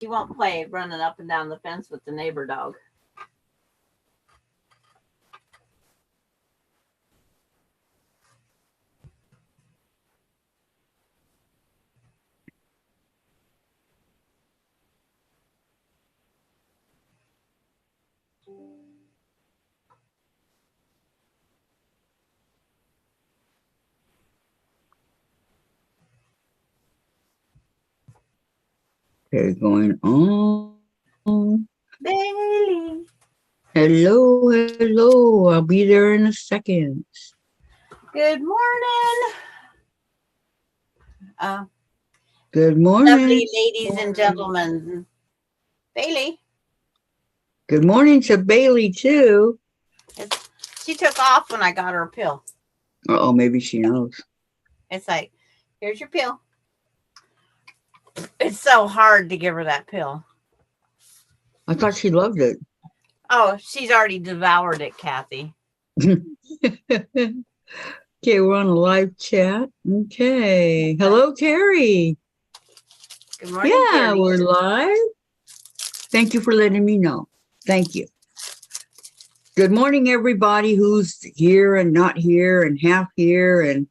She won't play running up and down the fence with the neighbor dog. Okay, going on. Bailey. Hello, hello. I'll be there in a second. Good morning. Good morning. Lovely ladies and gentlemen. Bailey. Good morning to Bailey, too. She took off when I got her a pill. Uh-oh, maybe she knows. It's like, here's your pill. It's so hard to give her that pill. I thought she loved it. Oh, she's already devoured it, Kathy. Okay, we're on a live chat. Okay. Hello, Terry. Good morning, Yeah, Terry. we're live. Thank you for letting me know. Thank you. Good morning, everybody who's here and not here and half here and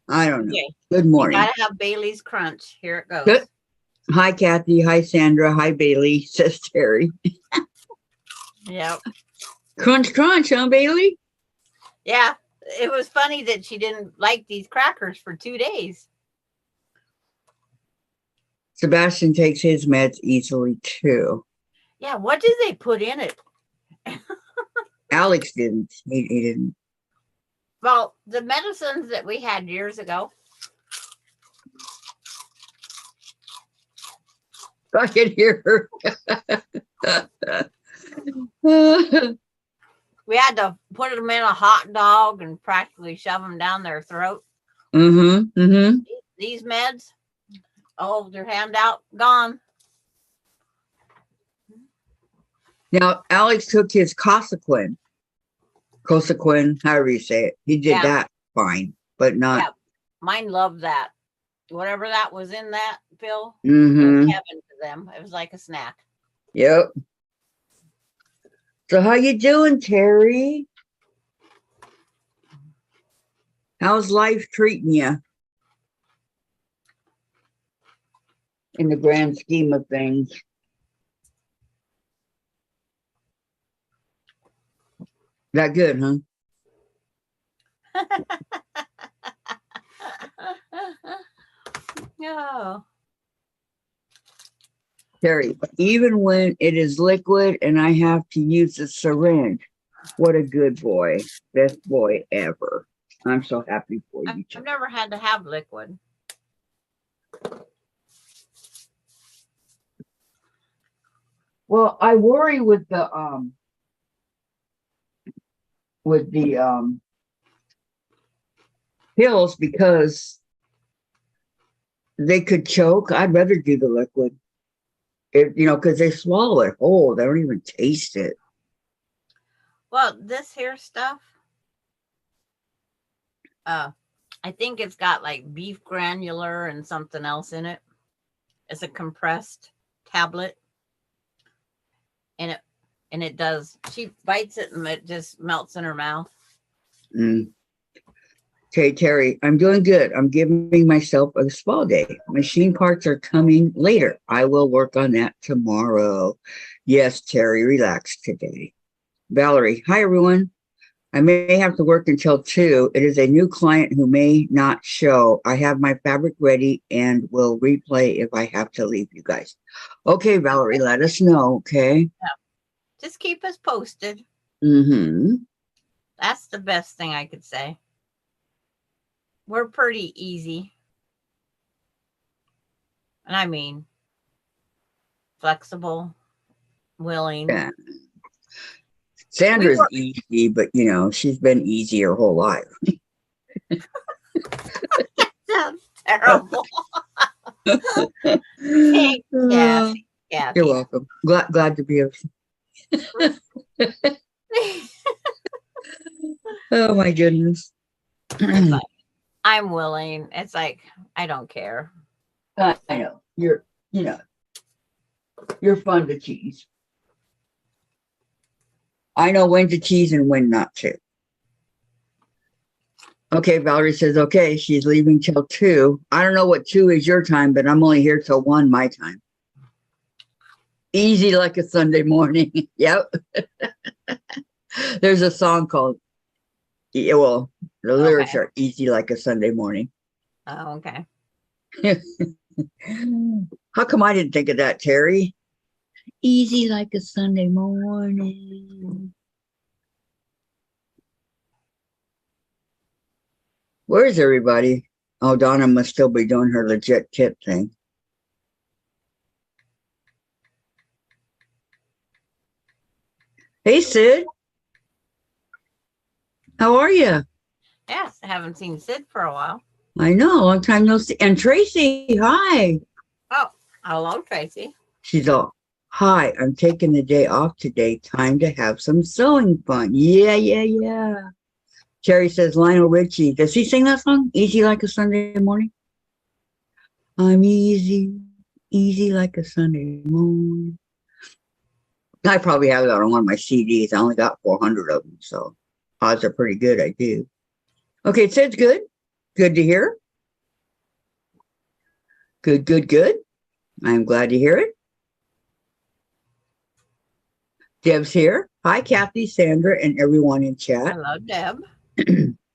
I don't know. Okay. Good morning. You gotta have Bailey's Crunch. Here it goes. Good. Hi, Kathy. Hi, Sandra. Hi, Bailey, says Terry. Yep. Crunch, crunch, huh, Bailey? Yeah. It was funny that she didn't like these crackers for 2 days. Sebastian takes his meds easily, too. Yeah. What did they put in it? Alex didn't. He didn't. Well, the medicines that we had years ago. I can hear her. We had to put them in a hot dog and practically shove them down their throat. Mm-hmm. Mm-hmm. These meds, oh, they're handout, gone. Now, Alex took his Cosequin, however you say it. He did that fine, but not. Yeah, mine loved that. Whatever that was in that pill, mm-hmm. It was heaven to them. It was like a snack. Yep. So how you doing, Terry? How's life treating you? In the grand scheme of things. That good, huh? No. Terry, even when it is liquid and I have to use a syringe, what a good boy. Best boy ever. I'm so happy for you. I've never had to have liquid. Well, I worry with the pills because they could choke. I'd rather do the liquid. Because they swallow it whole. They don't even taste it. Well, this here stuff, I think it's got like beef granular and something else in it. It's a compressed tablet. And it does. She bites it and it just melts in her mouth. Okay, Terry, I'm doing good. I'm giving myself a spa day. Machine parts are coming later. I will work on that tomorrow. Yes, Terry, relax today. Valerie, hi, everyone. I may have to work until 2. It is a new client who may not show. I have my fabric ready and will replay if I have to leave you guys. Okay, Valerie, let us know, okay? Yeah. Just keep us posted. Mm-hmm. That's the best thing I could say. We're pretty easy. And I mean, flexible, willing. Yeah. Sandra's easy, but she's been easy her whole life. That sounds terrible. Thanks, Kathy. You're welcome. Glad to be here. Oh my goodness. I'm willing. It's like I don't care. I know. You're fun to tease. I know when to tease and when not to. Okay, Valerie says, okay, she's leaving till 2. I don't know what 2 is your time, but I'm only here till 1 my time. Easy like a Sunday morning. Yep. There's a song called, well, the lyrics are easy like a Sunday morning. Oh, okay. How come I didn't think of that, Terry? Easy like a Sunday morning. Where's everybody? Oh, Donna must still be doing her legit tip thing. Hey, Sid. How are you? Yes, I haven't seen Sid for a while. I know, long time no see. And Tracy, hi. Oh, hello, Tracy. She's all, hi, I'm taking the day off today. Time to have some sewing fun. Yeah. Terry says, Lionel Richie. Does he sing that song? Easy like a Sunday morning? I'm easy like a Sunday morning. I probably have that on one of my CDs. I only got 400 of them, so odds are pretty good. I do. Okay, it says good. Good to hear. Good. I'm glad to hear it. Deb's here. Hi, Kathy, Sandra, and everyone in chat. Hello, Deb.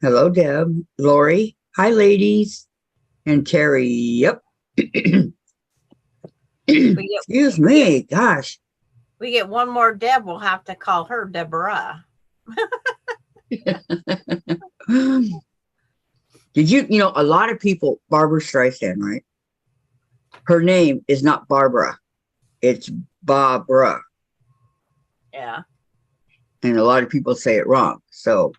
Hello, Deb. Lori. Hi, ladies. And Terry. Yep. Excuse me. Gosh. We get one more Deb. We'll have to call her Deborah. Did you know, a lot of people, Barbara Streisand, right? Her name is not Barbara. It's Barbara. Yeah. And a lot of people say it wrong. So,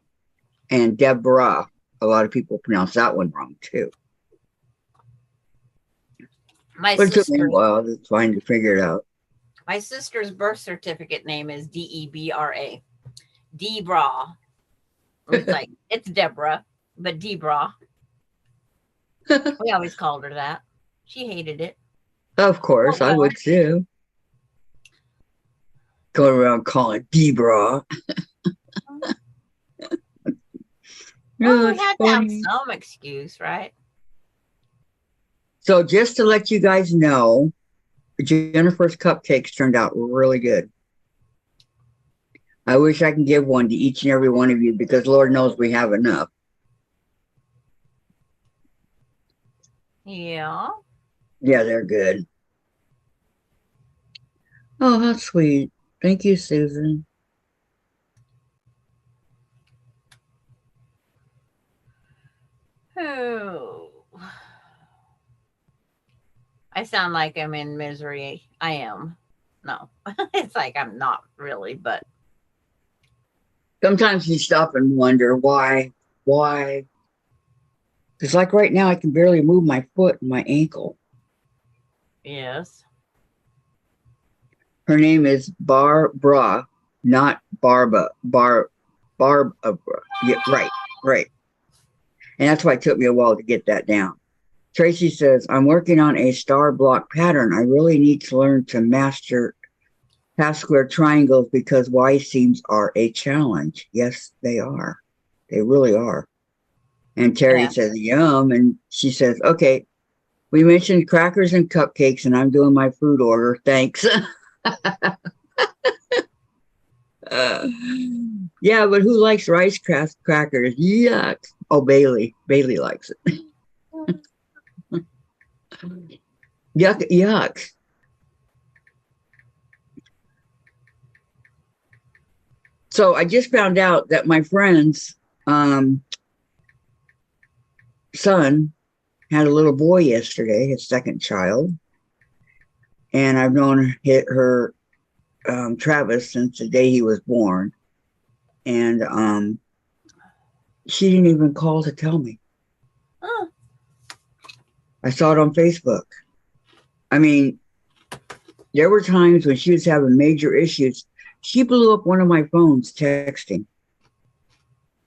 and Deborah, a lot of people pronounce that one wrong too. But it took me a while to find to figure it out. My sister's birth certificate name is Debra. Debra. It's like, it's Deborah, but Debra. We always called her that. She hated it. Of course, I would too. Going around calling Debra. Well, we had to have some excuse, right? So just to let you guys know, Jennifer's cupcakes turned out really good. I wish I can give one to each and every one of you because Lord knows we have enough. Yeah. Yeah, they're good. Oh, how sweet. Thank you, Susan. Oh. I sound like I'm in misery. I am. No. It's like I'm not really, but sometimes you stop and wonder why. Because like right now, I can barely move my foot and my ankle. Yes. Her name is Barbara, not Barbara. Barbara. Yeah, right. And that's why it took me a while to get that down. Tracy says, I'm working on a star block pattern. I really need to learn to master half square triangles because Y seams are a challenge. Yes, they are. They really are. And Terry says, yum. And she says, okay, we mentioned crackers and cupcakes and I'm doing my food order. Thanks. Yeah, but who likes rice crackers? Yuck. Oh, Bailey likes it. Yuck. So I just found out that my friend's son had a little boy yesterday, his second child. And I've known her Travis since the day he was born. And she didn't even call to tell me. Oh. I saw it on Facebook. I mean, there were times when she was having major issues. She blew up one of my phones texting.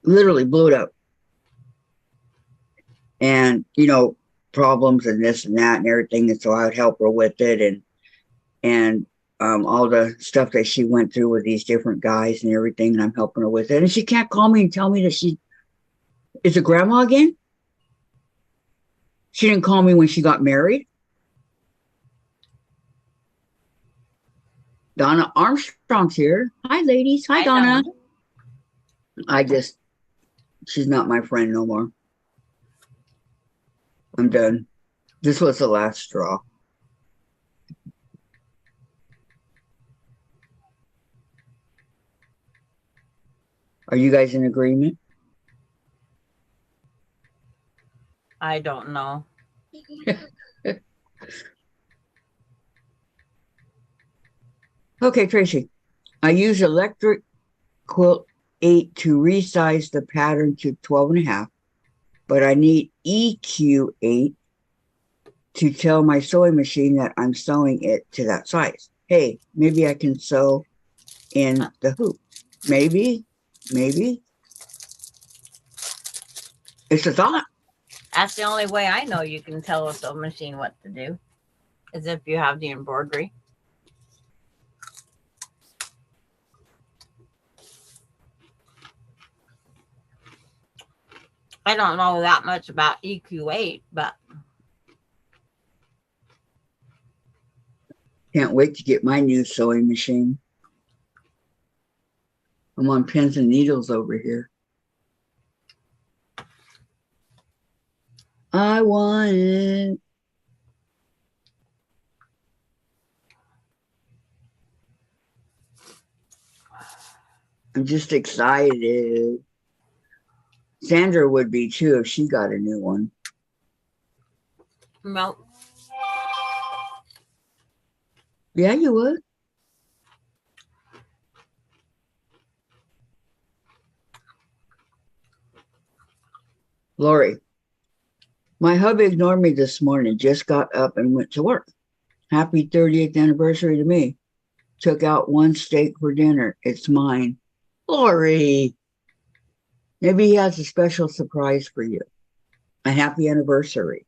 Literally blew it up. And, you know, problems and this and that and everything. And so I would help her with it. And all the stuff that she went through with these different guys and everything, and I'm helping her with it. And she can't call me and tell me that she is a grandma again. She didn't call me when she got married. Donna Armstrong's here. Hi, ladies. Hi, Donna. She's not my friend no more. I'm done. This was the last straw. Are you guys in agreement? I don't know. Okay, Tracy. I use electric quilt 8 to resize the pattern to 12.5, but I need EQ 8 to tell my sewing machine that I'm sewing it to that size. Hey, maybe I can sew in the hoop. Maybe. It's a thought. That's the only way I know you can tell a sewing machine what to do, is if you have the embroidery. I don't know that much about EQ8, but Can't wait to get my new sewing machine. I'm on pins and needles over here. I want it. I'm just excited. Sandra would be too if she got a new one. no. Yeah, you would. Lori, my hubby ignored me this morning, just got up and went to work. Happy 30th anniversary to me. Took out one steak for dinner. It's mine. Lori, maybe he has a special surprise for you. A happy anniversary.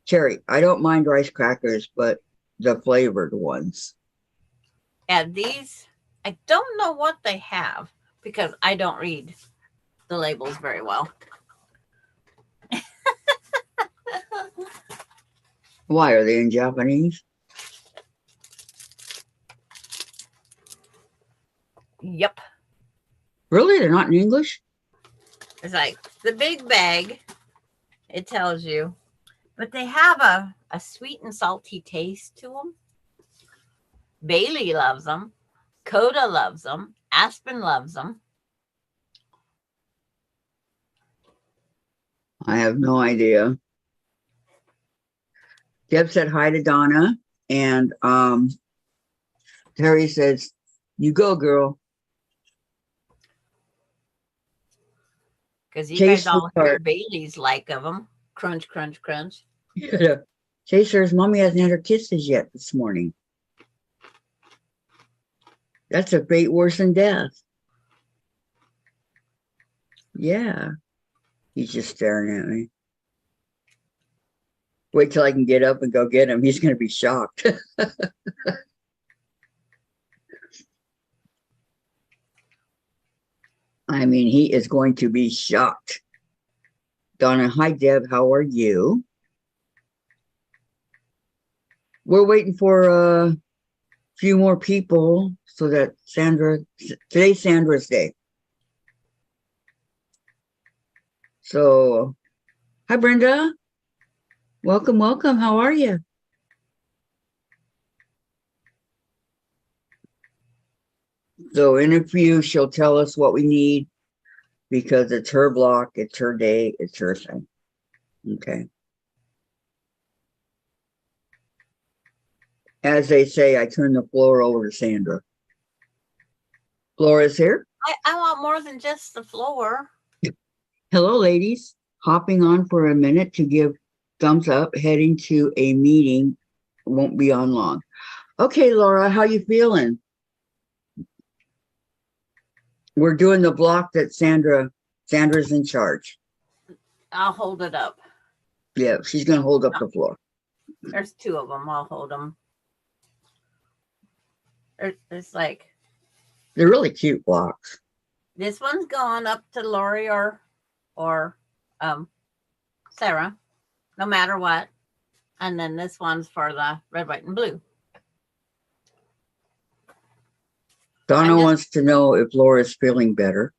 Cherry, I don't mind rice crackers, but the flavored ones. Yeah, these, I don't know what they have because I don't read the labels very well. Why are they in Japanese? Yep. Really? They're not in English? It's like the big bag, it tells you, but they have a sweet and salty taste to them. Bailey loves them. Coda loves them. Aspen loves them. I have no idea. Deb said hi to Donna, and Terry says, "You go, girl." Because you guys all hear Bailey's like of them. Crunch, crunch, crunch. Yeah. Chase says, "Mommy hasn't had her kisses yet this morning." That's a fate worse than death. Yeah. He's just staring at me. Wait till I can get up and go get him. He's going to be shocked. I mean, he is going to be shocked. Donna, hi, Deb. How are you? We're waiting for a few more people so that today's Sandra's day. So, hi, Brenda. Welcome, welcome. How are you? So in a few, she'll tell us what we need because it's her block, it's her day, it's her thing. Okay. As they say, I turn the floor over to Sandra. Flora's here. I want more than just the floor. Hello, ladies. Hopping on for a minute to give thumbs up, heading to a meeting. Won't be on long. Okay, Laura, how you feeling? We're doing the block that Sandra's in charge. I'll hold it up. Yeah, she's going to hold up the floor. There's two of them. I'll hold them. It's like They're really cute blocks. this one's going up to Lori or Sarah, no matter what. And then this one's for the red, white, and blue. Donna wants to know if Laura's feeling better.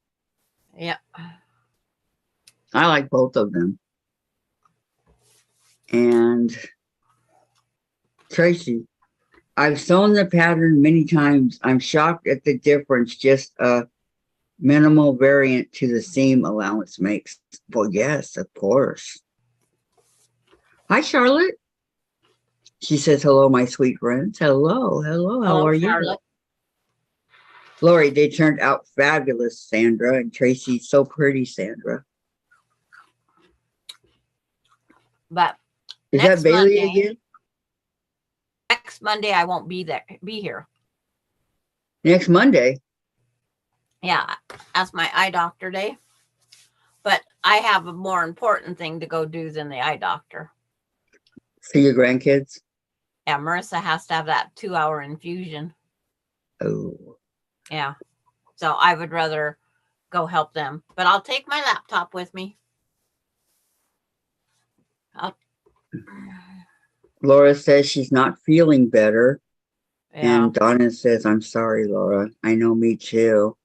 Yeah. I like both of them. And Tracy, I've sewn the pattern many times. I'm shocked at the difference just a minimal variant to the seam allowance makes. Well, yes, of course. Hi, Charlotte. She says, hello, my sweet friends. Hello, hello. How are Charlotte. you? Lori, they turned out fabulous, Sandra. And Tracy, so pretty, Sandra. But is that Bailey again? Next Monday, I won't be here. Next Monday? Yeah, that's my eye doctor day. But I have a more important thing to go do than the eye doctor. See your grandkids? Yeah, Marissa has to have that 2-hour infusion. Oh. Yeah. So I would rather go help them. But I'll take my laptop with me. Laura says she's not feeling better. Yeah. And Donna says, I'm sorry, Laura. I know, me too.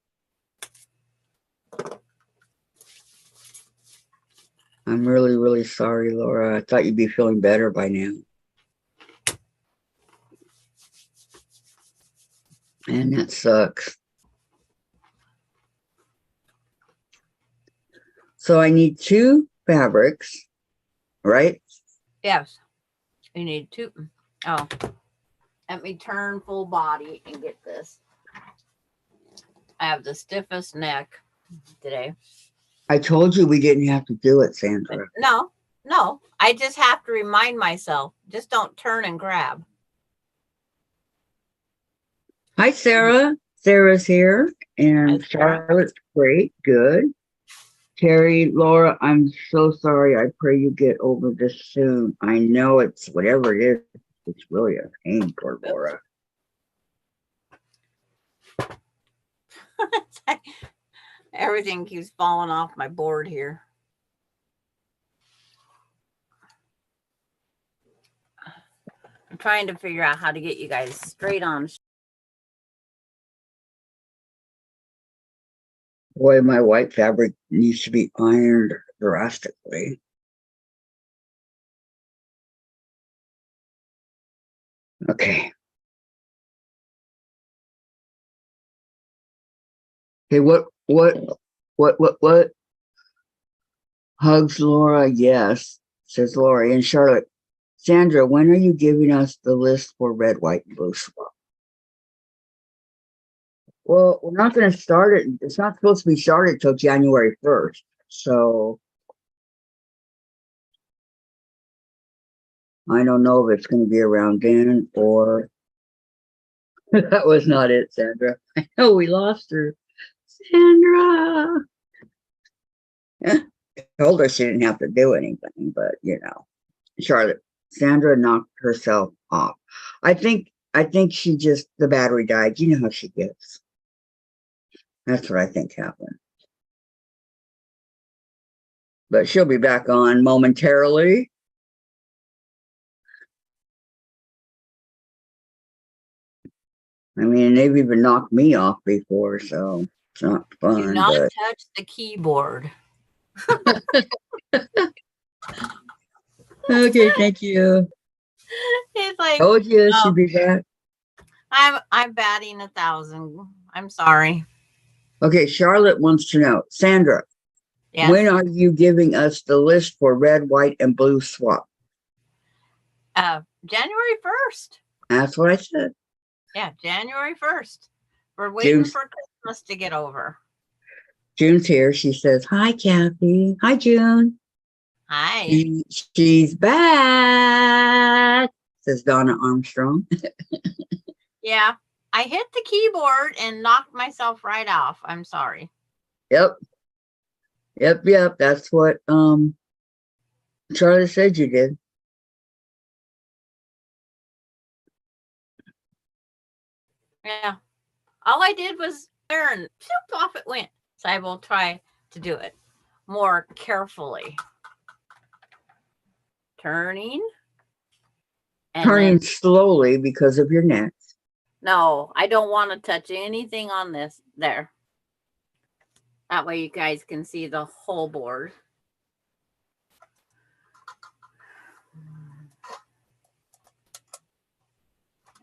I'm really, really sorry, Laura. I thought you'd be feeling better by now. And that sucks. So I need 2 fabrics, right? Yes. You need 2. Oh, let me turn full body and get this. I have the stiffest neck today. I told you we didn't have to do it, Sandra. No. I just have to remind myself. Just don't turn and grab. Hi, Sarah. Sarah's here. And Charlotte's great. Good. Terry, Laura, I'm so sorry. I pray you get over this soon. I know it's whatever it is. It's really a pain for Laura. Everything keeps falling off my board here. I'm trying to figure out how to get you guys straight on. Boy, my white fabric needs to be ironed drastically. Okay. Okay, what? Hugs Laura, yes, says Lori. And Charlotte, Sandra, when are you giving us the list for red, white, and blue swap? Well, we're not going to start it. It's not supposed to be started till January 1st. So I don't know if it's going to be around then or that was not it, Sandra. I know we lost her. Sandra. I told her she didn't have to do anything, but you know, Charlotte, Sandra knocked herself off. I think she just, the battery died. You know how she gets. That's what I think happened. But she'll be back on momentarily. I mean, they've even knocked me off before, so it's not fun. Do not touch the keyboard. Okay, thank you. It's like, oh yeah, she'll be back. I'm batting 1,000. I'm sorry. Okay, Charlotte wants to know, Sandra, yes, when are you giving us the list for red, white, and blue swap? January 1st. That's what I said. Yeah, January 1st. We're waiting for Christmas to get over. June's here. She says, hi, Kathy. Hi, June. Hi. She's back, says Donna Armstrong. Yeah, I hit the keyboard and knocked myself right off. I'm sorry. Yep. That's what Charlie said you did. Yeah. All I did was there and shoop, off it went. So I will try to do it more carefully. Turning. And Turning then, slowly because of your neck. no, I don't want to touch anything on this there. That way you guys can see the whole board.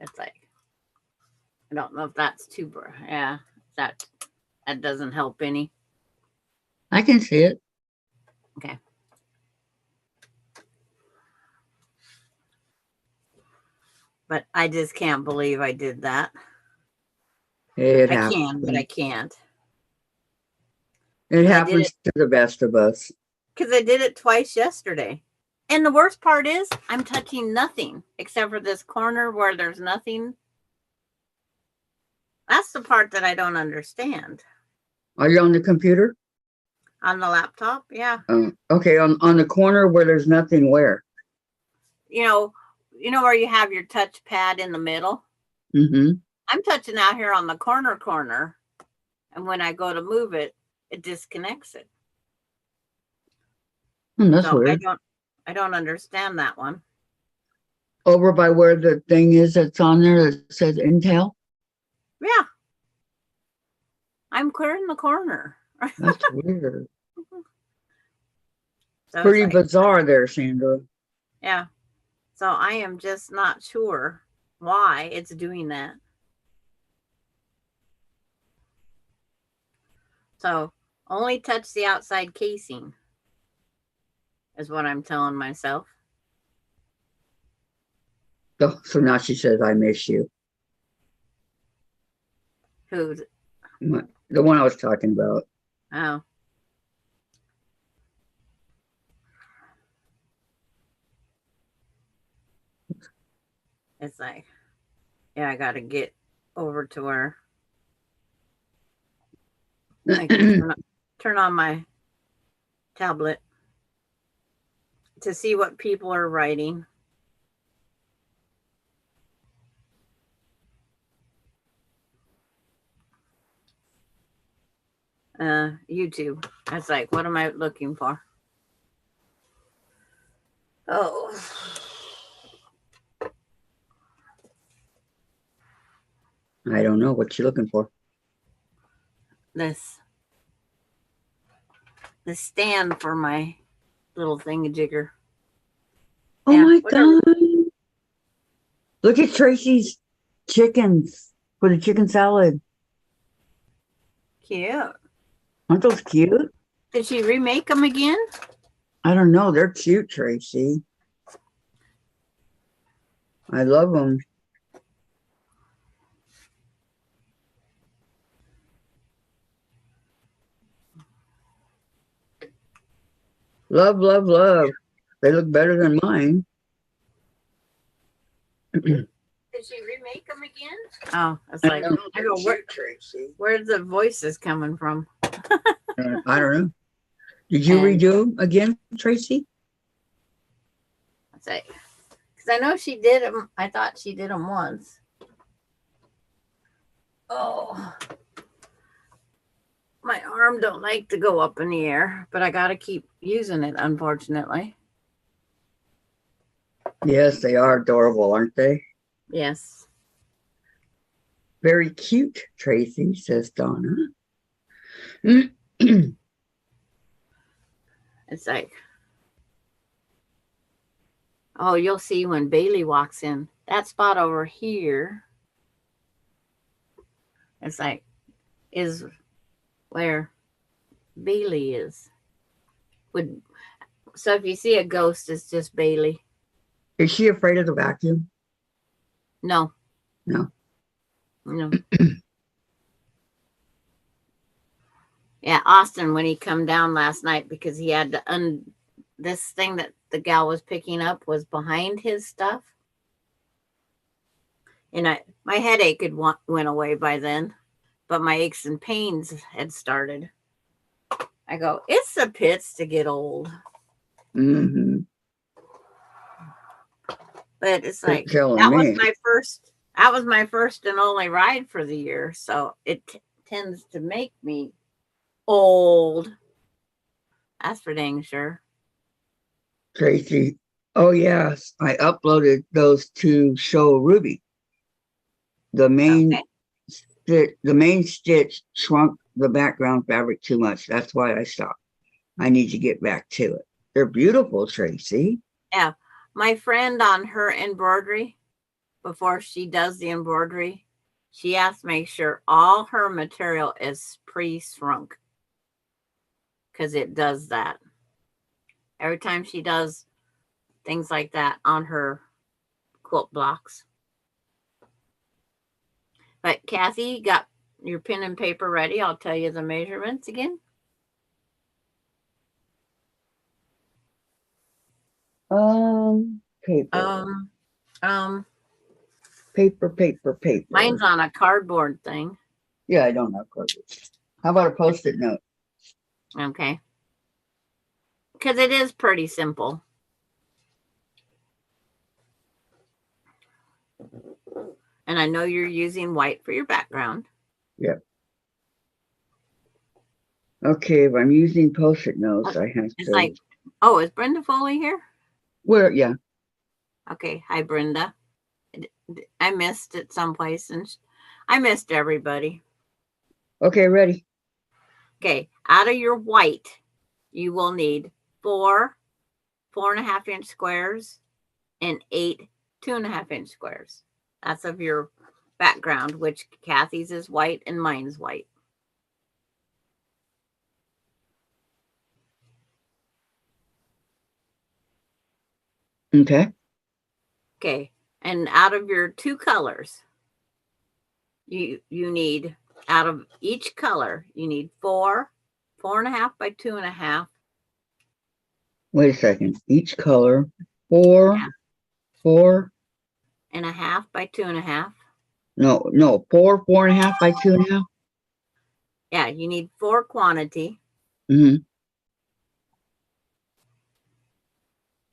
It's like, I don't know if that's too bright. Yeah, that doesn't help any. I can see it. Okay. But I just can't believe I did that. It I happens. can, but I can't. It I happens to the best of us. Because I did it twice yesterday. And the worst part is I'm touching nothing except for this corner where there's nothing. That's the part that I don't understand. Are you on the computer? On the laptop, yeah. Okay, on the corner where there's nothing where? You know where you have your touch pad in the middle? Mm-hmm. I'm touching out here on the corner. And when I go to move it, it disconnects it. That's so weird. I don't understand that one. Over by where the thing is that's on there that says Intel? Yeah. I'm clear in the corner. That's weird. So Pretty bizarre there, Sandra. Yeah. So I am just not sure why it's doing that. So only touch the outside casing is what I'm telling myself. So now she says, I miss you. Who's? The one I was talking about. Oh. It's like, yeah, I got to get over to where I can turn on my tablet to see what people are writing. YouTube. I was like, what am I looking for? Oh. I don't know what you're looking for. The stand for my little thingamajigger. Oh my God. Look at Tracy's chickens for the chicken salad. Cute. Aren't those cute? Did she remake them again? I don't know. They're cute, Tracy. I love them. Love, love, love. They look better than mine. Did she remake them again? Oh, it's like, I go, where's the voices coming from? I don't know. Did you redo them again, Tracy? I'd say, because I know she did them. I thought she did them once. Oh, my arm don't like to go up in the air, but I got to keep using it, unfortunately. Yes, they are adorable, aren't they? Yes. Very cute, Tracy, says Donna. It's like, oh, you'll see when Bailey walks in. That spot over here, it's like, is where Bailey is. So if you see a ghost, it's just Bailey. Is she afraid of the vacuum? No. No. Yeah, Austin, when he come down last night, because he had to this thing that the gal was picking up was behind his stuff. And my headache went away by then, but my aches and pains had started. I go, it's the pits to get old. Mm-hmm. But it's like, was my first That was my first and only ride for the year, so it tends to make me old. That's for dang sure. Tracy. Oh yes, I uploaded those to show Ruby. The Okay. main stitch shrunk the background fabric too much. That's why I stopped. I need to get back to it. They're beautiful, Tracy. Yeah. My friend on her embroidery, before she does the embroidery, she has to make sure all her material is pre-shrunk because it does that. Every time she does things like that on her quilt blocks. But Kathy, you got your pen and paper ready? I'll tell you the measurements again. Paper, Um, paper. mine's on a cardboard thing. Yeah, I don't have cardboard. How about a post-it note? Okay. Because it is pretty simple. And I know you're using white for your background. Yeah. Okay, if I'm using post-it notes, I have It's to. like, oh, is Brenda Foley here? Where? Yeah. Okay. Hi, Brenda. I missed it someplace and I missed everybody. Okay, ready. Okay. Out of your white, you will need 4.5 inch squares and 8 2.5 inch squares. That's of your background, which Kathy's is white and mine's white. Okay. Okay. And out of your two colors, you need, out of each color, you need 4.5 by 2.5. Wait a second. Each color, 4.5 by 2.5. No, 4.5 by 2.5. Yeah, you need 4 quantity. Mm-hmm.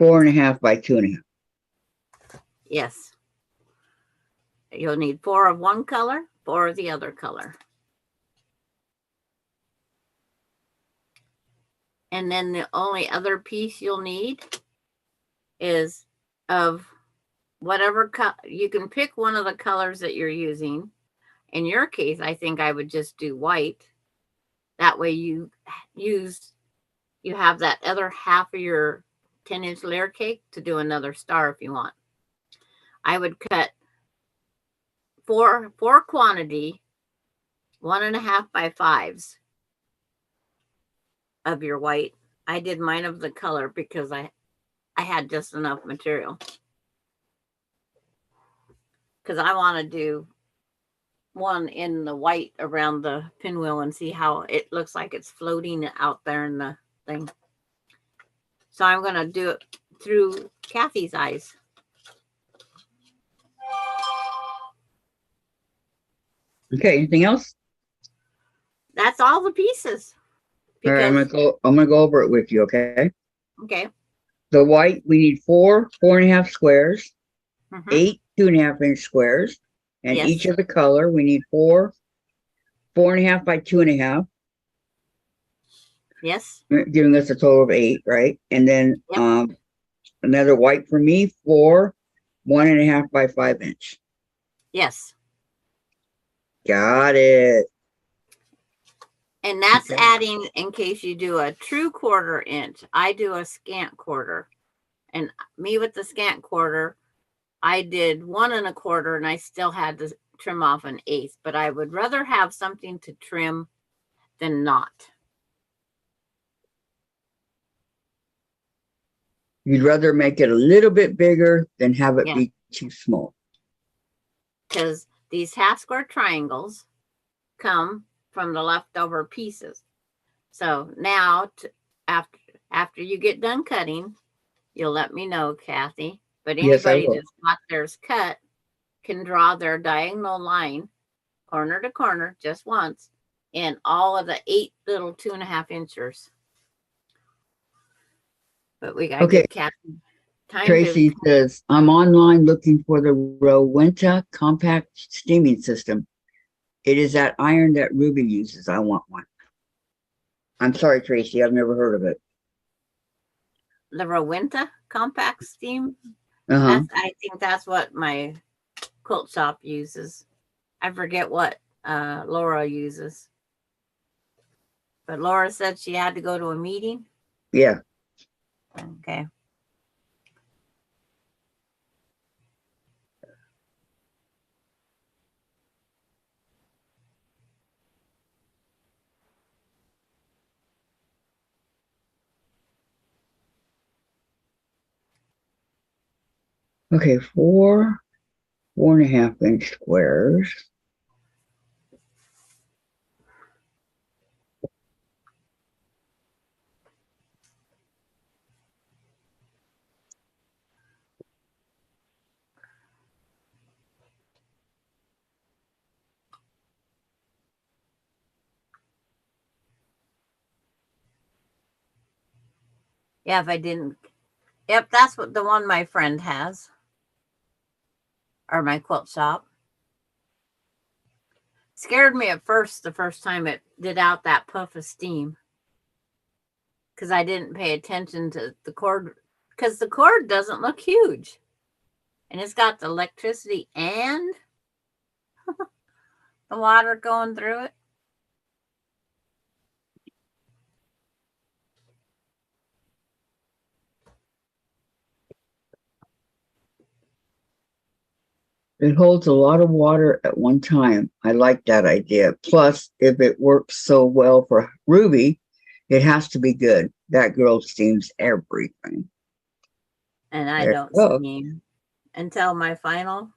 4.5 by 2.5. Yes. You'll need 4 of one color, 4 of the other color. And then the only other piece you'll need is of whatever you can pick one of the colors that you're using. In your case, I think I would just do white. That way you have that other half of your 10-inch layer cake to do another star if you want. I would cut four quantity 1.5 by 5s of your white. I did mine of the color because I had just enough material. Because I want to do one in the white around the pinwheel and see how it looks like it's floating out there in the thing. So I'm going to do it through Kathy's eyes. Okay, anything else? That's all the pieces. All right, I'm gonna go over it with you, okay? Okay. The white, we need 4.5 squares, 8 2.5-inch squares, and Yes. each of the color, we need 4.5 by 2.5. Yes. Giving us a total of 8, right? And then another white for me, 1.5 by 5-inch. Yes. Got it. And that's adding in case you do a true 1/4 inch. I do a scant quarter. And me with the scant quarter, I did 1 1/4 and I still had to trim off 1/8. But I would rather have something to trim than not. You'd rather make it a little bit bigger than have it be too small. Because these half square triangles come from the leftover pieces. So now, after you get done cutting, you'll let me know, Kathy. But anybody that's got theirs cut can draw their diagonal line, corner to corner, just once, in all of the 8 little 2.5 inchers. But we got to get Kathy. Time to, Tracy says, I'm online looking for the Rowenta compact steaming system. It is that iron that Ruby uses. I want one. I'm sorry, Tracy. I've never heard of it. the Rowenta compact steam. Uh-huh. I think that's what my quilt shop uses. I forget what Laura uses. But Laura said she had to go to a meeting. Yeah. Okay. Okay, 4.5 inch squares. Yeah, if I didn't. Yep, that's what the one my friend has. Or my quilt shop. Scared me at first, the first time it did out that puff of steam. Because I didn't pay attention to the cord. Because the cord doesn't look huge. And it's got the electricity and the water going through it. It holds a lot of water at one time. I like that idea. Plus, if it works so well for Ruby, it has to be good. That girl steams everything. And I There don't you go. steam until my final.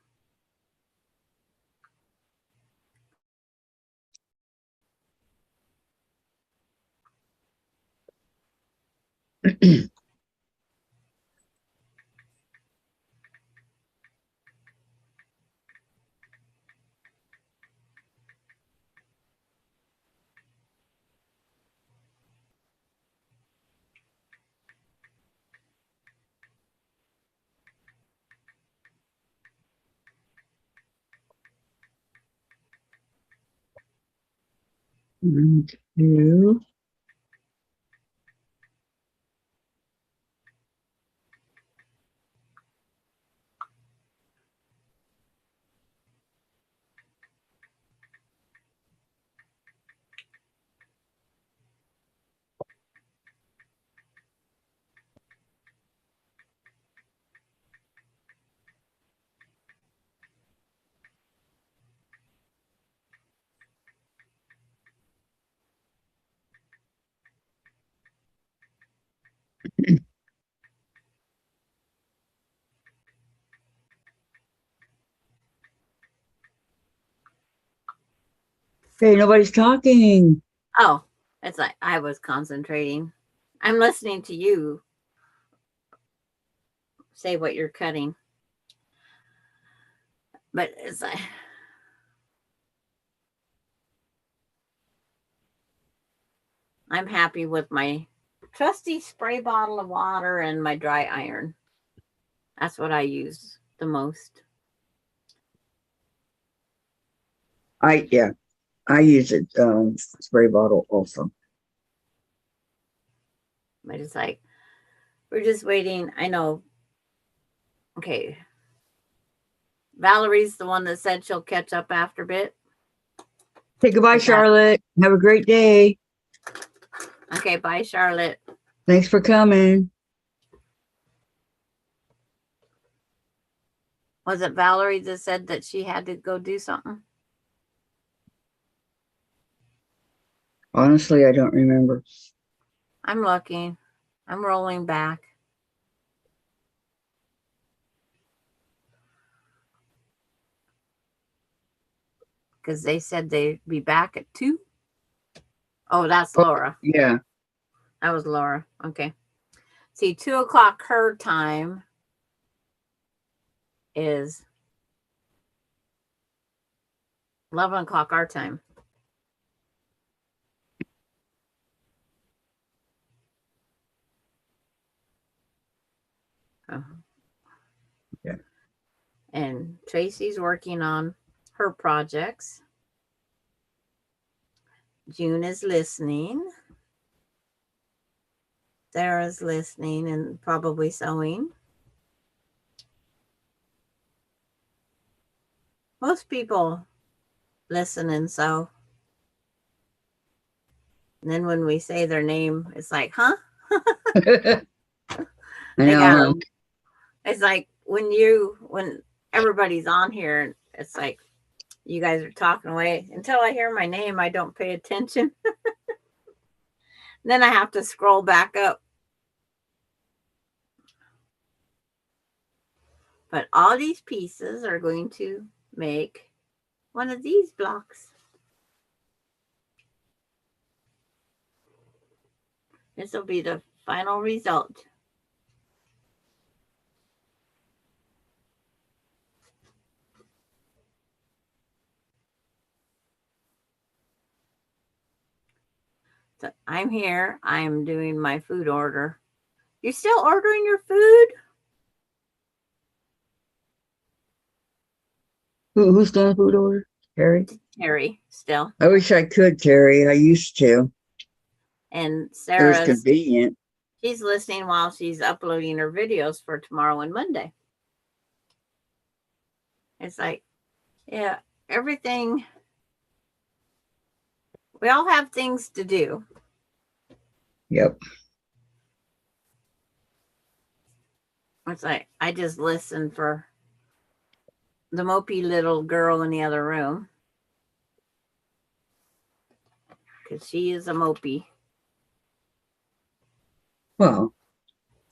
One, two. Hey, nobody's talking. Oh, it's like I was concentrating. I'm listening to you say what you're cutting. But it's like I'm happy with my trusty spray bottle of water and my dry iron. That's what I use the most. I use it spray bottle also. But it's like we're just waiting. I know. Okay. Valerie's the one that said she'll catch up after a bit. Say goodbye, Is that Charlotte. Have a great day. okay? Bye, Charlotte. Thanks for coming. Was it Valerie that said that she had to go do something? Honestly, I don't remember. I'm looking. I'm rolling back. Because they said they'd be back at 2. Oh, that's Laura. Yeah. That was Laura. Okay. See, 2 o'clock her time is 11 o'clock our time. Oh. And Tracy's working on her projects. June is listening. Sarah's listening and probably sewing. Most people listen and sew. And then when we say their name, it's like, huh? I They know. got. It's like when everybody's on here, it's like you guys are talking away. Until I hear my name, I don't pay attention. Then I have to scroll back up. But all these pieces are going to make one of these blocks. This will be the final result. So I'm here. I'm doing my food order. You're still ordering your food? Who's doing the food order? Terry? Terry, still. I wish I could, Terry. I used to. And It was Sarah's, convenient. she's listening while she's uploading her videos for tomorrow and Monday. It's like, yeah, everything. We all have things to do. Yep. It's like, I just listen for the mopey little girl in the other room. Because she is a mopey. Well,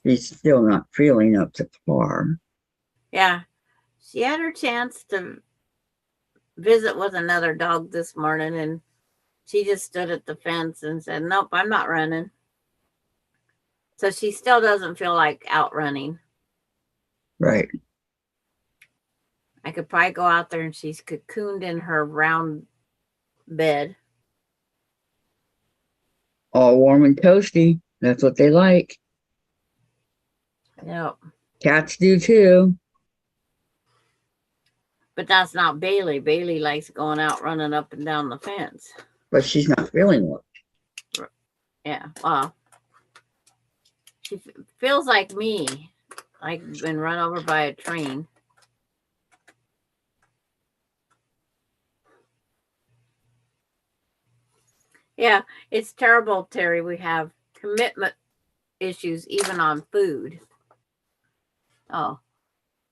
she's still not feeling up to par. Yeah. She had her chance to visit with another dog this morning, and she just stood at the fence and said, nope, I'm not running. So she still doesn't feel like outrunning. Right. I could probably go out there and she's cocooned in her round bed. All warm and toasty. That's what they like. Yep. Cats do too. But that's not Bailey. Bailey likes going out running up and down the fence. But she's not feeling well. Yeah. Well, she feels like me. Like been run over by a train. Yeah, it's terrible, Terry. We have commitment issues even on food. Oh,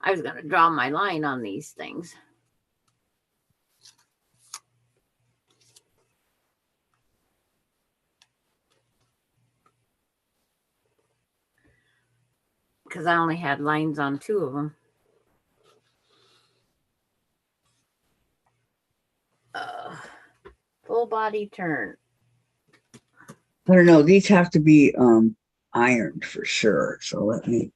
I was going to draw my line on these things. Because I only had lines on 2 of them. Full body turn. I don't know. These have to be ironed for sure. So let me.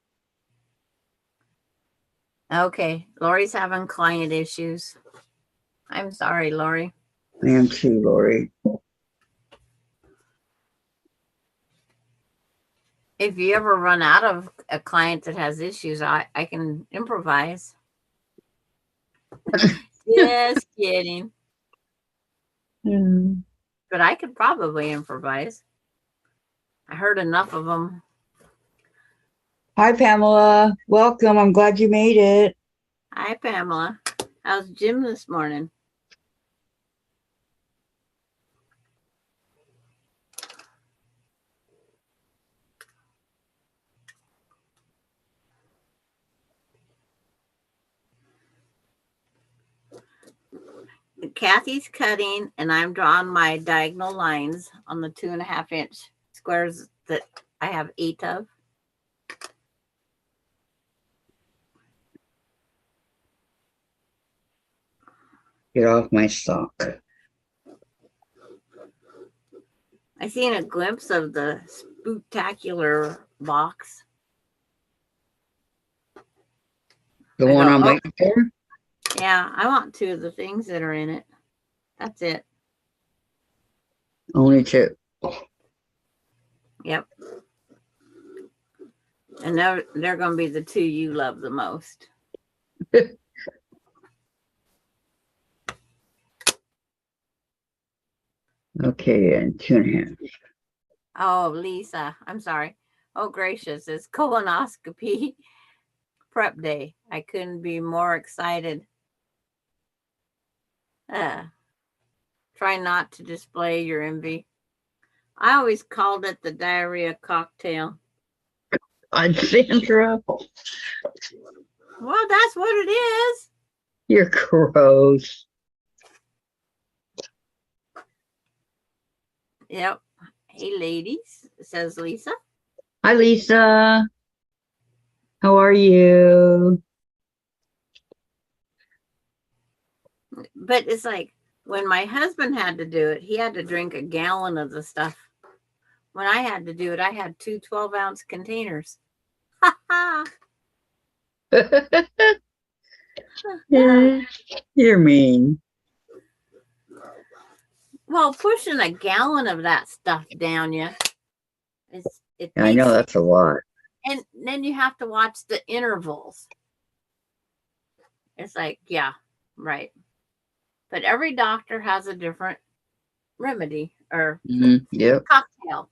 Okay, Lori's having client issues. I'm sorry, Lori. I am too, Lori. If you ever run out of a client that has issues, I can improvise. Just kidding. But I could probably improvise. I heard enough of them. Hi, Pamela. Welcome. I'm glad you made it. Hi, Pamela. How's Jim this morning? Kathy's cutting and I'm drawing my diagonal lines on the 2.5-inch squares that I have 8 of. Get off my sock. I seen a glimpse of the spooktacular box. The one I'm waiting for? Yeah, I want 2 of the things that are in it. That's it. Only 2. Yep. And they're going to be the 2 you love the most. Okay, and 2.5. Oh, Lisa, I'm sorry. Oh, gracious, it's colonoscopy prep day. I couldn't be more excited. Uh, Try not to display your envy. I always called it the diarrhea cocktail. On Sandra, Well, that's what it is. you're gross. Yep. Hey, ladies, says Lisa. Hi, Lisa. How are you? But it's like when my husband had to do it, he had to drink a gallon of the stuff. When I had to do it, I had two 12-ounce containers. You're mean. Well, pushing a gallon of that stuff down you, it I know takes, that's a lot. and then you have to watch the intervals. It's like, yeah, right. But every doctor has a different remedy or Yep. cocktail.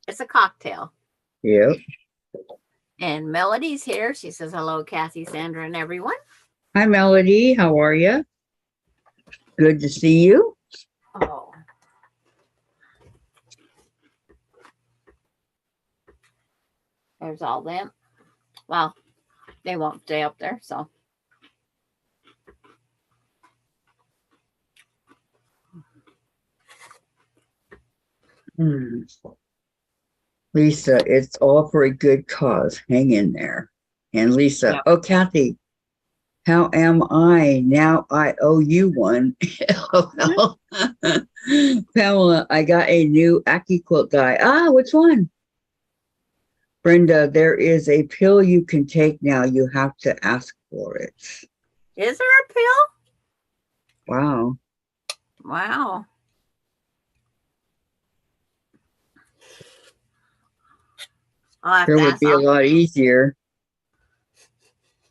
It's a cocktail. Yep. And Melody's here. She says, hello, Kathy, Sandra, and everyone. Hi, Melody. How are you? Good to see you. Oh. There's all them. Well, they won't stay up there, so. Lisa, it's all for a good cause. Hang in there. And Lisa, Yep. oh, Kathy, how am I? Now I owe you one. Pamela, I got a new AccuQuilt die. Which one? Brenda, there is a pill you can take now. You have to ask for it. Is there a pill? Wow. Wow. I'll have Sure to would ask be a Austin. lot easier.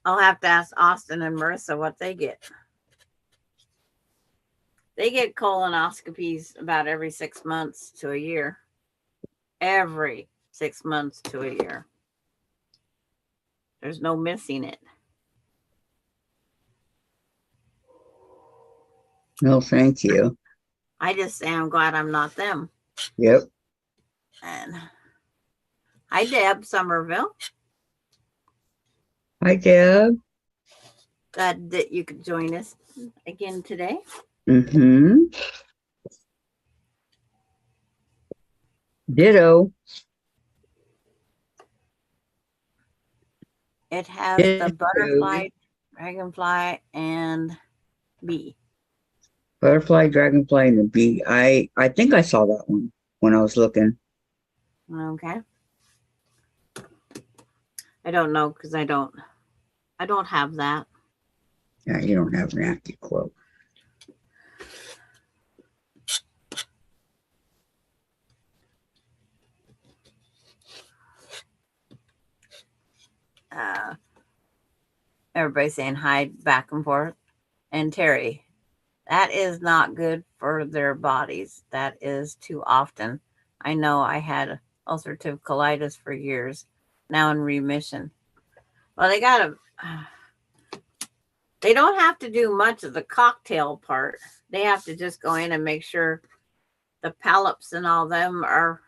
I'll have to ask Austin and Marissa what they get. They get colonoscopies about every 6 months to a year. Every 6 months to a year. There's no missing it. No, thank you. I just say I'm glad I'm not them. Yep. And hi, Deb Somerville. Hi, Deb. Glad that you could join us again today. Ditto. It has the butterfly, dragonfly, and bee. Butterfly, dragonfly, and the bee. I think I saw that one when I was looking. Okay. I don't know because I don't have that. Yeah, you don't have an AccuQuilt. Everybody's saying hi back and forth. And Terry, that is not good for their bodies. That is too often. I know I had ulcerative colitis for years, now in remission. Well, they don't have to do much of the cocktail part. They have to just go in and make sure the palate and all them are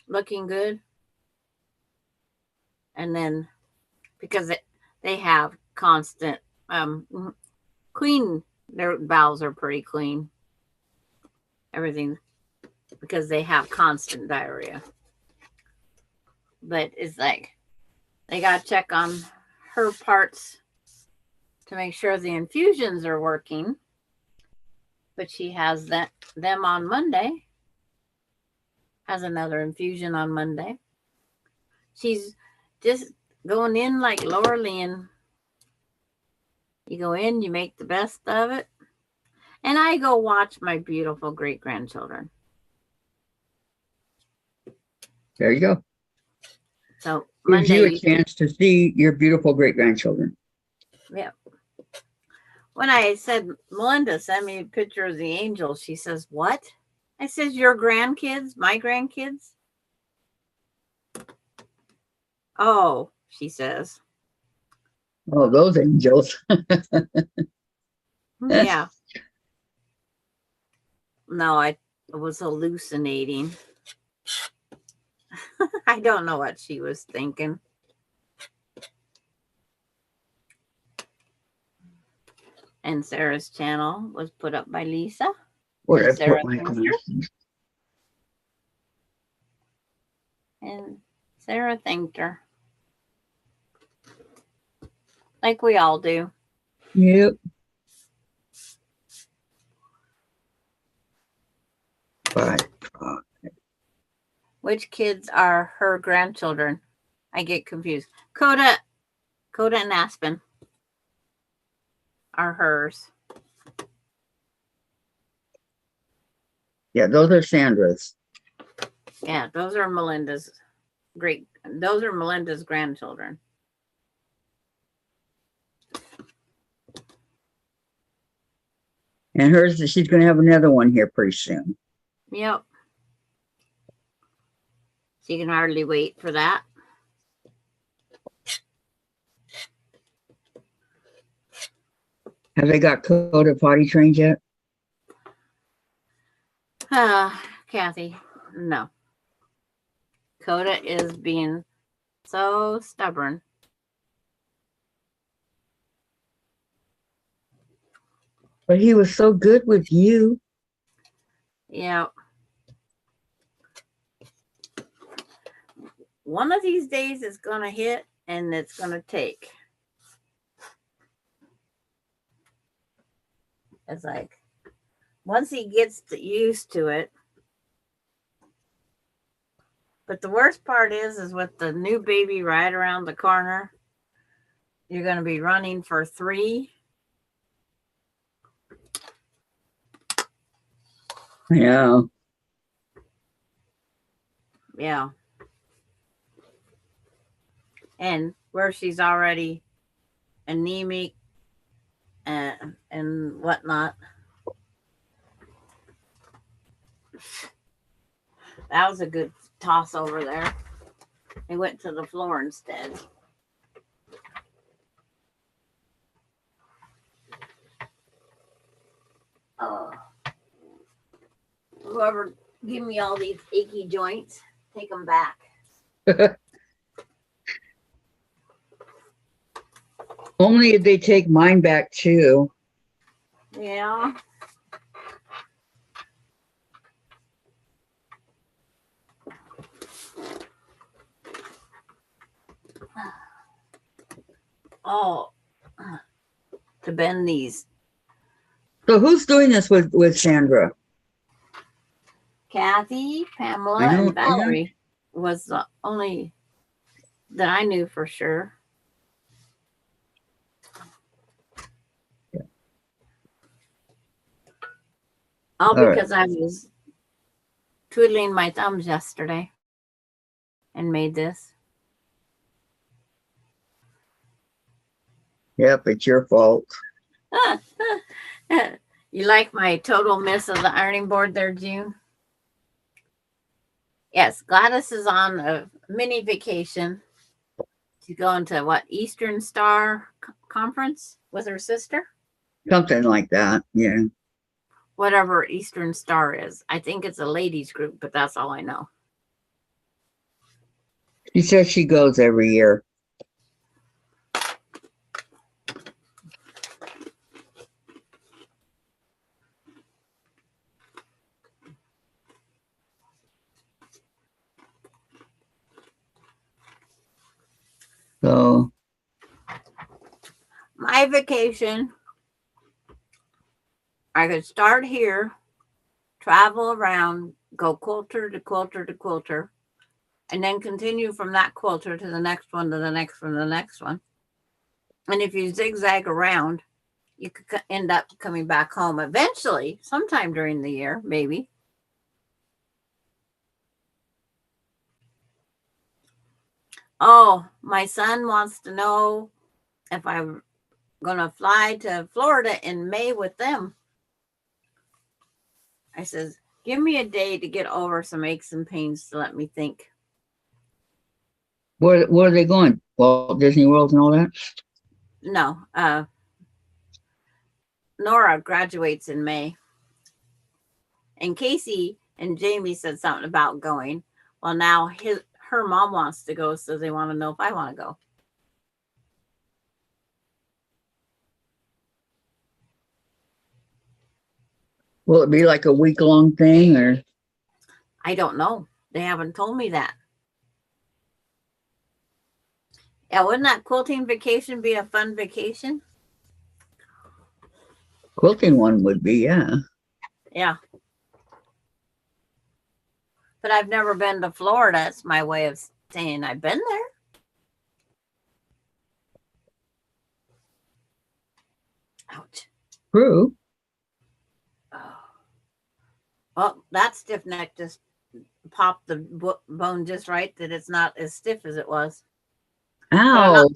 looking good. And then because they have constant clean, their bowels are pretty clean. Everything because they have constant diarrhea. But it's like they got to check on her parts to make sure the infusions are working. But she has them on Monday. Has another infusion on Monday. She's just going in like Laura Lynn. You go in, you make the best of it. And I go watch my beautiful great-grandchildren. There you go. So Gives Monday, you a chance to see your beautiful great-grandchildren. Yeah. When I said, Melinda, send me a picture of the angel, she says, what? I says, your grandkids, my grandkids? Oh, she says. Oh, those angels. Yeah. No, I was hallucinating. I don't know what she was thinking. And Sarah's channel was put up by Lisa. Where I Sarah put my thanked her. glasses. And Sarah thanked her. Like we all do. Yep. But Which kids are her grandchildren? I get confused. Coda and Aspen are hers. yeah, those are Sandra's. Yeah, those are Melinda's grandchildren. And hers, she's going to have another one here pretty soon. Yep. She can hardly wait for that. Have they got Coda potty trained yet? Kathy, no. Coda is being so stubborn. But he was so good with you. Yeah. One of these days it's going to hit and it's going to take. It's like, once he gets used to it. But the worst part is with the new baby right around the corner, you're going to be running for 3. Yeah. Yeah. And where she's already anemic and whatnot. That was a good toss over there. They went to the floor instead. Oh. Whoever give me all these achy joints, take them back. Only if they take mine back too. Yeah. Oh, to bend these. So who's doing this with Sandra? Kathy, Pamela, and Valerie was the only that I knew for sure. Yeah. All because I was twiddling my thumbs yesterday and made this. Yep, it's your fault. You like my total miss of the ironing board there, June? Yes, Gladys is on a mini vacation. She's going to what, Eastern Star Conference with her sister? Something like that, yeah. Whatever Eastern Star is. I think it's a ladies group, but that's all I know. She says she goes every year. So my vacation, I could start here, travel around, go quilter to quilter to quilter, and then continue from that quilter to the next one, to the next one, to the next one. And if you zigzag around, you could end up coming back home eventually, sometime during the year, maybe. Oh, my son wants to know if I'm going to fly to Florida in May with them. I says, Give me a day to get over some aches and pains to let me think. Where are they going? Walt Disney World and all that? No, Nora graduates in May. And Casey and Jamie said something about going. Well, now her mom wants to go, so they want to know if I want to go. Will it be like a week-long thing or? I don't know. They haven't told me that. Yeah, wouldn't that quilting vacation be a fun vacation? Quilting one would be, yeah. Yeah. But I've never been to Florida. It's my way of saying I've been there. Ouch. True. Oh. Well, that stiff neck just popped the bone just right that it's not as stiff as it was. Ow.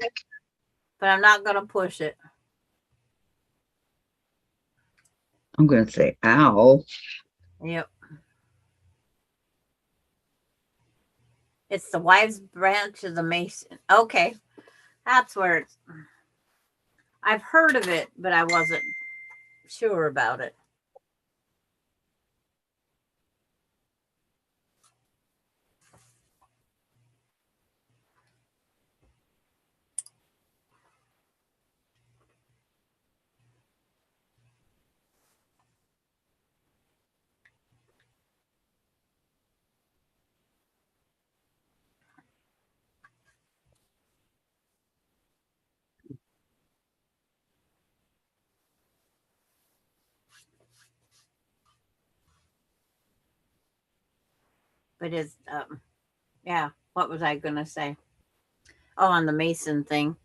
But I'm not going to push it. I'm going to say ow. Yep. It's the wives branch of the Mason. Okay. That's where it's. I've heard of it, but I wasn't sure about it. But it's, yeah, what was I going to say? Oh, on the Mason thing.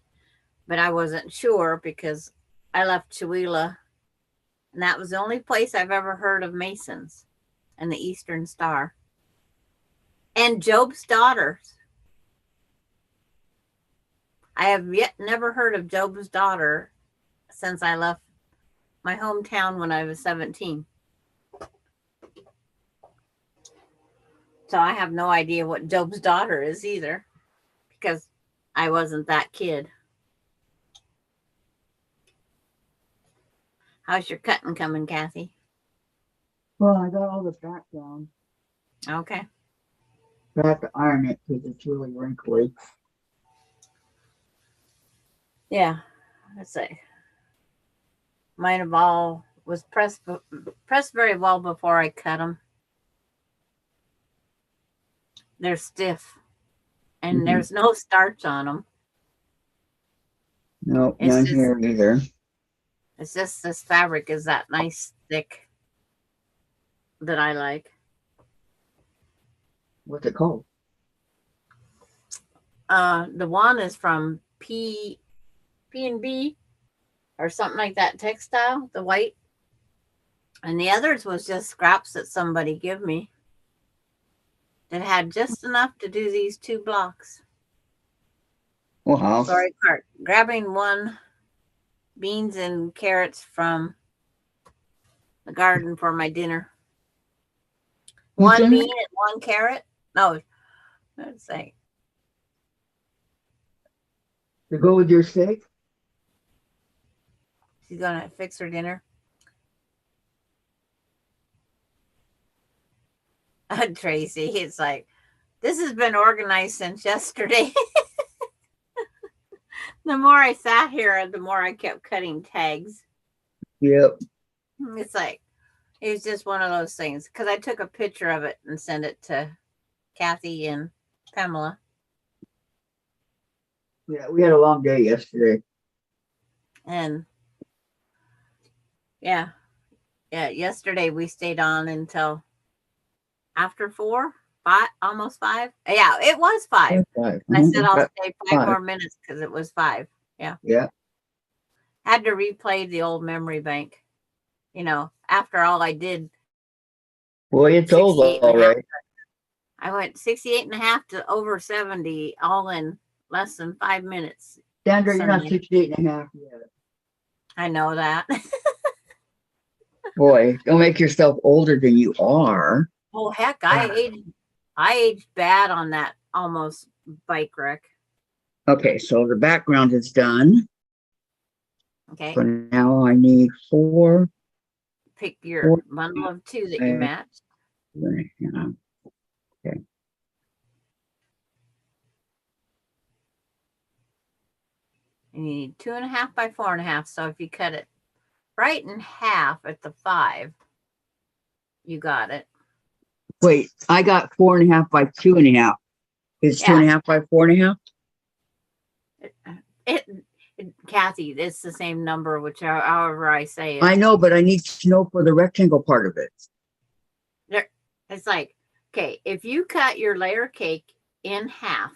But I wasn't sure because I left Chihuahua, and that was the only place I've ever heard of Masons and the Eastern Star. And Job's daughters. I have yet never heard of Job's daughter since I left my hometown when I was 17. So I have no idea what Job's daughter is either because I wasn't that kid. How's your cutting coming, Kathy? Well, I got all the back down. Okay. I have to iron it because it's really wrinkly. Yeah. Let's see. Mine have all was pressed very well before I cut them. They're stiff, and there's no starch on them. No, none here either. It's just this fabric is that nice thick that I like. What's it called? The one is from P&B or something like that textile, the white. And the others was just scraps that somebody gave me that had just enough to do these 2 blocks. Wow. Sorry, Cart. Grabbing 1 beans and carrots from the garden for my dinner. 1 bean and 1 carrot. No, let's say. To go with your steak? She's gonna fix her dinner. Tracy, it's like, this has been organized since yesterday. The more I sat here, the more I kept cutting tags. Yep. It's like, it was just one of those things. Because I took a picture of it and sent it to Kathy and Pamela. Yeah, we had a long day yesterday. And yeah, yesterday we stayed on until after 4, 5, almost 5. Yeah, it was 5. I said I'll stay 5 more minutes because it was 5. Yeah. Yeah. Had to replay the old memory bank. You know, after all I did. Boy, it's old all right. I went 68 and a half to over 70 all in less than 5 minutes. Sandra, you're not 68 and a half yet. I know that. Boy, don't make yourself older than you are. Oh heck, I aged bad on that almost bike wreck. Okay, so the background is done. Okay. So now I need four. Pick your Four. bundle of 2 that you matched. Yeah. Okay. And you need 2.5 by 4.5. So if you cut it right in half at the 5, you got it. Wait, I got 4.5 by 2.5. It's 2.5 by 4.5. Kathy, it's the same number, whichever however I say it. I know, but I need to know for the rectangle part of it. It's like, okay, if you cut your layer cake in half,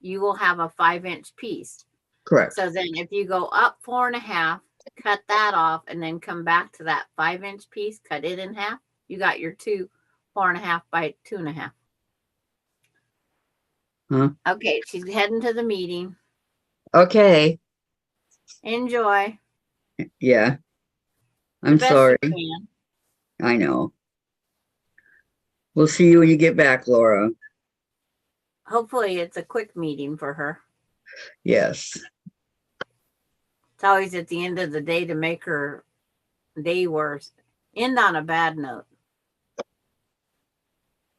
you will have a 5-inch piece. Correct. So then if you go up 4.5, cut that off, and then come back to that 5-inch piece, cut it in half, you got your 4.5 by 2.5. Huh? Okay, she's heading to the meeting. Okay. Enjoy. Yeah. I'm sorry. I know. We'll see you when you get back, Laura. Hopefully it's a quick meeting for her. Yes. It's always at the end of the day to make her day worse. End on a bad note.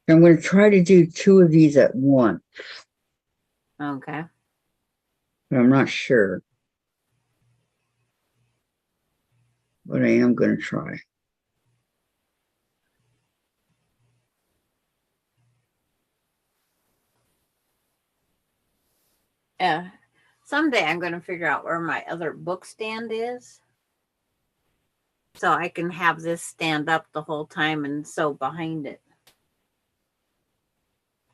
I'm going to try to do 2 of these at once. Okay. But I'm not sure. But I am going to try. Yeah. Someday I'm going to figure out where my other book stand is, so I can have this stand up the whole time and sew behind it.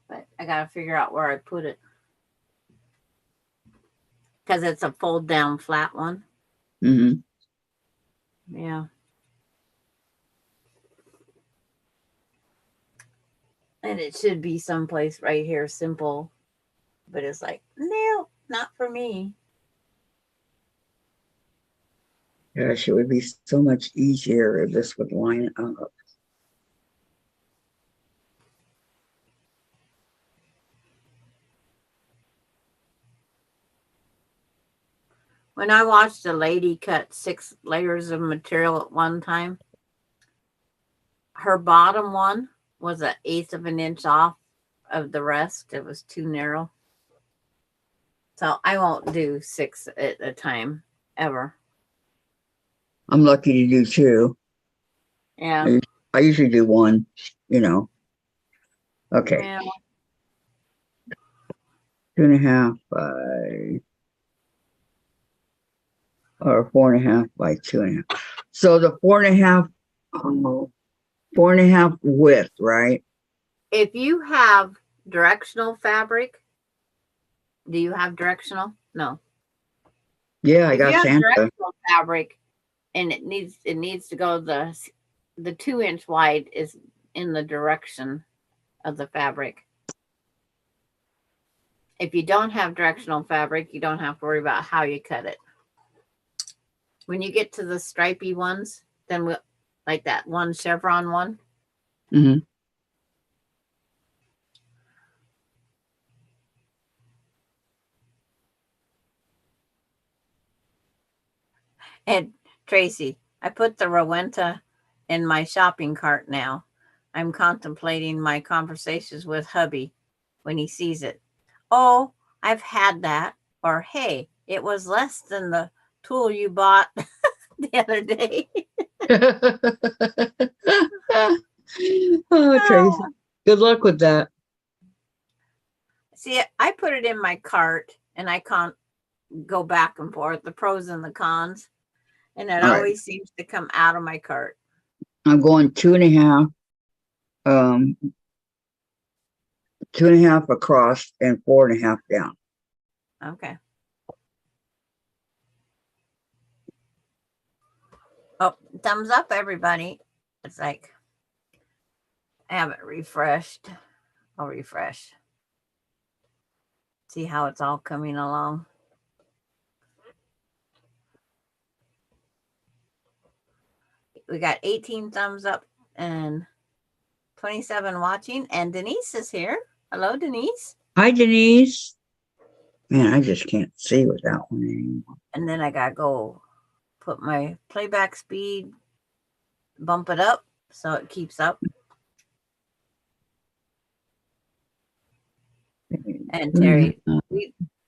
But I got to figure out where I put it, because it's a fold down flat one. Mm-hmm. Yeah. And it should be someplace right here, simple. But it's like, no, not for me. Gosh, it would be so much easier if this would line up. When I watched a lady cut 6 layers of material at one time, her bottom one was 1/8 of an inch off of the rest. It was too narrow. So I won't do 6 at a time ever. I'm lucky to do 2. Yeah. I usually do 1, you know. Okay. Yeah. 2.5 by, or 4.5 by 2.5. So the 4.5, 4.5 width, right? If you have directional fabric, do you have directional? No. Yeah, I If you got have Sandra. directional fabric and it needs to go the 2-inch wide is in the direction of the fabric. If you don't have directional fabric, you don't have to worry about how you cut it. When you get to the stripy ones, then we'll, like that one chevron one. Mm-hmm. And Tracy, I put the Rowenta in my shopping cart now. I'm contemplating my conversations with hubby when he sees it. Oh, I've had that. Or, hey, it was less than the tool you bought the other day. Oh, Tracy. Good luck with that. See, I put it in my cart and I can't go back and forth, the pros and the cons. And it always seems to come out of my cart. I'm going 2.5, 2.5 across and 4.5 down. Okay. Oh, thumbs up, everybody. It's like, I haven't refreshed. I'll refresh. See how it's all coming along. we got 18 thumbs up and 27 watching. And Denise is here. Hello, Denise. Hi, Denise. Man, I just can't see with that one anymore. And then I got to go put my playback speed, bump it up so it keeps up. And Terry,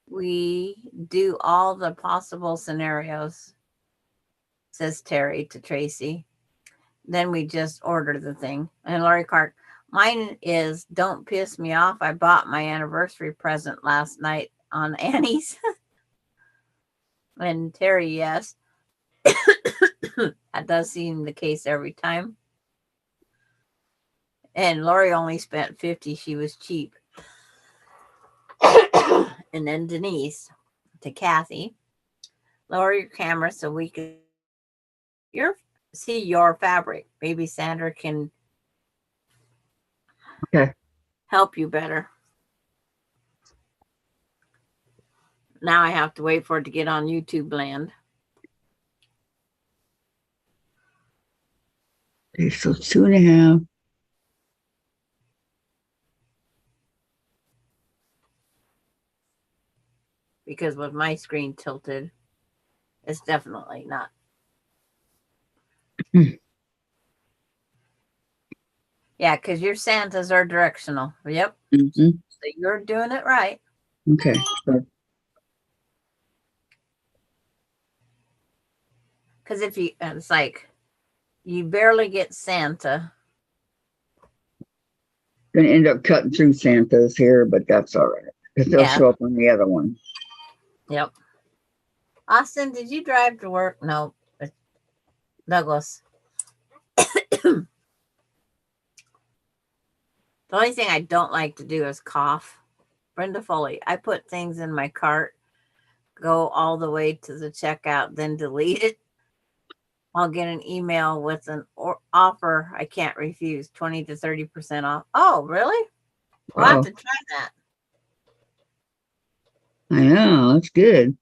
we do all the possible scenarios, says Terry to Tracy. Then we just order the thing. And Lori Clark, mine is don't piss me off. I bought my anniversary present last night on Annie's. And Terry, yes. That does seem the case every time. And Lori only spent 50. She was cheap. And then Denise to Kathy, lower your camera so we can see your fabric. Maybe Sandra can help you better. Now I have to wait for it to get on YouTube land. Okay, so 2.5. Because with my screen tilted, it's definitely not. Yeah, because your Santas are directional. Yep. Mm-hmm. So you're doing it right. Okay. Because if you, it's like you barely get Santa. Gonna end up cutting through Santa's here, but that's all right. Because they'll show up on the other one. Yep. Austin, did you drive to work? No. Douglas. The only thing I don't like to do is cough. Brenda Foley, I put things in my cart, go all the way to the checkout, then delete it. I'll get an email with an offer I can't refuse, 20 to 30% off. Oh, really? We'll have to try that. I know, that's good.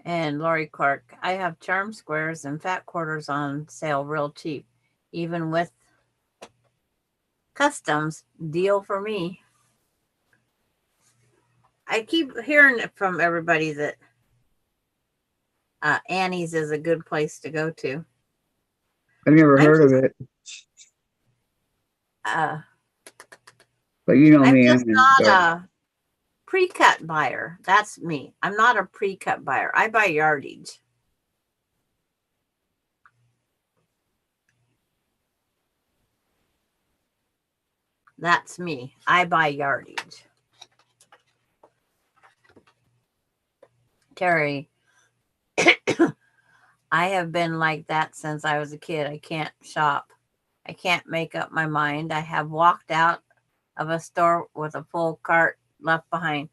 And Lori Clark, I have charm squares and fat quarters on sale real cheap, even with customs. Deal for me. I keep hearing from everybody that Annie's is a good place to go to. I've never heard of it. But you know me, I'm just not a pre-cut buyer. That's me. I'm not a pre-cut buyer. I buy yardage. That's me. I buy yardage. Terry, I have been like that since I was a kid. I can't shop. I can't make up my mind. I have walked out of a store with a full cart left behind.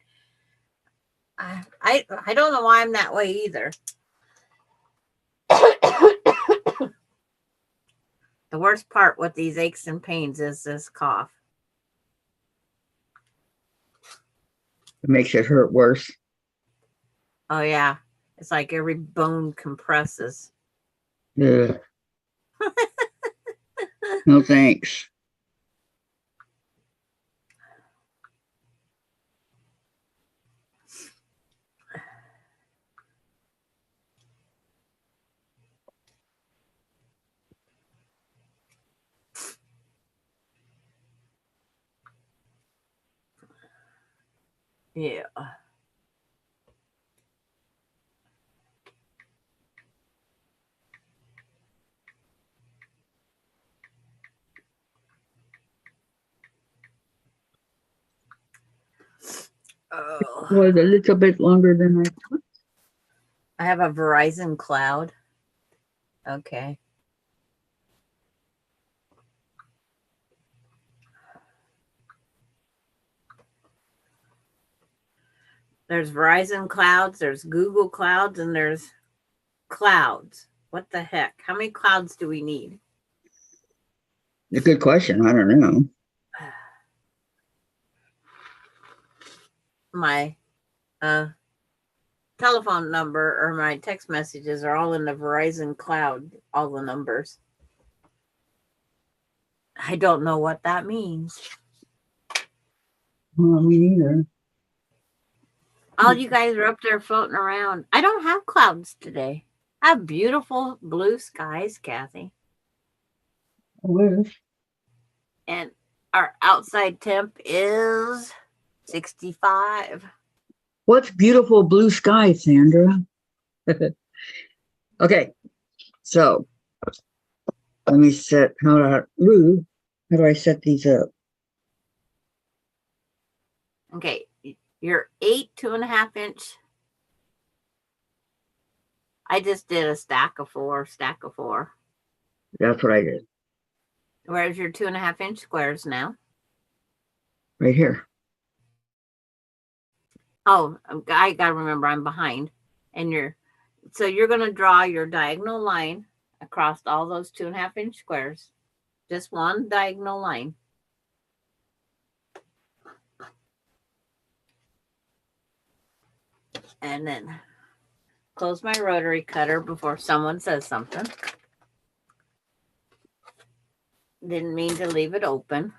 I don't know why I'm that way either. The worst part with these aches and pains is this cough. It makes it hurt worse. Oh, yeah. It's like every bone compresses. Yeah. No thanks. Yeah. Oh. Was a little bit longer than I thought. I have a Verizon Cloud. Okay. There's Verizon Clouds, there's Google Clouds, and there's clouds. What the heck? How many clouds do we need? A good question. I don't know. My telephone number or my text messages are all in the Verizon cloud, all the numbers. I don't know what that means. Well, me neither. All you guys are up there floating around. I don't have clouds today. I have beautiful blue skies, Kathy. I wish. And our outside temp is 65. What's beautiful blue sky, Sandra? Okay, so let me set how do I set these up? Okay, your 8 2.5 inch. I just did a stack of four. That's what I did. Where's your 2.5 inch squares now? Right here. Oh, I gotta remember I'm behind. And so you're gonna draw your diagonal line across all those 2.5 inch squares. Just one diagonal line. And then close my rotary cutter before someone says something. Didn't mean to leave it open.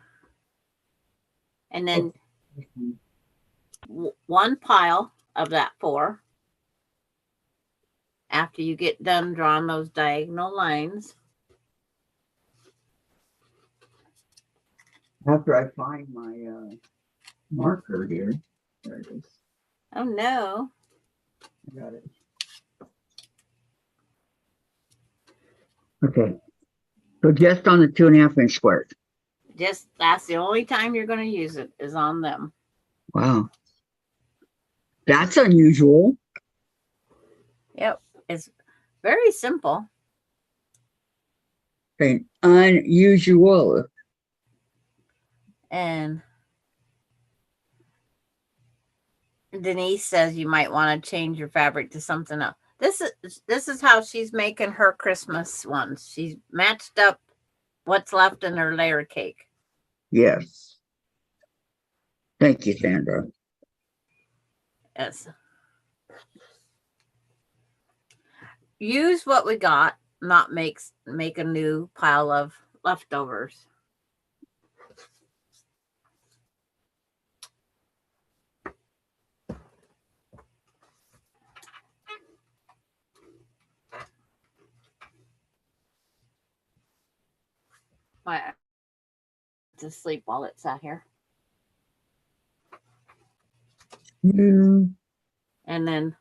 And then one pile of that 4. After you get done drawing those diagonal lines. After I find my marker here. There it is. Oh no. I got it. Okay. So just on the 2.5 inch squares. Just that's the only time you're going to use it is on them. Wow. That's unusual. Yep. It's very simple. Okay. Unusual. And Denise says you might want to change your fabric to something else. This is how she's making her Christmas ones. She's matched up what's left in her layer cake. Yes. Thank you, Sandra. Yes. Use what we got, not make a new pile of leftovers. I to sleep while it sat here. Mm. And then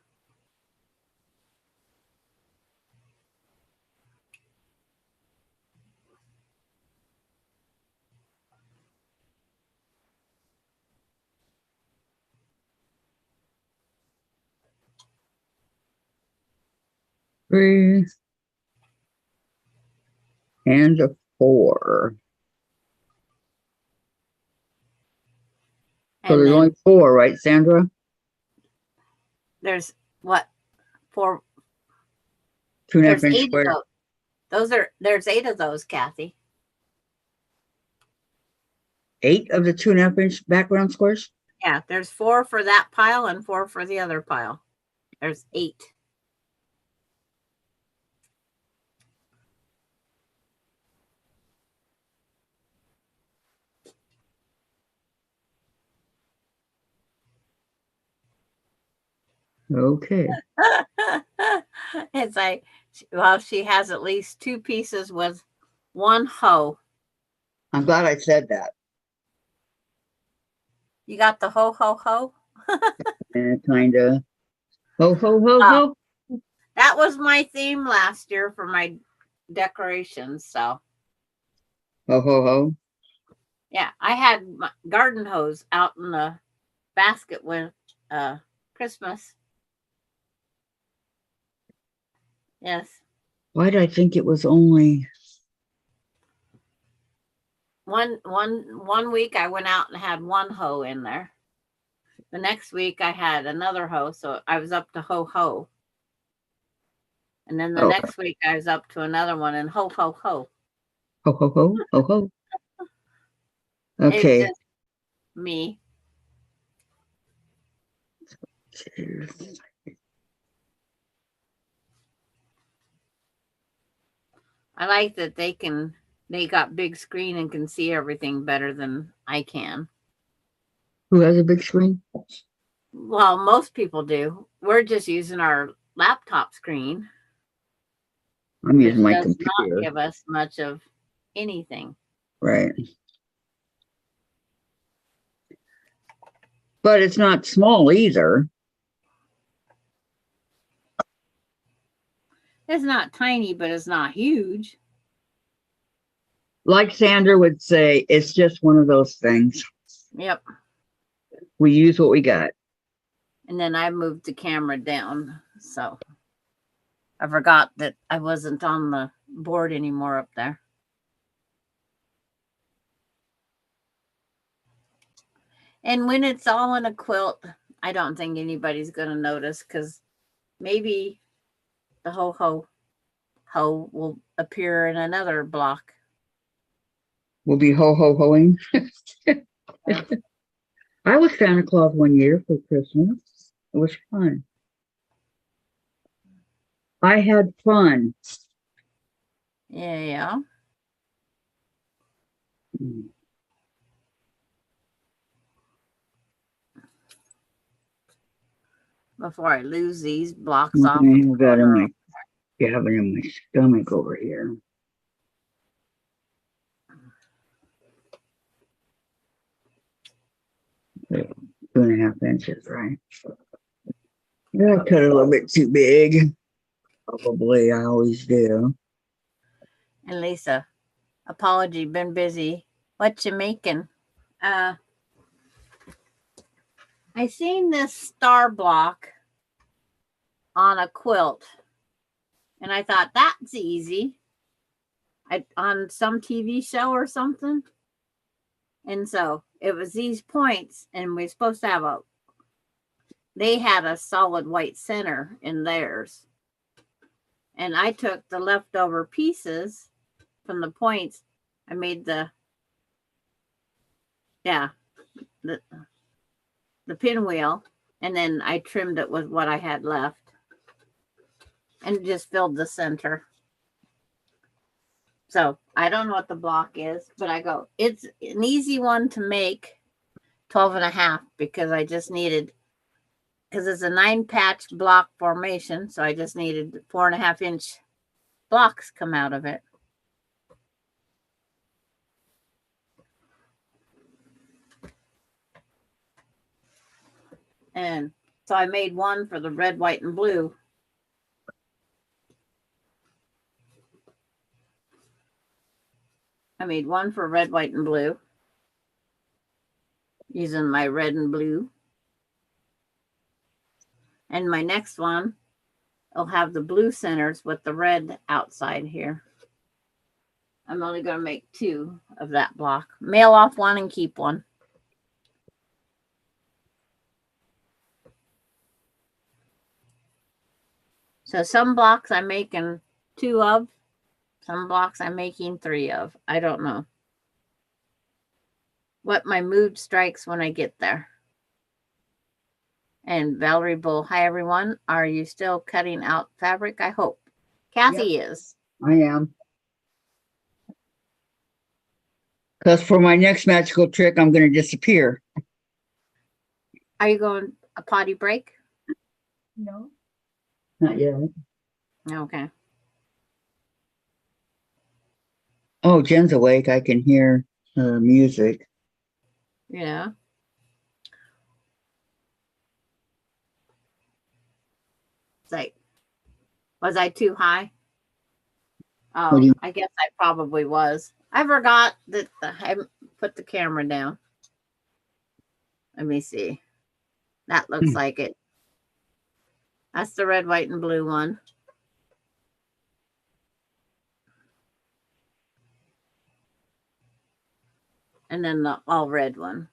Three and a 4. So and there's then only 4, right, Sandra? there's what 4 2.5 there's inch 8 of square. there's 8 of those, Kathy. 8 of the 2.5 inch background squares? Yeah, there's 4 for that pile and 4 for the other pile. There's 8. Okay. It's like, well, she has at least 2 pieces with one hoe. I'm glad I said that. You got the ho. And kind of ho, ho, ho, ho. That was my theme last year for my decorations. So Ho, ho, ho. yeah, I had my garden hose out in the basket with Christmas. Yes. Why did I think it was only One week I went out and had one hoe in there. The next week I had another hoe, so I was up to ho. And then the Oh, next week I was up to another one and ho, ho, ho. ho, ho, ho, ho, ho. It's Okay. just me. I like that they got big screen and can see everything better than I can. Who has a big screen? Well, most people do. We're just using our laptop screen, I'm which using my does not computer. give us much of anything. Right. But it's not small either. It's not tiny, but it's not huge. Like Sandra would say, it's just one of those things. Yep. We use what we got. And then I moved the camera down. So I forgot that I wasn't on the board anymore up there. And when it's all in a quilt, I don't think anybody's going to notice because maybe the ho ho ho will appear in another block. We'll be ho ho hoing. I was Santa Claus one year for Christmas. It was fun. I had fun. Yeah. Before I lose these blocks off. Okay, I got in my have it in my stomach over here. Okay, 2.5 inches, right? Yeah, I cut it a little bit too big. Probably, I always do. And Lisa, apology, been busy. What you making? I seen this star block on a quilt, and I thought that's easy. On some TV show or something. And so it was these points, and we're supposed to have they had a solid white center in theirs. And I took the leftover pieces from the points. I made the pinwheel, and then I trimmed it with what I had left and just filled the center. So I don't know what the block is, but I go, it's an easy one to make, 12.5, because I just needed, because it's a 9-patch block formation. So I just needed 4.5-inch blocks come out of it. And so I made one for the red, white, and blue. I made one for red, white, and blue using my red and blue. And my next one will have the blue centers with the red outside here. I'm only going to make 2 of that block. Mail off one and keep one. So some blocks I'm making 2 of. Some blocks I'm making 3 of. I don't know what my mood strikes when I get there. And Valerie Bull, hi everyone. Are you still cutting out fabric? I hope. Kathy is. I am. Because for my next magical trick, I'm going to disappear. Are you going a potty break? No. Not yet. Okay. Oh, Jen's awake. I can hear her music. Yeah. It's like, was I too high? Oh, I guess I probably was. I forgot that I put the camera down. Let me see. That looks like it. That's the red, white, and blue one. And then the all red one.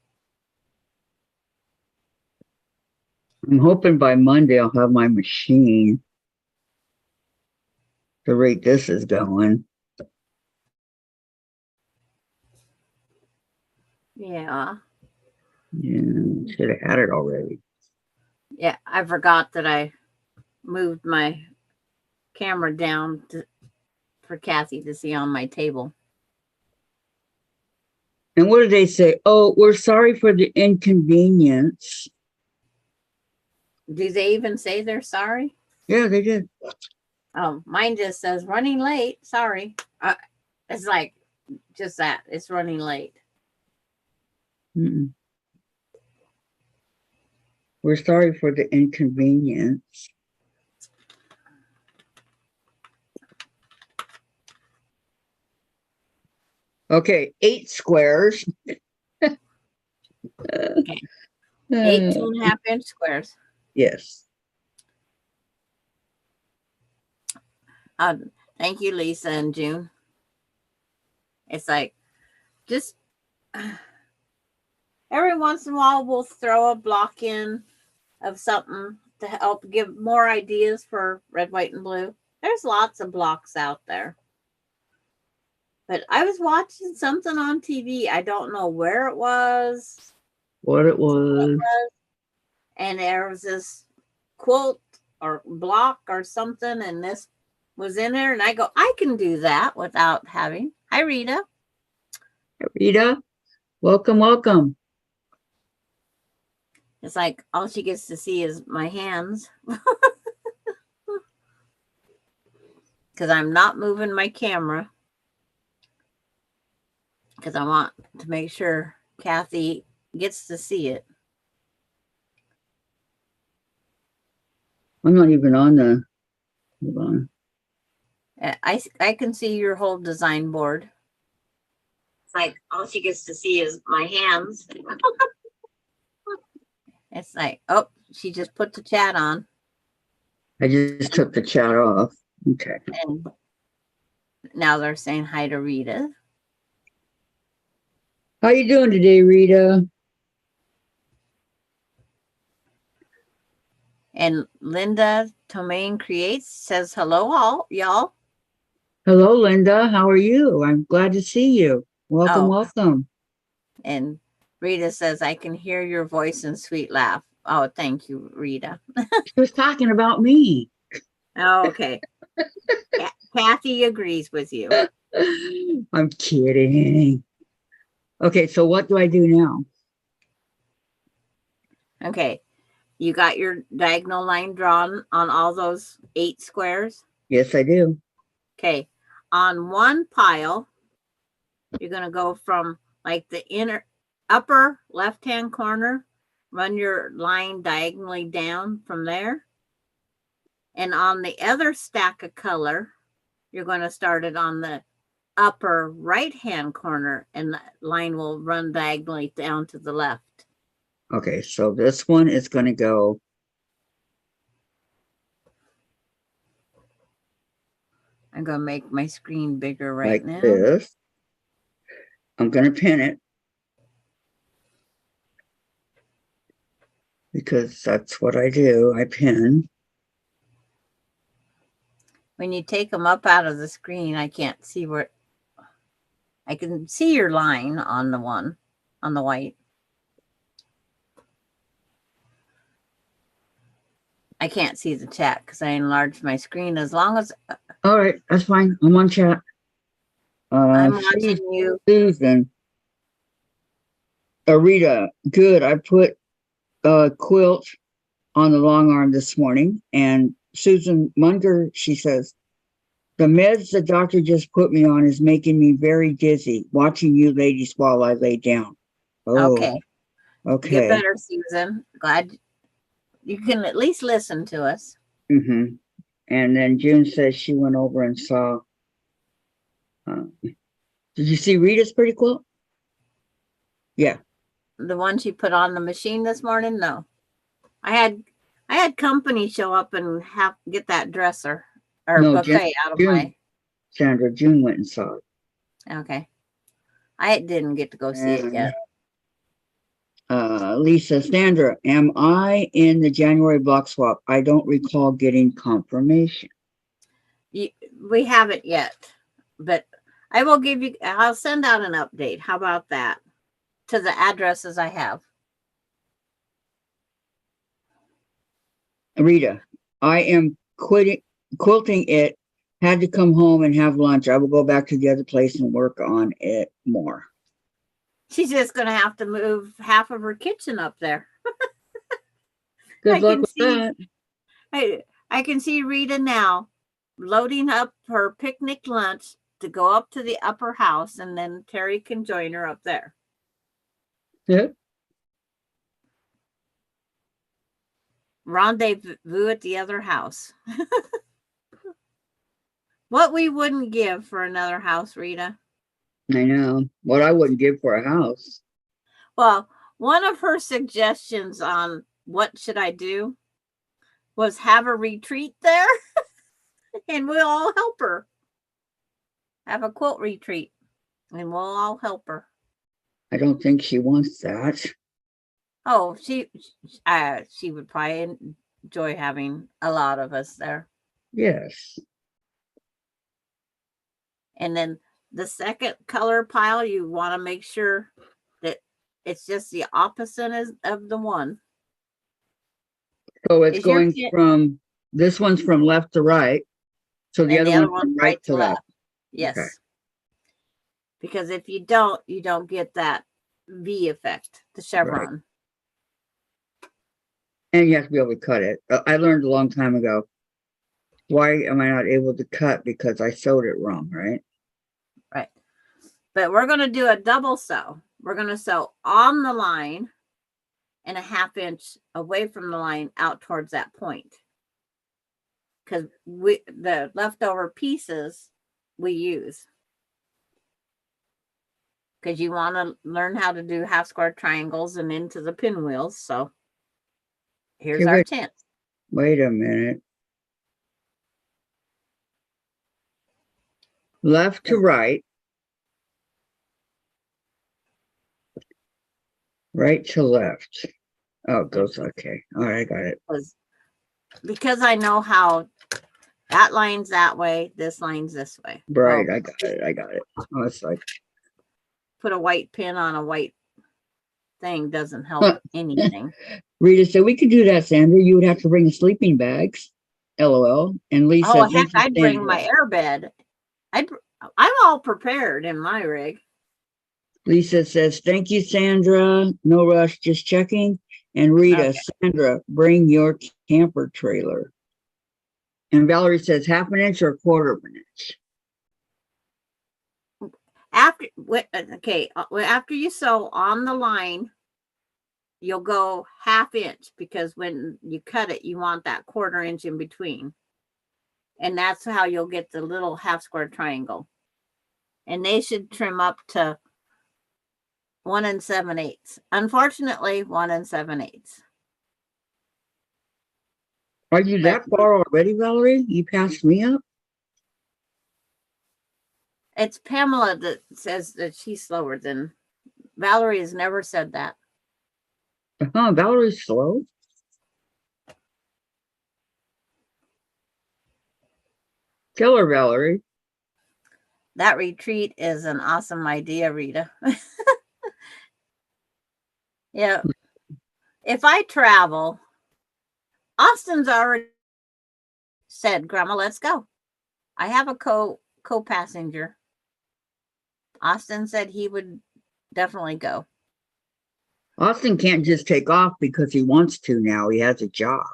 I'm hoping by Monday I'll have my machine. the rate this is going. Yeah. Yeah, should have had it already. Yeah, I forgot that I moved my camera down for Kathy to see on my table. And what did they say? Oh, we're sorry for the inconvenience. Do they even say they're sorry? Yeah, they did. Oh, mine just says running late. Sorry. It's like just that. It's running late. Mm-mm. We're sorry for the inconvenience. Okay, 8 squares. Okay. 8 2.5-inch squares. Yes. Thank you, Lisa and June. It's like just every once in a while we'll throw a block in of something to help give more ideas for red, white, and blue. There's lots of blocks out there. But I was watching something on TV. I don't know where it was. What it was. And there was this quilt or block or something, and this was in there. And I go, I can do that without having. Hi, Rita. Rita, welcome, welcome. It's like all she gets to see is my hands. Because I'm not moving my camera. Because I want to make sure Kathy gets to see it. I'm not even on the, hold on. I can see your whole design board. It's like all she gets to see is my hands. It's like, oh, she just put the chat on. I just took the chat off. Okay. And now they're saying hi to Rita. How you doing today, Rita? And Linda Tomaine Creates says, hello, all y'all. Hello, Linda. How are you? I'm glad to see you. Welcome, welcome. And Rita says, I can hear your voice and sweet laugh. Oh, thank you, Rita. She was talking about me. Oh, okay. Kathy agrees with you. I'm kidding. Okay, so what do I do now? Okay. You got your diagonal line drawn on all those 8 squares? Yes, I do. Okay. On one pile, you're going to go from like the upper left-hand corner, run your line diagonally down from there. And on the other stack of color, you're going to start it on the upper right-hand corner, and the line will run diagonally down to the left. Okay, so this one is going to go. I'm going to make my screen bigger right now. This. I'm going to pin it. Because that's what I do. I pin. When you take them up out of the screen, I can't see where. I can see your line on the one, on the white. I can't see the chat because I enlarged my screen. As long as. All right, that's fine. I'm on chat. I'm watching you. Susan. Rita, good. I put Kwiltz on the long arm this morning. And Susan Munger, she says, the meds the doctor just put me on is making me very dizzy watching you ladies while I lay down. Oh, okay. Okay. Get better, Susan. Glad you can at least listen to us. Mm-hmm. And then June says she went over and saw. Did you see Rita's pretty quilt? Yeah. The one she put on the machine this morning? No. I had company show up and get that dresser or buffet out of my. Sandra, June went and saw it. Okay. I didn't get to go see it yet. Lisa, Sandra, am I in the January block swap? I don't recall getting confirmation. we haven't yet, but I'll send out an update. How about that? To the addresses I have. Rita, I am quilting it. Had to come home and have lunch. I will go back to the other place and work on it more. She's just going to have to move half of her kitchen up there. Good luck with that. I can see Rita now loading up her picnic lunch to go up to the upper house, and then Terry can join her up there. Yeah. Rendezvous at the other house. What we wouldn't give for another house, Rita. I know. What I wouldn't give for a house. Well, one of her suggestions on what should I do was have a retreat there, and we'll all help her. Have a quilt retreat, and we'll all help her. I don't think she wants that. Oh, she would probably enjoy having a lot of us there. Yes. And then the second color pile, you want to make sure that it's just the opposite of the one. So it's going from, this one's from left to right. So the other one's from right to left. Yes. Okay. Because if you don't get that V effect, the chevron. Right. And you have to be able to cut it. I learned a long time ago. Why am I not able to cut? Because I sewed it wrong, right? Right. But we're going to do a double sew. We're going to sew on the line and a 1/2 inch away from the line out towards that point. Because the leftover pieces we use. Because you want to learn how to do half square triangles and into the pinwheels. So here's our chance. Wait a minute. Left to right. Right to left. Oh, it goes okay. All right, I got it. Because I know how that line's that way, this line's this way. Right, I got it. Oh, it's like put a white pin on a white thing doesn't help anything. Rita said we could do that, Sandra. You would have to bring the sleeping bags. LOL. And Lisa. Oh, heck, I'd bring my air bed. I'm all prepared in my rig. Lisa says, thank you, Sandra. No rush, just checking. And Rita, okay. Sandra, bring your camper trailer. And Valerie says 1/2 inch or 1/4 inch. After you sew on the line, you'll go 1/2 inch because when you cut it, you want that 1/4 inch in between. And that's how you'll get the little half square triangle. And they should trim up to 1 7/8. Unfortunately, 1 7/8. Are you that far already, Valerie? You passed me up? It's Pamela that says that she's slower than Valerie. Has never said that. Valerie's slow. Tell her, Valerie. That retreat is an awesome idea, Rita. Yeah. If I travel, Austin's already said, Grandma, let's go. I have a co-passenger. Austin said he would definitely go. Austin can't just take off because he wants to now. He has a job.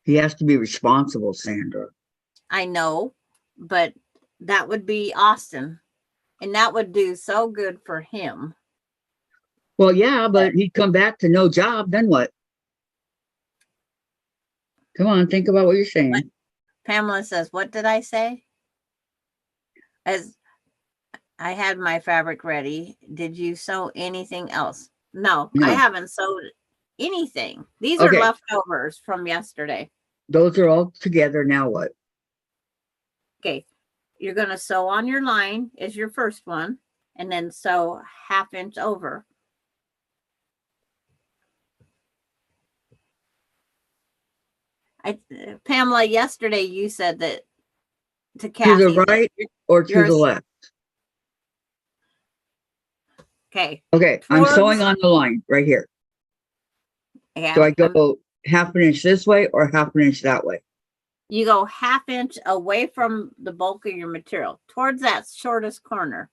He has to be responsible, Sandra. I know, but that would be Austin. And that would do so good for him. Well, yeah, but he'd come back to no job. Then what? Come on, think about what you're saying. What? Pamela says, what did I say? As I had my fabric ready. Did you sew anything else? No. I haven't sewed anything. These are leftovers from yesterday. Those are all together. Now what? Okay. You're going to sew on your line is your first one, and then sew 1/2 inch over. Pamela, yesterday you said that to To Kathy. the right or to the left? Okay. Okay, I'm sewing on the line right here. Yeah, Do I go half an inch this way or half an inch that way? You go half inch away from the bulk of your material towards that shortest corner.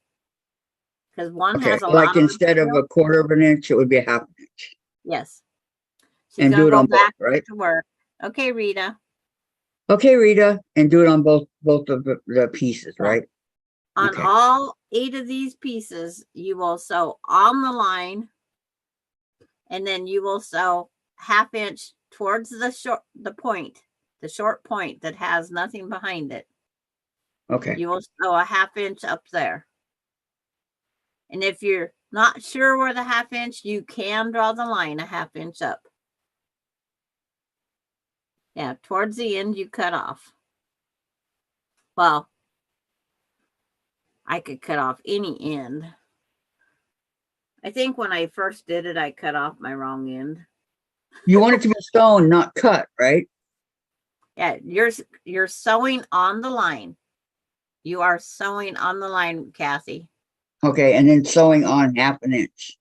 Because one has a like lot instead of a quarter of an inch, it would be a half an inch. Yes. She's and gonna do it go on back both, right? to work. Okay, Rita. Okay, Rita, and do it on both of the pieces, Yeah. right? On Okay. all 8 of these pieces, you will sew on the line, and then you will sew half inch towards the short point that has nothing behind it. Okay. You will sew a half inch up there. And if you're not sure where the half inch, you can draw the line a half inch up. Yeah, towards the end, you cut off. Well, I could cut off any end. I think when I first did it, I cut off my wrong end. You want it to be sewn, not cut, right? Yeah, you're sewing on the line. You are sewing on the line, Kathy. Okay, and then sewing on half an inch.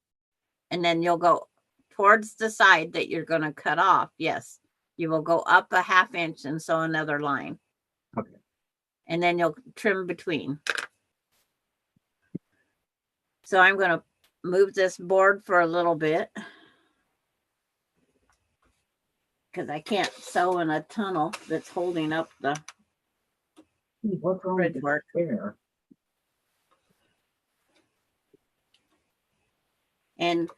And then you'll go towards the side that you're going to cut off. Yes, you will go up a half inch and sew another line. Okay. And then you'll trim between. So I'm going to move this board for a little bit because I can't sew in a tunnel that's holding up the bridge work. There? And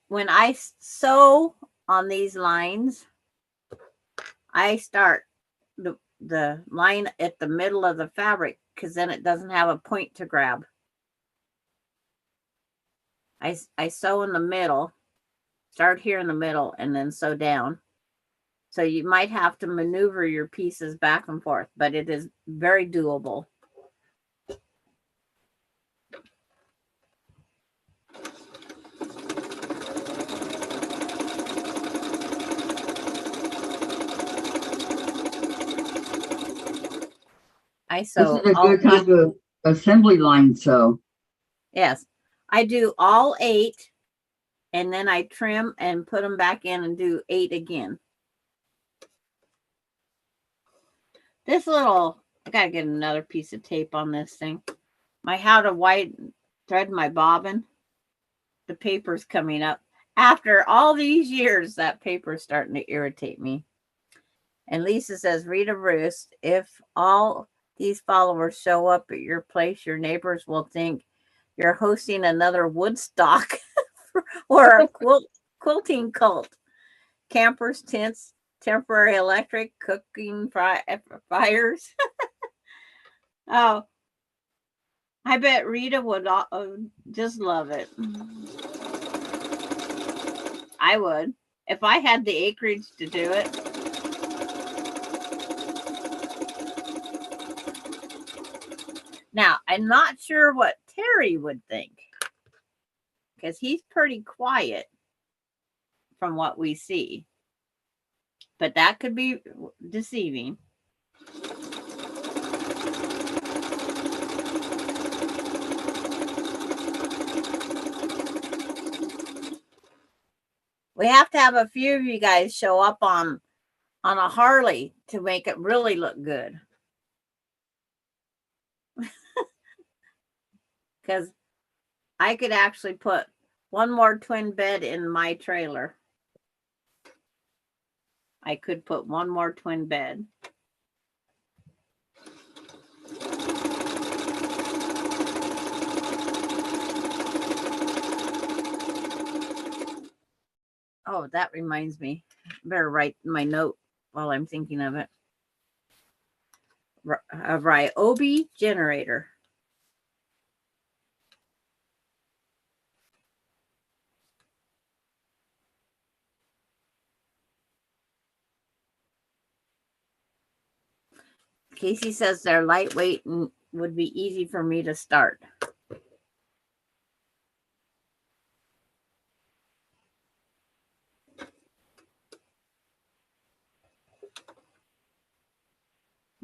when I sew on these lines, I start the line at the middle of the fabric because then it doesn't have a point to grab. I sew in the middle, start here in the middle, and then sew down. So you might have to maneuver your pieces back and forth, but it is very doable. This is a good kind of assembly line sew. Yes, I do all 8, and then I trim and put them back in and do 8 again. This little, I gotta get another piece of tape on this thing. My how to widen thread my bobbin. The paper's coming up. After all these years, that paper's starting to irritate me. And Lisa says, Rita Roost, if all these followers show up at your place, your neighbors will think you're hosting another Woodstock or a quilting cult. Campers, tents, temporary electric, cooking fires. Oh, I bet Rita would just love it. I would. If I had the acreage to do it. Now, I'm not sure what Terry would think. Because he's pretty quiet from what we see. But that could be deceiving. We have to have a few of you guys show up on a Harley to make it really look good. Because I could actually put one more twin bed in my trailer. I could put one more twin bed. Oh, that reminds me. Better write my note while I'm thinking of it. A Ryobi generator. Casey says they're lightweight and would be easy for me to start.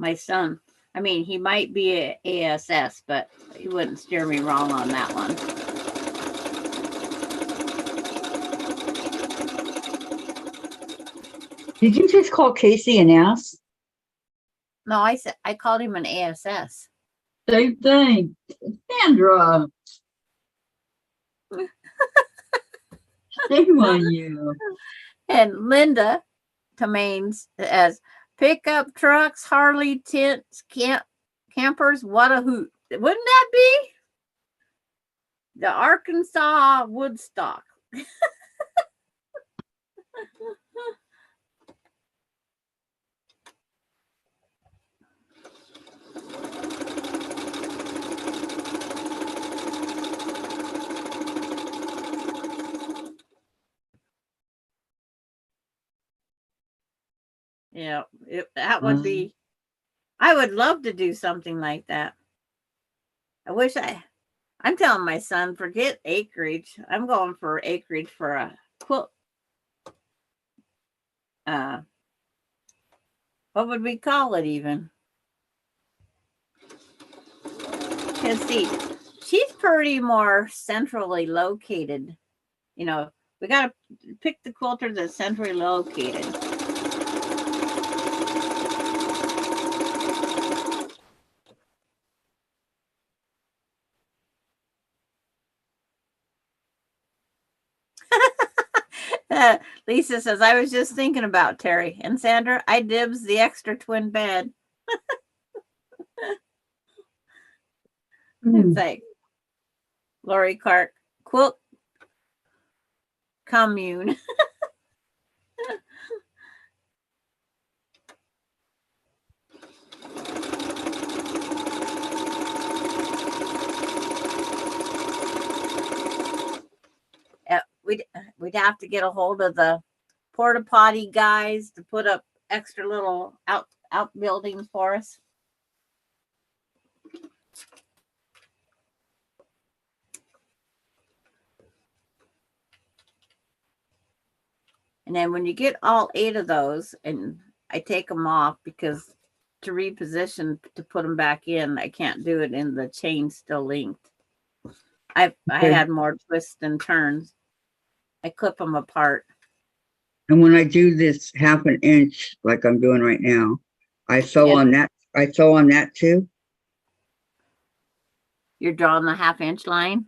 my son. I mean, he might be a ASS, but he wouldn't steer me wrong on that one. Did you just call Casey an ass? No, I said I called him an ASS. Same thing. Sandra. Shame on you. And Linda Tomaines as pickup trucks, Harley tents, campers. What a hoot. Wouldn't that be? The Arkansas Woodstock. Yeah, that would be, I would love to do something like that. I'm telling my son, forget acreage. I'm going for acreage for a quilt. What would we call it even? Because see, she's pretty more centrally located. You know, we got to pick the quilter that's centrally located. Lisa says, I was just thinking about Terry and Sandra. I dibs the extra twin bed. It's like Lori Clark, quilt commune. We'd have to get a hold of the porta potty guys to put up extra little outbuildings for us. And then when you get all 8 of those, and I take them off because to reposition to put them back in, I can't do it in the chain still linked. I had more twists and turns. I clip them apart. And when I do this 1/2 inch, like I'm doing right now, I sew on that. I sew on that too. You're drawing the 1/2 inch line.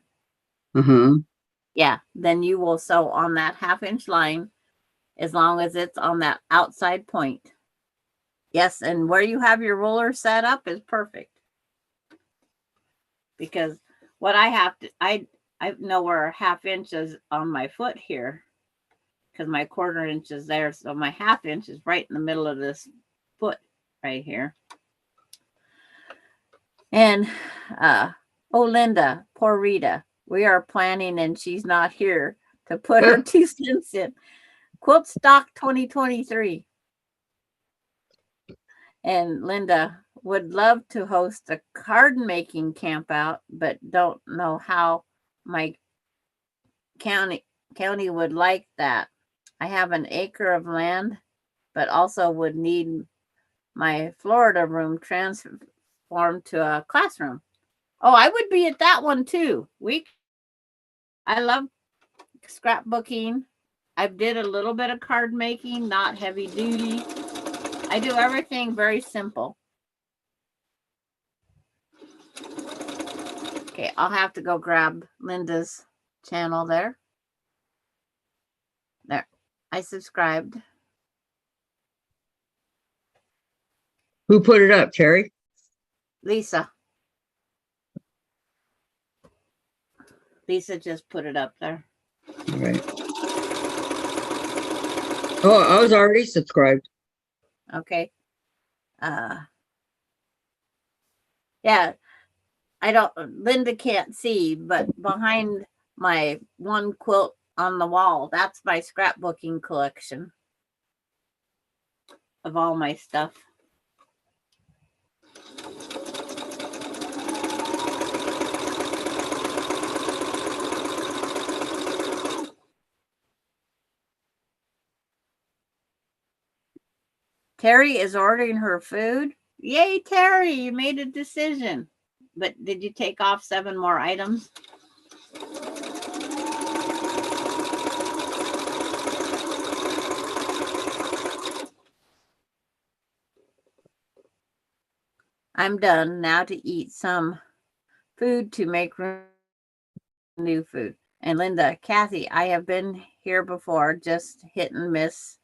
Yeah. Then you will sew on that 1/2 inch line as long as it's on that outside point. Yes. And where you have your ruler set up is perfect. Because what I have to, I know where 1/2 inch is on my foot here. Because my 1/4 inch is there. So my 1/2 inch is right in the middle of this foot right here. And, Linda, poor Rita, we are planning and she's not here to put her 2 cents in. Quilt stock 2023. And Linda would love to host a card making camp out, but don't know how my county would like that. I have an acre of land, but also would need my Florida room transformed to a classroom. Oh, I would be at that one too. I love scrapbooking. I did a little bit of card making, not heavy duty. I do everything very simple. Okay, I'll have to go grab Linda's channel there. There, I subscribed. Who put it up, Terry? Lisa. Lisa just put it up there. All right. Oh, I was already subscribed. Okay. Yeah, Linda can't see, but behind my one quilt on the wall, that's my scrapbooking collection of all my stuff. Terry is ordering her food. Yay, Terry, you made a decision. But did you take off 7 more items? I'm done now to eat some food to make room for new food. And Linda, Kathy, I have been here before, just hit and miss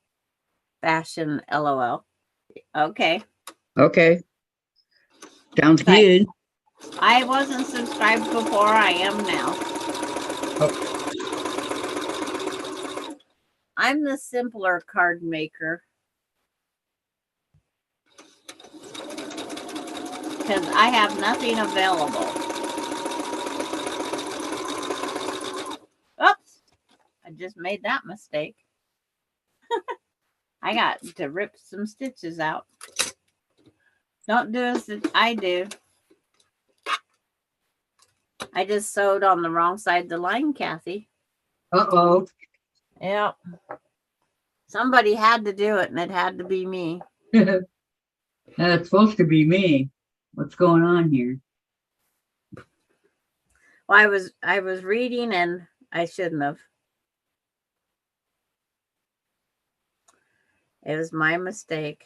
fashion, LOL. Okay. Okay. Sounds But good. I wasn't subscribed before, I am now. I'm the simpler card maker. Because I have nothing available. Oops. I just made that mistake. I got to rip some stitches out. Don't do as I do. I just sewed on the wrong side of the line, Kathy. Uh-oh. Yep. Somebody had to do it, and it had to be me. That's supposed to be me. What's going on here? Well, I was reading, and I shouldn't have. It was my mistake.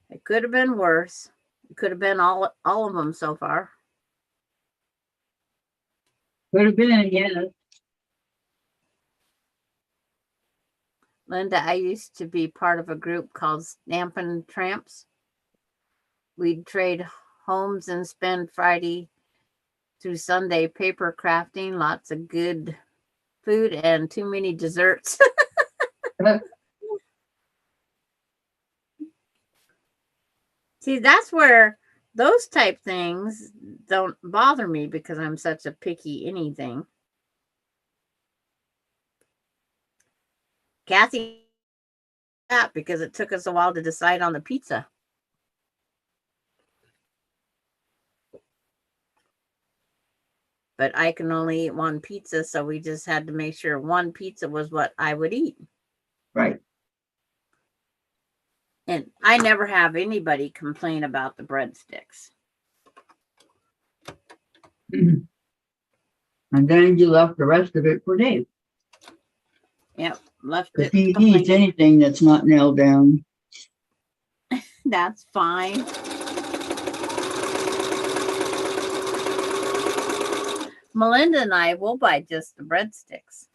It could have been worse. It could have been all of them so far. Could have been, yeah. Linda, I used to be part of a group called Stampin' Tramps. We'd trade homes and spend Friday through Sunday paper crafting, lots of good food and too many desserts. See, that's where those type things don't bother me because I'm such a picky anything. Kathy, that because it took us a while to decide on the pizza. But I can only eat one pizza, so we just had to make sure one pizza was what I would eat. Right. And I never have anybody complain about the breadsticks. And then you left the rest of it for Dave. Yep, left Because it. he eats anything that's not nailed down. That's fine. Melinda and I will buy just the breadsticks.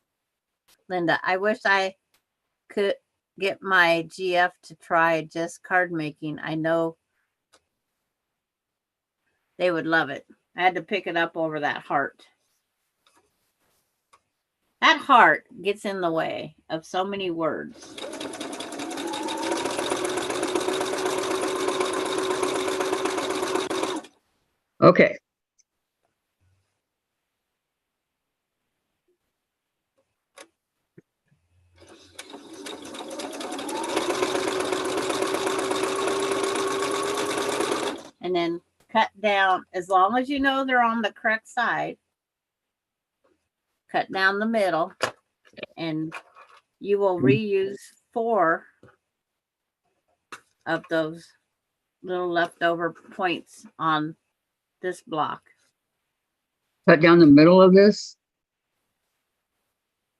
Linda, I wish I could get my GF to try just card making. I know they would love it. I had to pick it up over that heart. That heart gets in the way of so many words. Okay. And then cut down, as long as you know they're on the correct side, cut down the middle, and you will reuse 4 of those little leftover points on this block. Cut down the middle of this?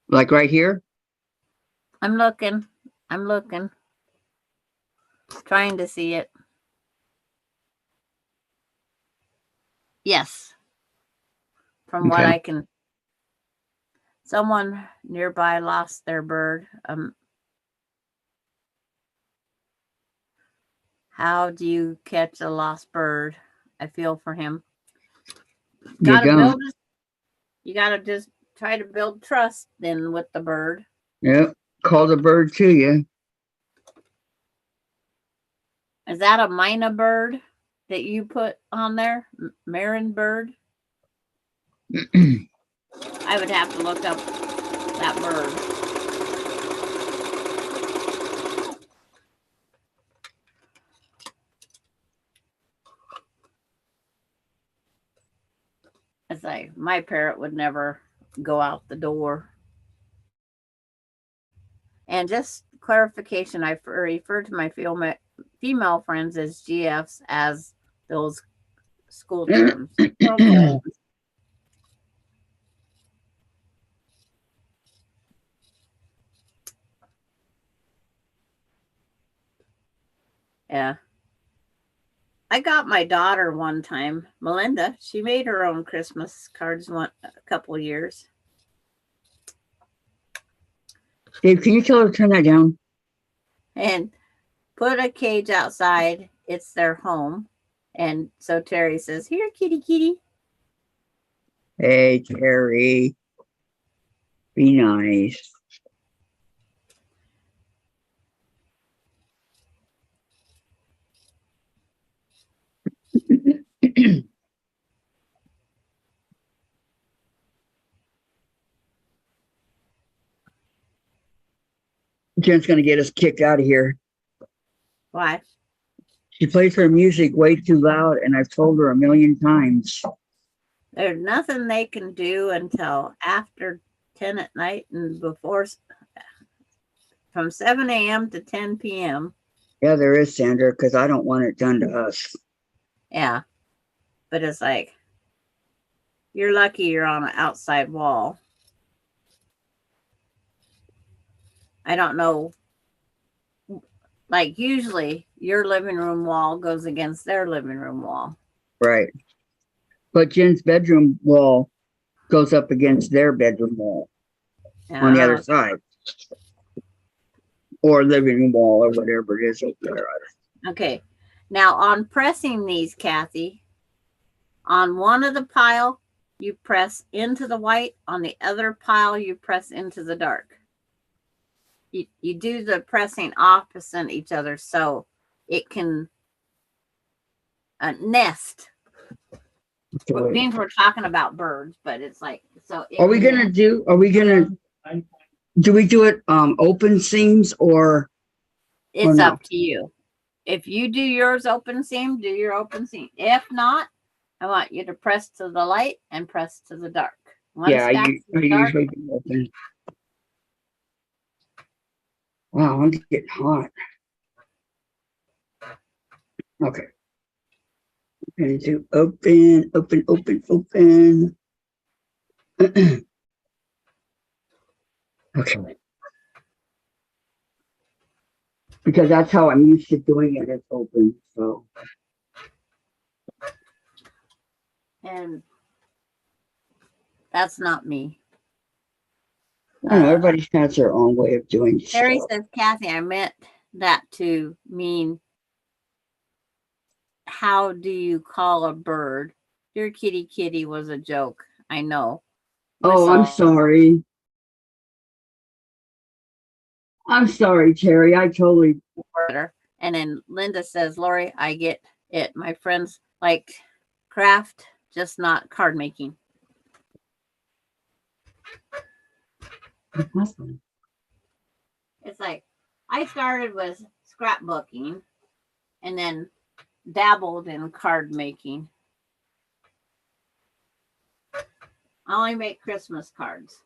Like right here? I'm looking. Trying to see it. Yes. From what I can. Someone nearby lost their bird. How do you catch a lost bird? I feel for him. You gotta just try to build trust then with the bird. Yep. Call the bird to you. Is that a Mina bird that you put on there? Marin bird? I would have to look up that bird. It's like my parrot would never go out the door. And just clarification, I refer to my female friends as GFs as those school terms. Okay. Yeah. I got my daughter one time, Melinda. She made her own Christmas cards a couple years. Dave, can you tell her to turn that down? And put a cage outside. It's their home. And so Terry says, "Here, kitty, kitty." Hey, Terry. Be nice. Jen's going to get us kicked out of here. Why? She plays her music way too loud, and I've told her a million times. There's nothing they can do until after 10 at night and before, from 7 a.m. to 10 p.m. Yeah, there is, Sandra, because I don't want it done to us. Yeah. But it's like, you're lucky you're on an outside wall. I don't know. Like, usually your living room wall goes against their living room wall. Right. But Jen's bedroom wall goes up against their bedroom wall on the other side. Or living room wall or whatever it is up there. Okay. Now, on pressing these, Kathy, on one of the pile, you press into the white. On the other pile, you press into the dark. You do the pressing opposite each other so it can nest. Okay. It means we're talking about birds, but it's like, so. Do we do it open seams or? It's no? up to you. If you do yours open seam, do your open seam. If not, I want you to press to the light and press to the dark. Yeah, I usually do open. Wow, I'm getting hot. Okay. I'm going to do open. Okay. Because that's how I'm used to doing it. It's open. So. And that's not me. I don't know, everybody has their own way of doing stuff. Terry says, Kathy, I meant that to mean, how do you call a bird? Your kitty kitty was a joke. I know. I'm sorry. I'm sorry, Terry. I totally. And then Linda says, Lori, I get it. My friends like craft, just not card making. Awesome. It's like, I started with scrapbooking and then dabbled in card making. I only make Christmas cards.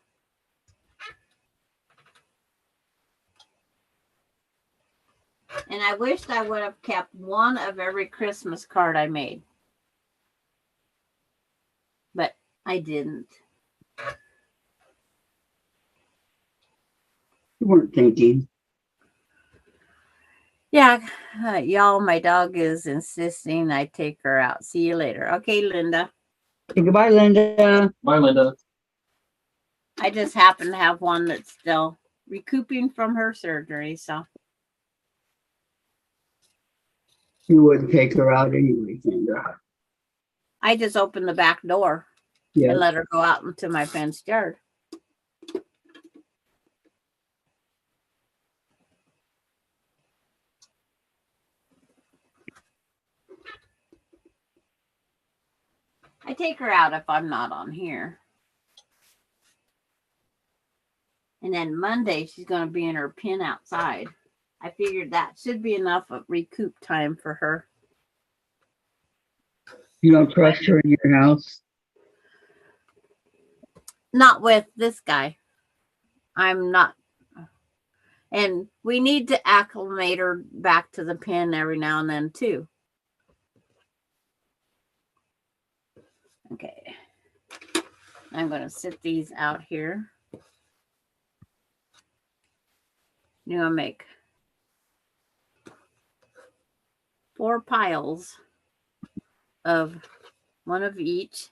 And I wished I would have kept one of every Christmas card I made. But I didn't. You weren't thinking. Yeah, y'all, my dog is insisting I take her out. See you later. Okay, Linda. Okay, goodbye, Linda. Bye, Linda. I just happen to have one that's still recouping from her surgery, so. You wouldn't take her out anyway, Sandra. I just opened the back door and let her go out into my fenced yard. I take her out if I'm not on here. And then Monday, she's going to be in her pen outside. I figured that should be enough of recoup time for her. You don't trust her in your house? Not with this guy. I'm not. And we need to acclimate her back to the pin every now and then too. Okay. I'm going to sit these out here. You're going to make 4 piles of one of each,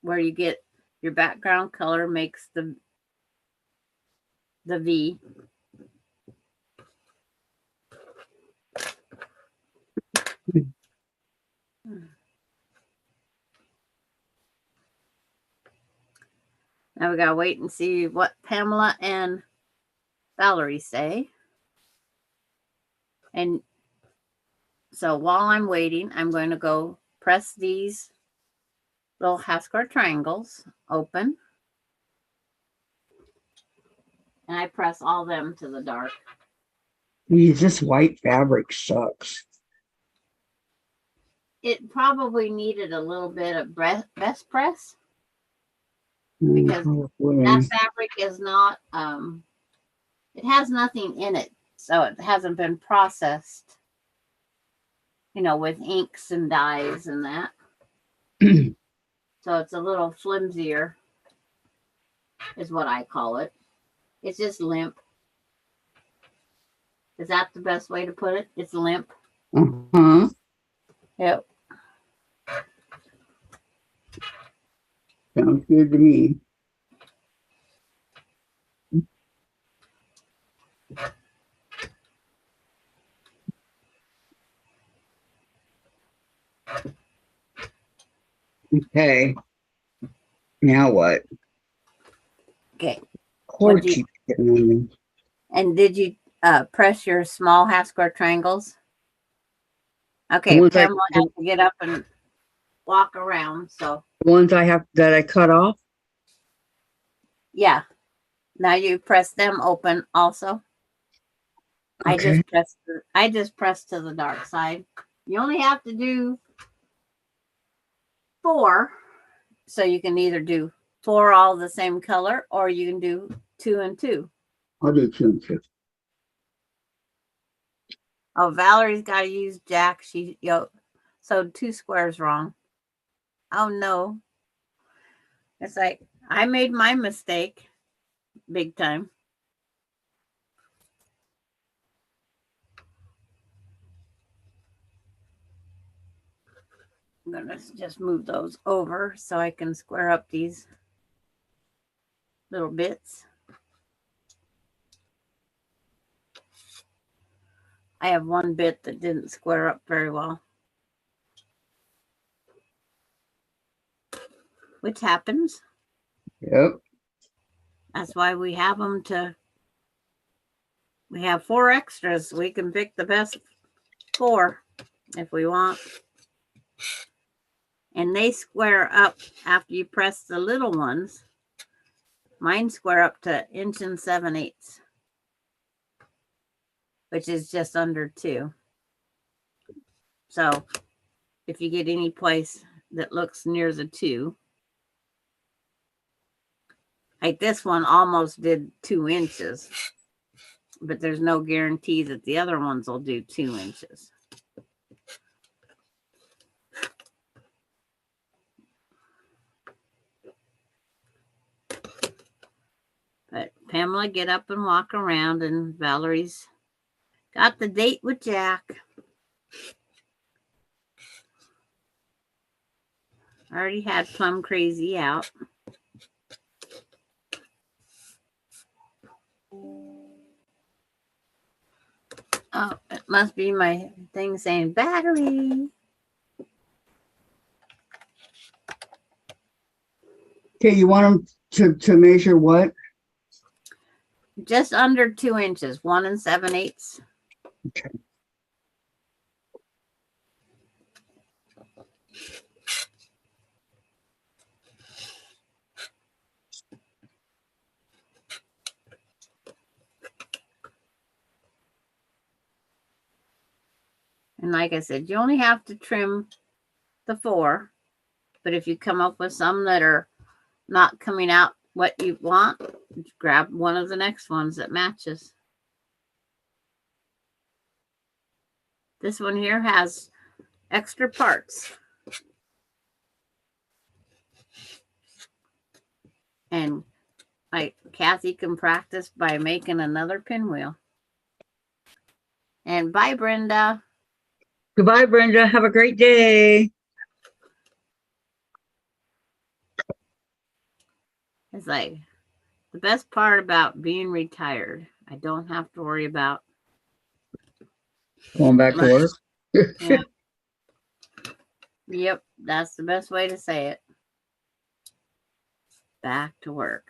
where you get your background color makes the V. Now we gotta wait and see what Pamela and Valerie say. And so while I'm waiting, I'm going to go press these little half square triangles open. And I press all them to the dark. This white fabric sucks. It probably needed a little bit of best press, because that fabric is not, it has nothing in it. So it hasn't been processed, you know, with inks and dyes and that. So it's a little flimsier, is what I call it. It's just limp. Is that the best way to put it? It's limp. Uh-huh. Yep. Sounds good to me. Okay. Now what? Okay. Cord keeps getting on me. And did you press your small half square triangles? Okay, Pamela has to get up and walk around. So the ones that I cut off? Yeah. Now you press them open also. Okay. I just pressed to the dark side. You only have to do 4. So you can either do 4 all the same color, or you can do 2 and 2. I'll do 2 and 2. Oh, Valerie's got to use Jack. So 2 squares wrong. Oh no. It's like I made my mistake big time. I'm going to just move those over so I can square up these little bits. I have one bit that didn't square up very well, which happens. Yep. That's why we have them we have 4 extras. We can pick the best 4 if we want. And they square up after you press the little ones. Mine square up to 1 7/8, which is just under 2. So if you get any place that looks near the 2, like this one almost did 2 inches, but there's no guarantee that the other ones will do 2 inches. But Pamela, get up and walk around, and Valerie's got the date with Jack. I already had Plum Crazy out. Oh, it must be my thing saying battery. Okay, you want them to measure what? Just under 2 inches, 1 7/8. Okay. And like I said, you only have to trim the 4. But if you come up with some that are not coming out what you want, grab one of the next ones that matches. This one here has extra parts. And like Kathy can practice by making another pinwheel. And bye, Brenda. Goodbye, Brenda. Have a great day. It's like the best part about being retired. I don't have to worry about Going back to work. Yeah. Yep, that's the best way to say it. Back to work.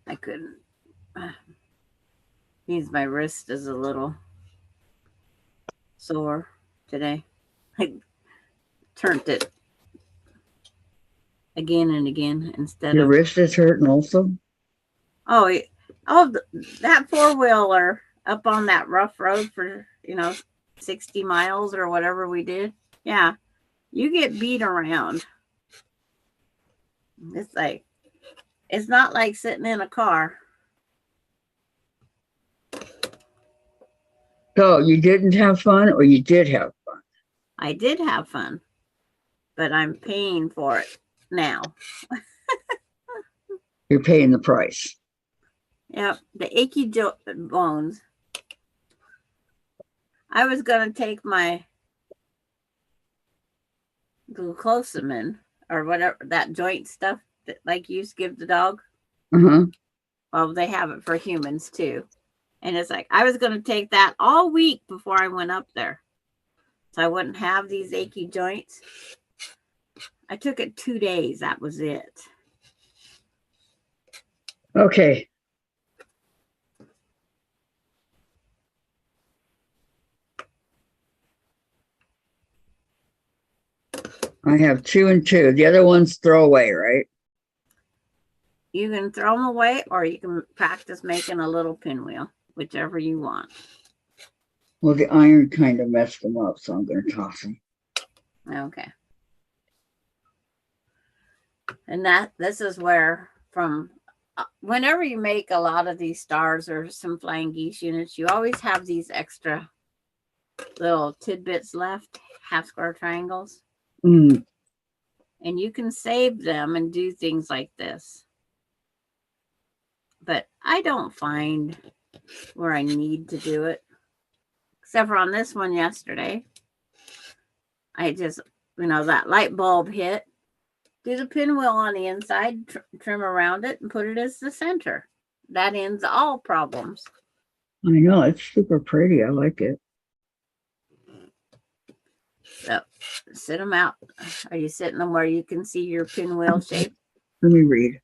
I couldn't. Means my wrist is a little sore today. I turned it again and again instead Your of. wrist is hurting also? Oh, that four-wheeler up on that rough road for 60 miles or whatever we did. Yeah, you get beat around. It's not like sitting in a car. So you didn't have fun, or you did have fun? I did have fun, but I'm paying for it now. You're paying the price. Yep, the achy bones. I was going to take my glucosamine or whatever, that joint stuff that like you used to give the dog. Uh-huh. Well, they have it for humans too. And it's like, I was going to take that all week before I went up there, so I wouldn't have these achy joints. I took it 2 days. That was it. Okay. I have 2 and 2. The other one's throw away, right? You can throw them away, or you can practice making a little pinwheel, whichever you want. Well, the iron kind of messed them up, so I'm going to toss them. Okay. And this is where from whenever you make a lot of these stars or some flying geese units, you always have these extra little tidbits left, half square triangles. Mm. And you can save them and do things like this. But I don't find where I need to do it. Except for on this one yesterday. I just, that light bulb hit. Do the pinwheel on the inside, trim around it, and put it as the center. That ends all problems. I know, it's super pretty. I like it. So, sit them out. Are you sitting them where you can see your pinwheel shape? Let me read.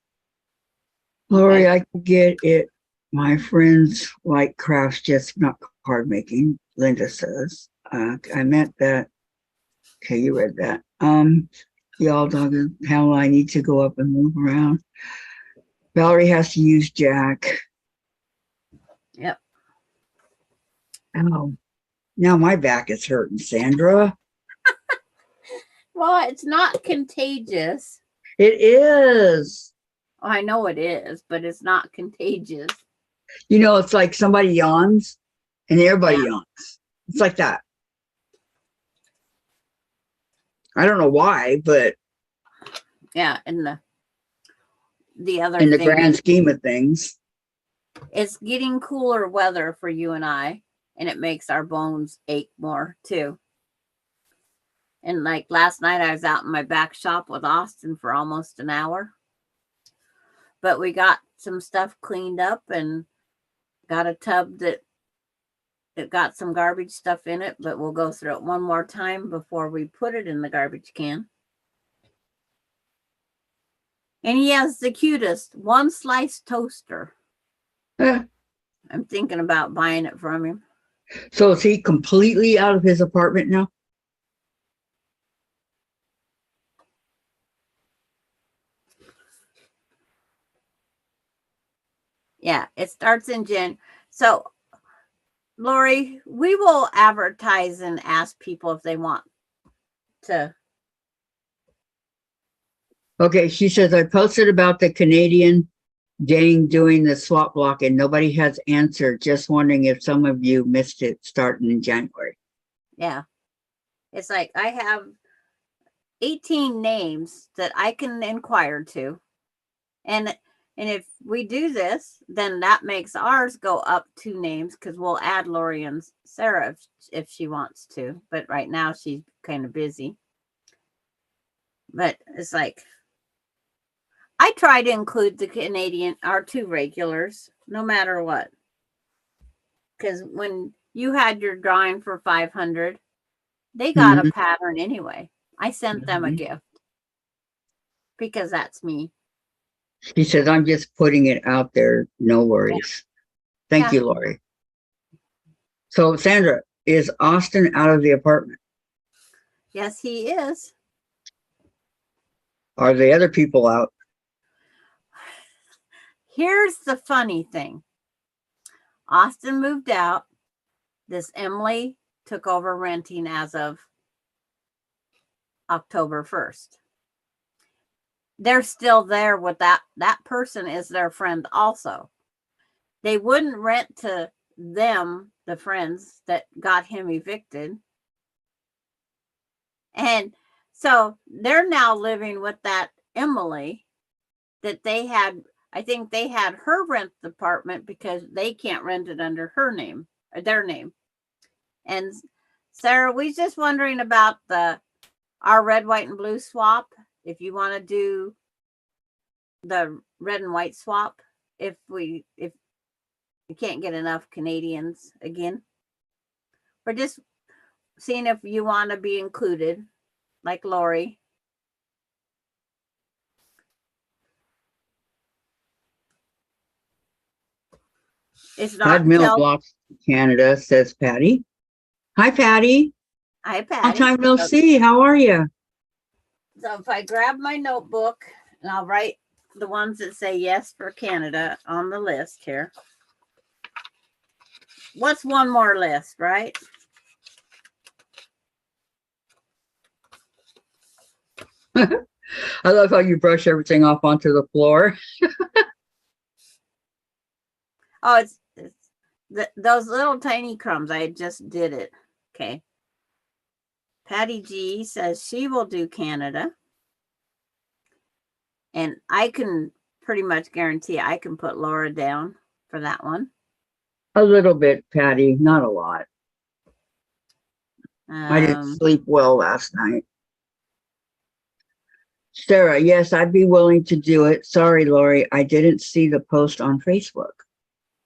Lori, Okay. I can get it. My friends like crafts, just not card making, Linda says. I meant that. Okay, you read that. Y'all, dog, Pamela, I need to go up and move around. Valerie has to use Jack. Yep. Oh, now my back is hurting, Sandra. Well, it's not contagious. It is. Oh, I know it is, but it's not contagious. It's like somebody yawns and everybody yawns. It's like that. I don't know why, but yeah, and the other in the thing grand scheme of things, it's getting cooler weather for you and I, and it makes our bones ache more too. And like last night, I was out in my back shop with Austin for almost an hour. But we got some stuff cleaned up and got a tub that it got some garbage stuff in it, but we'll go through it one more time before we put it in the garbage can. And he has the cutest one slice toaster. I'm thinking about buying it from him. So is he completely out of his apartment now? Yeah, it starts in Jan. So, Lori, we will advertise and ask people if they want to. Okay, she says, I posted about the Canadian gang doing the swap block and nobody has answered. Just wondering if some of you missed it starting in January. Yeah. It's like I have 18 names that I can inquire to. And if we do this, then that makes ours go up 2 names because we'll add Lori and Sarah if she wants to. But right now she's kind of busy. But it's like I try to include the Canadian, our 2 regulars, no matter what. Because when you had your drawing for 500, they got a pattern anyway. I sent them a gift because that's me. He says, I'm just putting it out there. No worries. Thank you, Lori. So, Sandra, is Austin out of the apartment? Yes, he is. Are the other people out? Here's the funny thing. Austin moved out. This Emily took over renting as of October 1st. They're still there with that person is their friend also. They wouldn't rent to them, the friends that got him evicted. And so they're now living with that Emily that they had. I think they had her rent the apartment because they can't rent it under her name or their name. And Sarah, we just wondering about our red, white, and blue swap. If you want to do the red and white swap, if we can't get enough Canadians again, we're just seeing if you want to be included, like Lori. It's not Mail blocks Canada, says Patty. Hi, Patty. Hi, Patty. Long time no see. How are you? So if I grab my notebook and I'll write the ones that say yes for Canada on the list here. What's one more list, right? I love how you brush everything off onto the floor. Oh, it's those little tiny crumbs. I just did it. Okay. Patty G says she will do Canada. And I can pretty much guarantee I can put Laura down for that one. A little bit, Patty, not a lot. I didn't sleep well last night. Sarah, yes, I'd be willing to do it. Sorry, Lori, I didn't see the post on Facebook.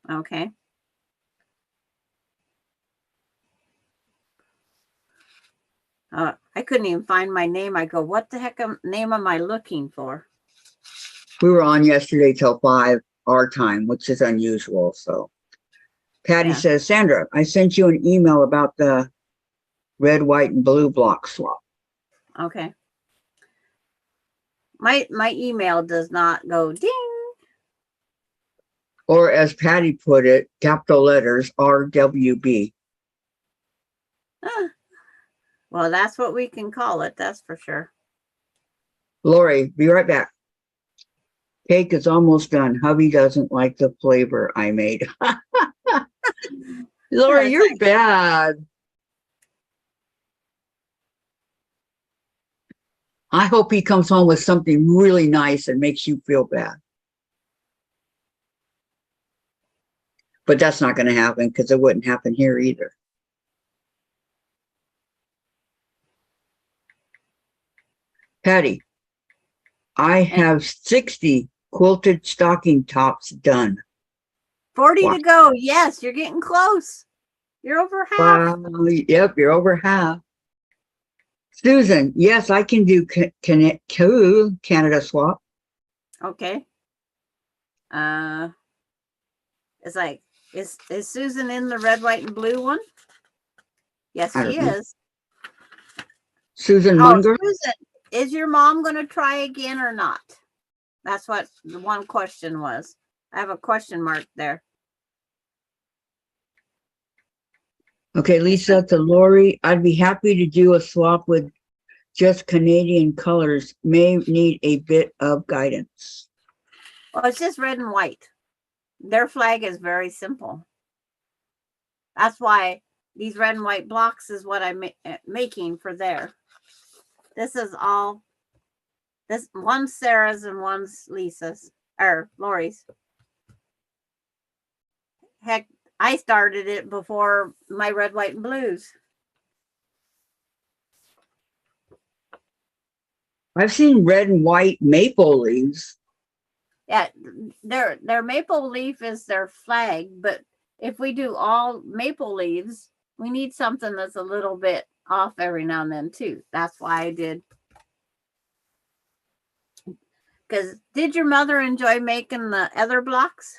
Okay. I couldn't even find my name. I go, what the heck name am I looking for? We were on yesterday till 5 our time, which is unusual. So Patty says, Sandra, I sent you an email about the red, white, and blue block swap. Okay. My email does not go ding. Or as Patty put it, capital letters RWB. Well, that's what we can call it. That's for sure. Lori, be right back. Cake is almost done. Hubby doesn't like the flavor I made. Lori, you're bad. I hope he comes home with something really nice and makes you feel bad. But that's not going to happen because it wouldn't happen here either. Patty, I have 60 quilted stocking tops done. 40 Wow. to go. Yes, you're getting close. You're over half. Wow. Yep, you're over half. Susan, yes, I can do Canada swap. Okay. It's like, is Susan in the red, white, and blue one? Yes, I she don't know. is. Susan Oh, Munger. Susan, is your mom going to try again or not? That's what the one question was. I have a question mark there. Okay, Lisa to Lori. I'd be happy to do a swap with just Canadian colors. May need a bit of guidance. Well, it's just red and white. Their flag is very simple. That's why these red and white blocks is what I'm making for there. This is all, this one's Sarah's and one's Lisa's, or Lori's. Heck, I started it before my red, white, and blues. I've seen red and white maple leaves. Yeah, their maple leaf is their flag, but if we do all maple leaves, we need something that's a little bit off every now and then too. That's why I did. Because did your mother enjoy making the other blocks?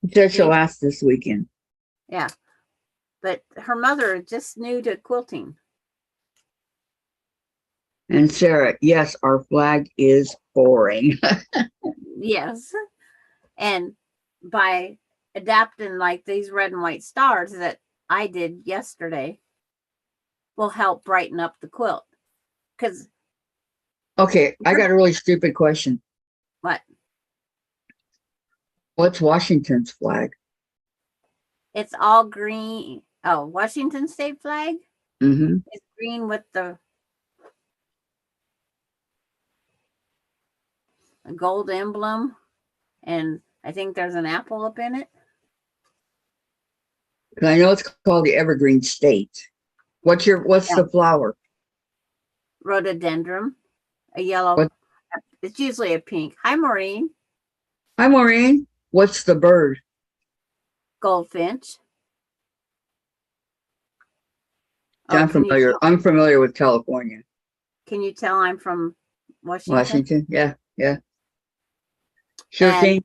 She said she'll ask this weekend. Yeah, but her mother is just new to quilting. And Sarah, yes, our flag is boring. Yes, and by adapting like these red and white stars that I did yesterday will help brighten up the quilt. Because Okay, I got a really stupid question. what? What's Washington's flag? It's all green. Oh, Washington state flag? Mm-hmm. It's green with the gold emblem. And I think there's an apple up in it. I know it's called the Evergreen State. What's the flower? Rhododendron, a yellow. What? It's usually a pink. Hi, Maureen. Hi, Maureen. What's the bird? Goldfinch. I'm familiar. I'm familiar with California. Can you tell I'm from Washington? Washington, yeah. Sure and thing.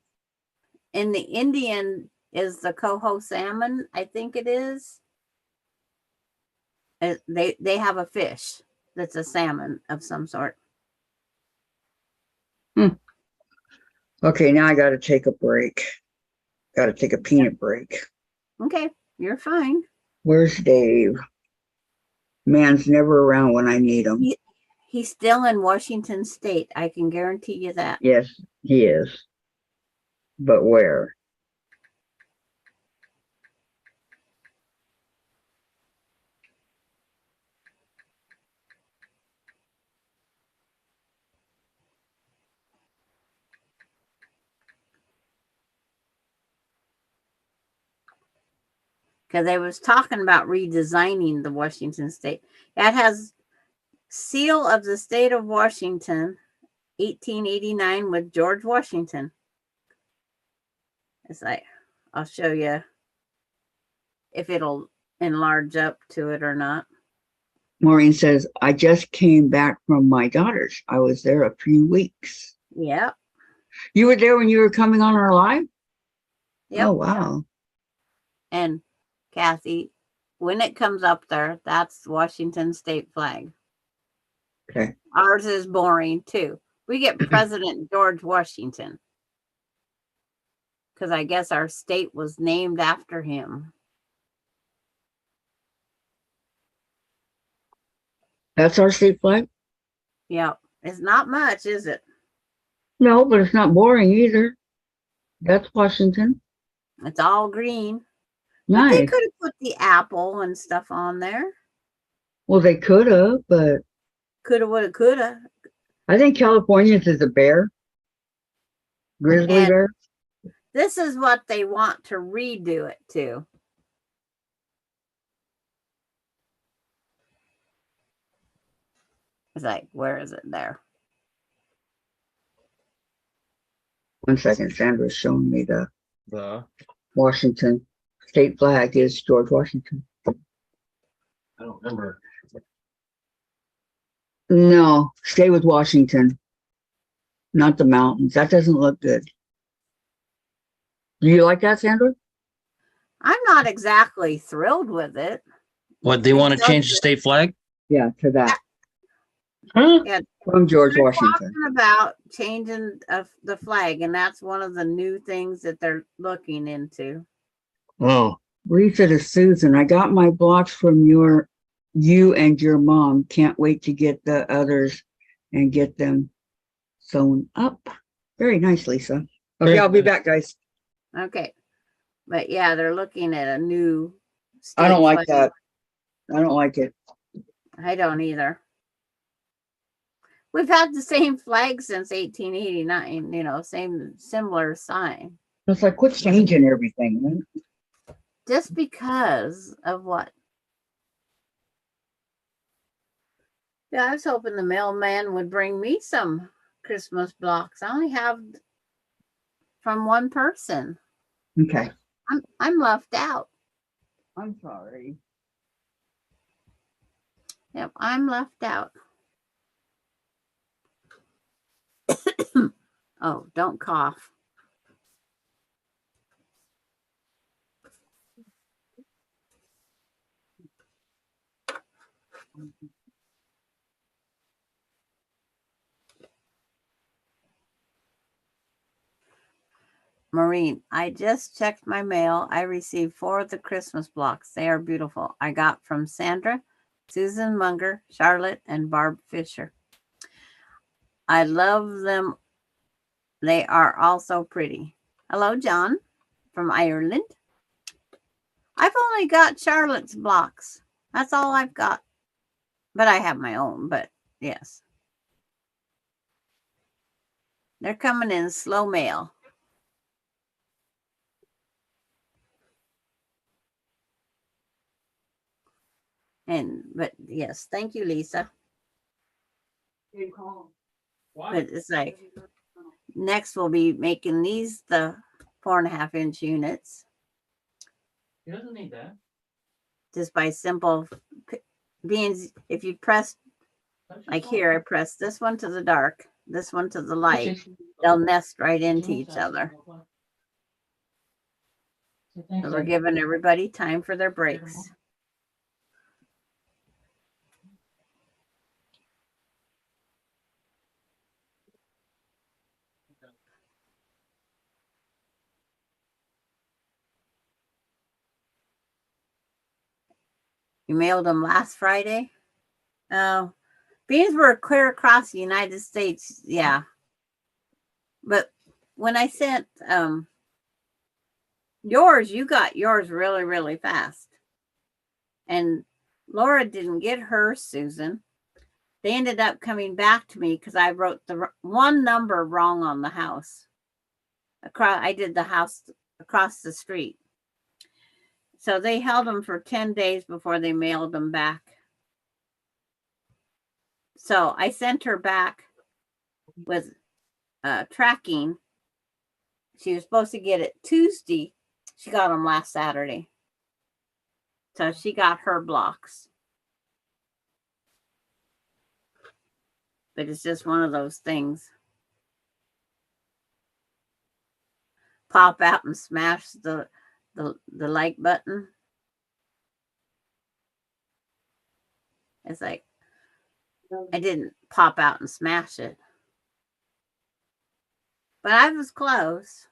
In the Indian is the coho salmon, I think it is. They have a fish that's a salmon of some sort. Okay, now I got to take a break. Got to take a peanut break. Okay, you're fine. Where's Dave? Man's never around when I need him. He's still in Washington State. I can guarantee you that. Yes, he is. But where? Because I was talking about redesigning the Washington State. It has seal of the state of Washington, 1889 with George Washington. It's like, I'll show you if it'll enlarge up to it or not. Maureen says, I just came back from my daughter's. I was there a few weeks. Yeah. You were there when you were coming on our live? Yep. Oh, wow. And Kathy, when it comes up there, that's Washington state flag. Okay. Ours is boring too. We get President George Washington. Because I guess our state was named after him. That's our state flag? Yep. It's not much, is it? No, but it's not boring either. That's Washington. It's all green. Nice. But they could have put the apple and stuff on there. Well, they could have, but Coulda, woulda, coulda. I think California's is a bear. Grizzly bear. This is what they want to redo it to. It's like, where is it there? 1 second. Sandra's showing me the The Washington state flag is George Washington. I don't remember. No, stay with Washington, not the mountains. That doesn't look good. Do you like that, Sandra? I'm not exactly thrilled with it. What, they want to change the state flag? Yeah, to that. Huh? Yeah, From George they're Washington. talking about changing of the flag, and that's one of the new things that they're looking into. Oh, Lisa to Susan, I got my blocks from you and your mom. Can't wait to get the others and get them sewn up. Very nice, Lisa. Okay, Very I'll be nice. back, guys. Okay, but yeah, they're looking at a new state I don't like flag. that. I don't like it. I don't either. We've had the same flag since 1889, you know, similar sign. It's like, quit changing everything, man. Just because of what? Yeah, I was hoping the mailman would bring me some Christmas blocks. I only have from one person. Okay. I'm left out. I'm sorry. Yep, I'm left out. Oh, don't cough. Maureen, I just checked my mail. I received 4 of the Christmas blocks. They are beautiful. I got from Sandra, Susan Munger, Charlotte, and Barb Fisher. I love them. They are all so pretty. Hello, John from Ireland. I've only got Charlotte's blocks. That's all I've got. But I have my own, but yes. They're coming in slow mail. But yes, thank you, Lisa. But it's like next we'll be making these the 4.5-inch units. he doesn't need that. Just by simple being, if you press like here, I press this one to the dark, this one to the light, they'll nest right into each other. So we're giving everybody time for their breaks. You mailed them last Friday? Oh, beans were clear across the United States. Yeah. But when I sent yours, you got yours really, really fast. And Laura didn't get hers, Susan. They ended up coming back to me because I wrote the one number wrong on the house. I did the house across the street. So they held them for 10 days before they mailed them back. So I sent her back with tracking. She was supposed to get it Tuesday. She got them last Saturday. So she got her blocks. But it's just one of those things. Pop out and smash the like button. It's like, I didn't pop out and smash it. But I was close.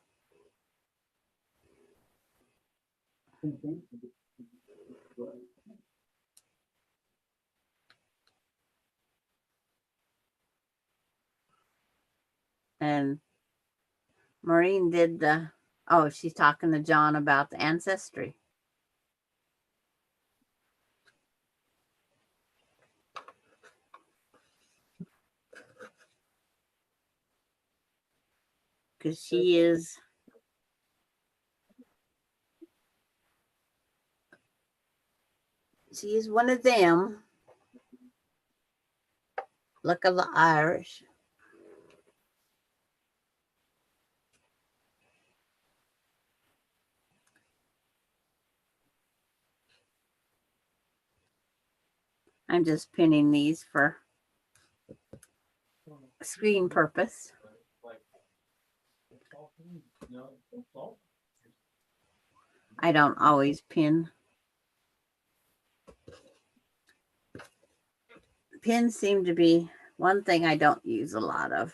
And Maureen did she's talking to John about the ancestry. Because she is one of them. Look of the Irish. I'm just pinning these for screen purpose. I don't always pin. Pins seem to be one thing I don't use a lot of.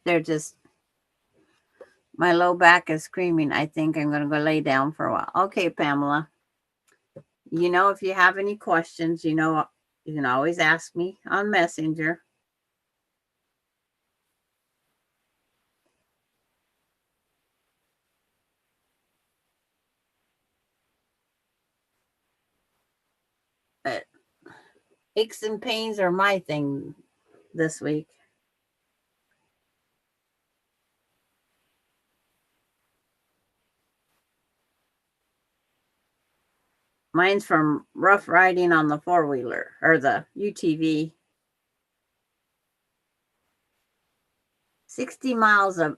They're just, my low back is screaming. I think I'm going to go lay down for a while. Okay, Pamela. You know, if you have any questions, you know, you can always ask me on Messenger. But aches and pains are my thing this week. Mine's from rough riding on the four-wheeler or the UTV. 60 miles of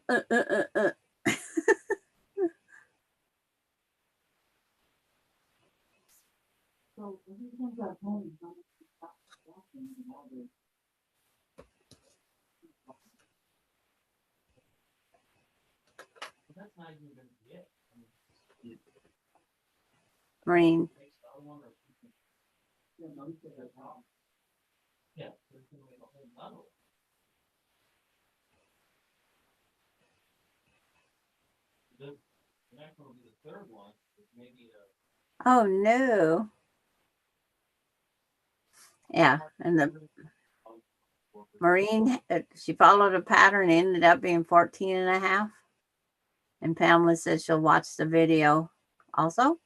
Marine. Oh no. Yeah, and the Marine, she followed a pattern, ended up being 14 and a half. And Pamela says she'll watch the video also.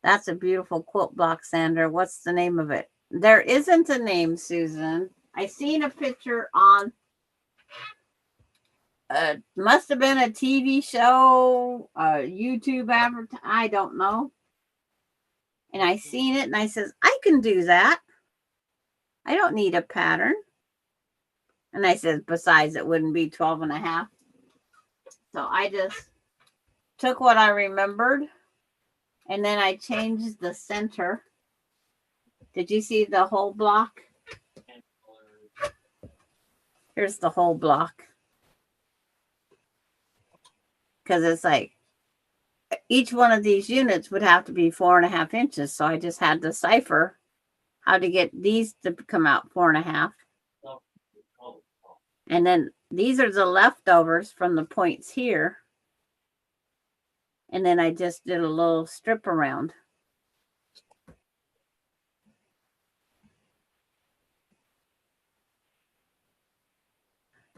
That's a beautiful quilt block, Sandra. What's the name of it? There isn't a name, Susan. I seen a picture on, must have been a TV show, YouTube advert. I don't know. And I seen it and I says, I can do that. I don't need a pattern. And I said, besides, it wouldn't be 12 and a half. So I just took what I remembered and then I changed the center. Did you see the whole block? Here's the whole block. Because it's like each one of these units would have to be 4.5 inches. So I just had to cipher how to get these to come out 4.5. And then these are the leftovers from the points here. And then I just did a little strip around.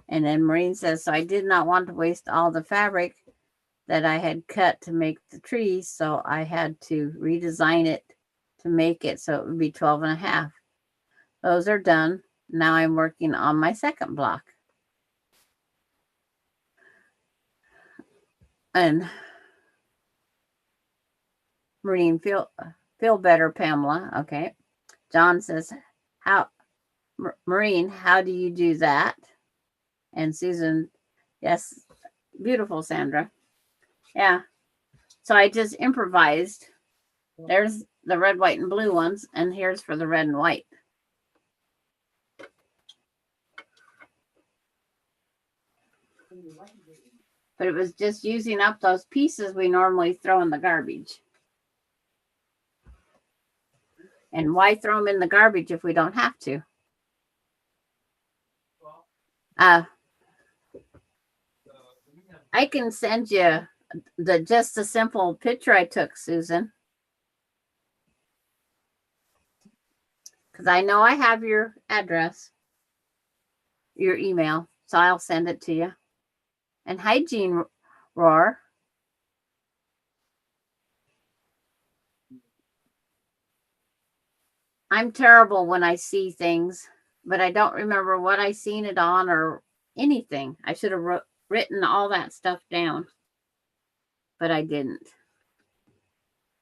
And then Maureen says, so I did not want to waste all the fabric that I had cut to make the trees. So I had to redesign it to make it so it would be 12 and a half. Those are done. Now I'm working on my second block. And Maureen, feel better, Pamela. Okay. John says, Maureen, how do you do that? And Susan, yes, beautiful, Sandra. Yeah. So I just improvised. There's the red, white, and blue ones, and here's for the red and white. But it was just using up those pieces we normally throw in the garbage. And why throw them in the garbage if we don't have to? I can send you just a simple picture I took, Susan. Because I know I have your address, your email, so I'll send it to you. And hygiene, Roar. I'm terrible when I see things, but I don't remember what I seen it on or anything. I should have written all that stuff down, but I didn't.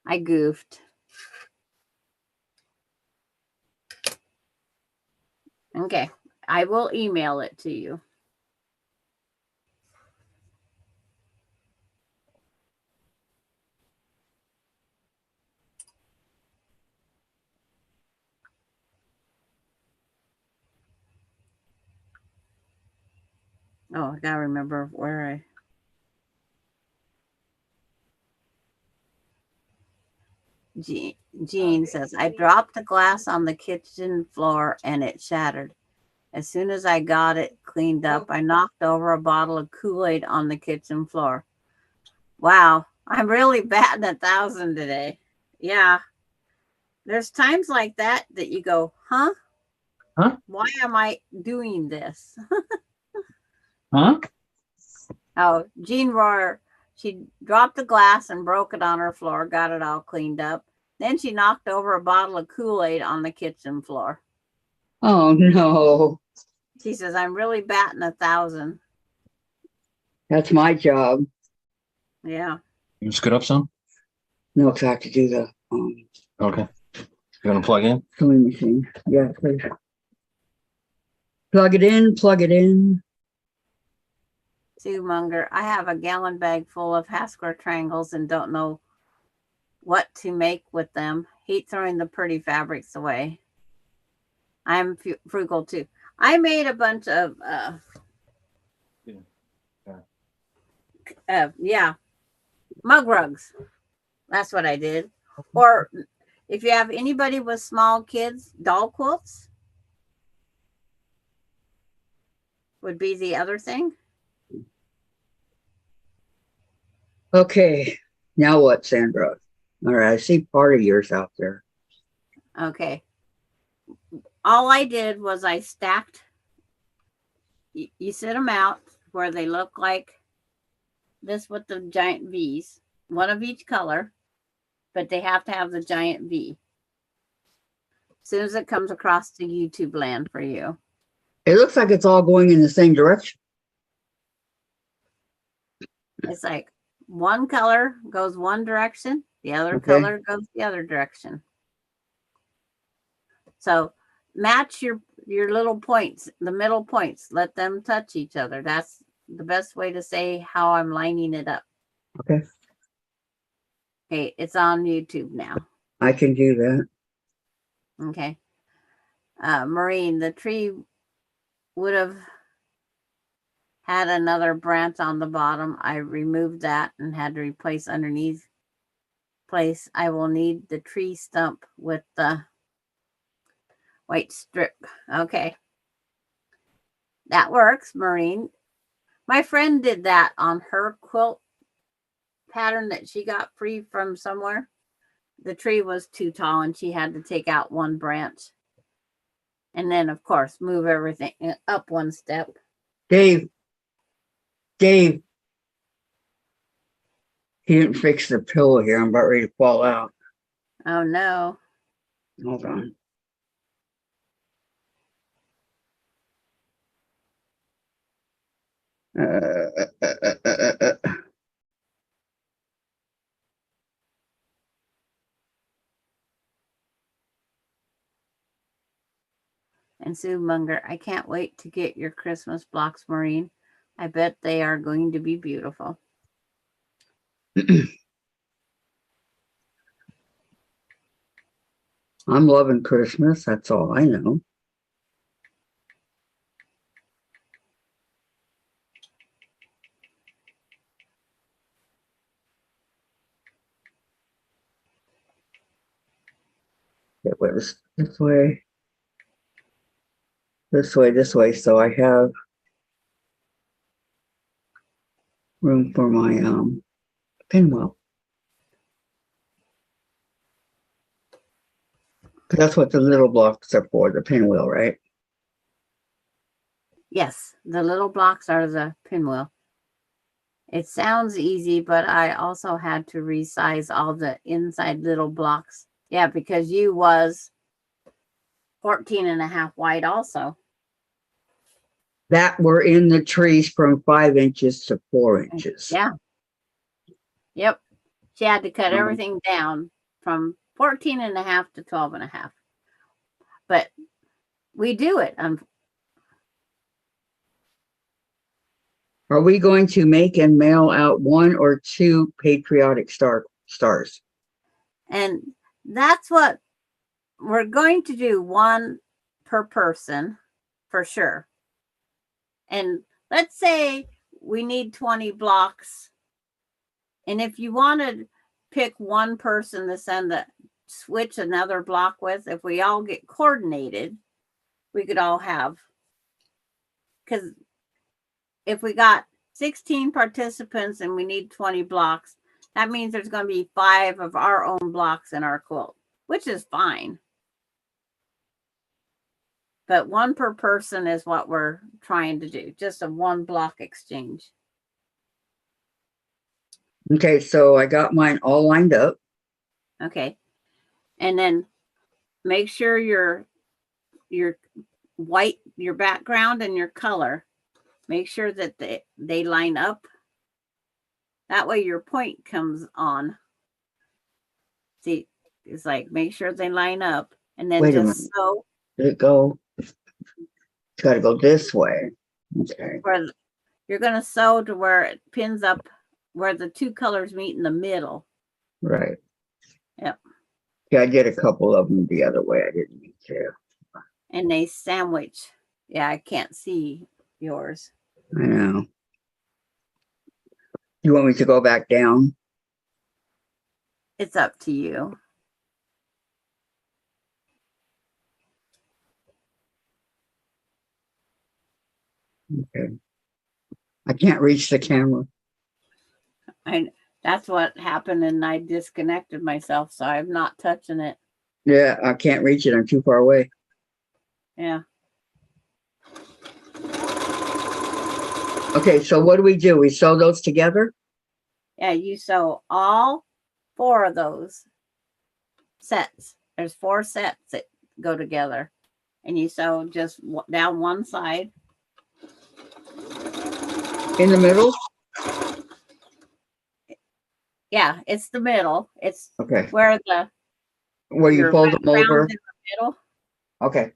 I goofed. Okay. I will email it to you. Oh, I gotta remember where I. Jean says, I dropped the glass on the kitchen floor and it shattered. As soon as I got it cleaned up, I knocked over a bottle of Kool-Aid on the kitchen floor. Wow, I'm really batting 1,000 today. Yeah. There's times like that you go, huh? Huh? Why am I doing this? Huh? Oh, Jean Royer, she dropped the glass and broke it on her floor, got it all cleaned up. Then she knocked over a bottle of Kool-Aid on the kitchen floor. Oh no. She says, I'm really batting 1,000. That's my job. Yeah. You scoot up some? No, because I have to do the Okay. You gonna plug in? sewing machine. Yeah, please. Plug it in, plug it in. Sue Munger, I have a gallon bag full of half square triangles and don't know what to make with them. Hate throwing the pretty fabrics away. I'm frugal too. I made a bunch of mug rugs. That's what I did. Or if you have anybody with small kids, doll quilts would be the other thing. Okay. Now what, Sandra? All right, I see part of yours out there. Okay. All I did was I stacked. You sit them out where they look like this with the giant V's, one of each color, but they have to have the giant V. As soon as it comes across the YouTube land for you. It looks like it's all going in the same direction. It's like one color goes one direction, the other Okay. color goes the other direction. So match your little points, the middle points, let them touch each other. That's the best way to say how I'm lining it up. Okay. Okay, it's on YouTube now. I can do that. Okay. Maureen, the tree would have had another branch on the bottom. I removed that and had to replace underneath place. I will need the tree stump with the white strip. Okay. That works, Maureen. My friend did that on her quilt pattern that she got free from somewhere. The tree was too tall and she had to take out one branch. And then, of course, move everything up one step. Dave. He didn't fix the pillow here. I'm about ready to fall out. Oh, no. Hold on. And Sue Munger, I can't wait to get your Christmas blocks, Maureen. I bet they are going to be beautiful. I'm loving Christmas. That's all I know. It was this way. This way. So I have room for my pinwheel. That's what the little blocks are for, the pinwheel, right? Yes, the little blocks are the pinwheel. It sounds easy, but I also had to resize all the inside little blocks. Yeah, because you was 14.5 wide also. That were in the trees from 5 inches to 4 inches. Yeah. Yep. She had to cut everything down from 14 and a half to 12 and a half. But we do it. Are we going to make and mail out 1 or 2 patriotic stars? And that's what we're going to do, 1 per person for sure. And let's say we need 20 blocks. And if you want to pick 1 person to switch another block with, if we all get coordinated, we could all have, because if we got 16 participants and we need 20 blocks, that means there's going to be 5 of our own blocks in our quilt, which is fine. But 1 per person is what we're trying to do, just a 1 block exchange. Okay, so I got mine all lined up. Okay. And then make sure your white, your background and your color, make sure that they line up. That way your point comes on. See, it's like, make sure they line up, and then Wait a just minute. sew. Did it go? It's got to go this way. Okay. Where you're going to sew to where it pins up, where the 2 colors meet in the middle. Right. Yep. Yeah, I did a couple of them the other way. I didn't mean to. And they sandwich. Yeah, I can't see yours. I know. You want me to go back down? It's up to you. Okay. I can't reach the camera. That's what happened, and I disconnected myself, so I'm not touching it. Yeah, I can't reach it. I'm too far away. Yeah. Okay, so what do? We sew those together? Yeah, you sew all 4 of those sets. There's 4 sets that go together. And you sew just down one side. In the middle? Yeah, it's the middle. It's Okay. where you your fold them background's over? in the middle. Okay.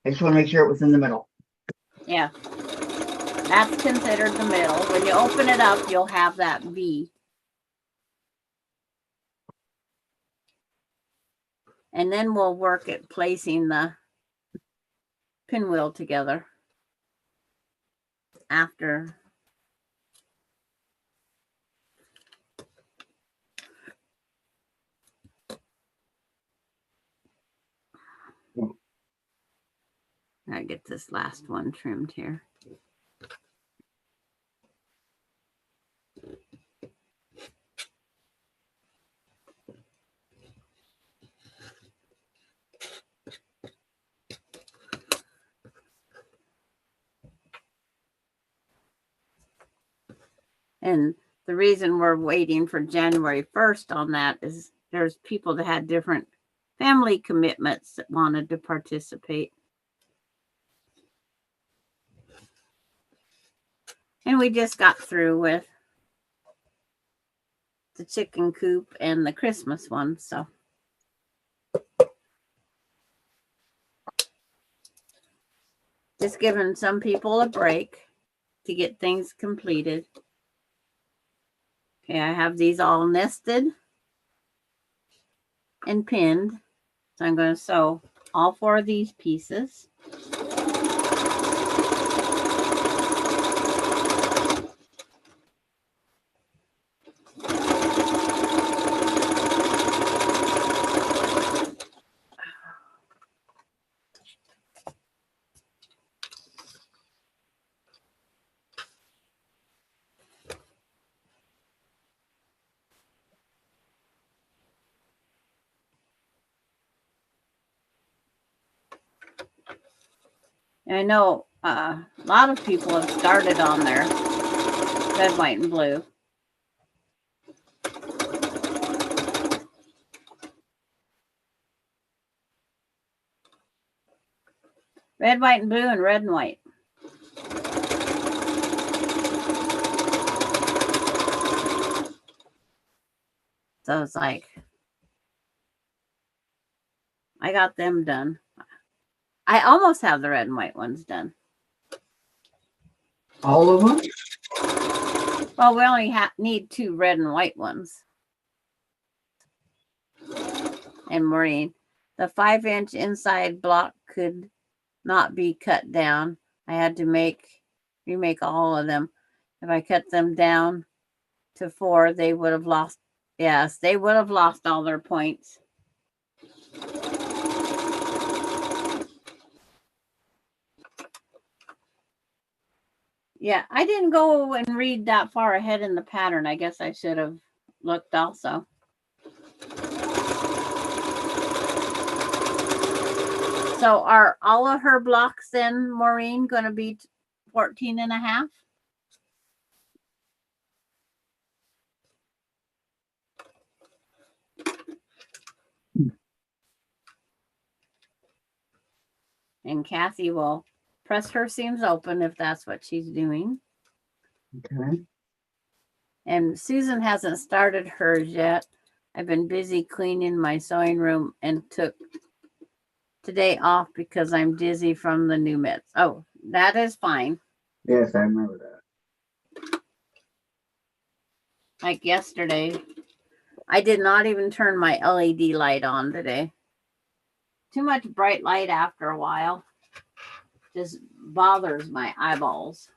I just want to make sure it was in the middle. Yeah. That's considered the middle. When you open it up, you'll have that V. And then we'll work at placing the pinwheel together after. I get this last one trimmed here. And the reason we're waiting for January 1st on that is there's people that had different family commitments that wanted to participate. And we just got through with the chicken coop and the Christmas one, so. Just giving some people a break to get things completed. Okay, I have these all nested and pinned. So I'm going to sew all 4 of these pieces. And I know a lot of people have started on their red, white, and blue. Red, white, and blue, and red and white. So it's like I got them done. I almost have the red and white ones done. All of them? Well, we only need 2 red and white ones. And Maureen, the 5-inch inside block could not be cut down. I had to remake all of them. If I cut them down to 4, they would have lost. Yes, they would have lost all their points. Yeah, I didn't go and read that far ahead in the pattern. I guess I should have looked also. So are all of her blocks then, Maureen, going to be 14 and a half? And Kathy will press her seams open if that's what she's doing. Okay. And Susan hasn't started hers yet. I've been busy cleaning my sewing room and took today off because I'm dizzy from the new meds. Oh, that is fine. Yes, I remember that. Like yesterday, I did not even turn my LED light on today. Too much bright light after a while just bothers my eyeballs.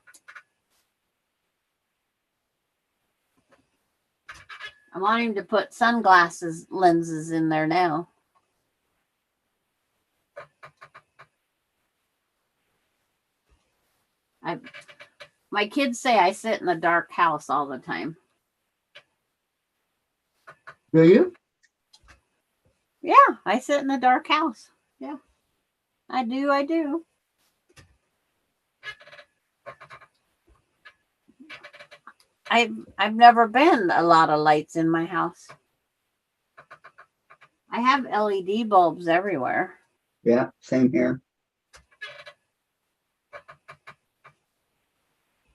I'm wanting to put sunglasses lenses in there now. My kids say I sit in the dark house all the time. Do you? Yeah, I sit in the dark house. Yeah, I do. I've never been a lot of lights in my house. I have LED bulbs everywhere. Yeah, same here.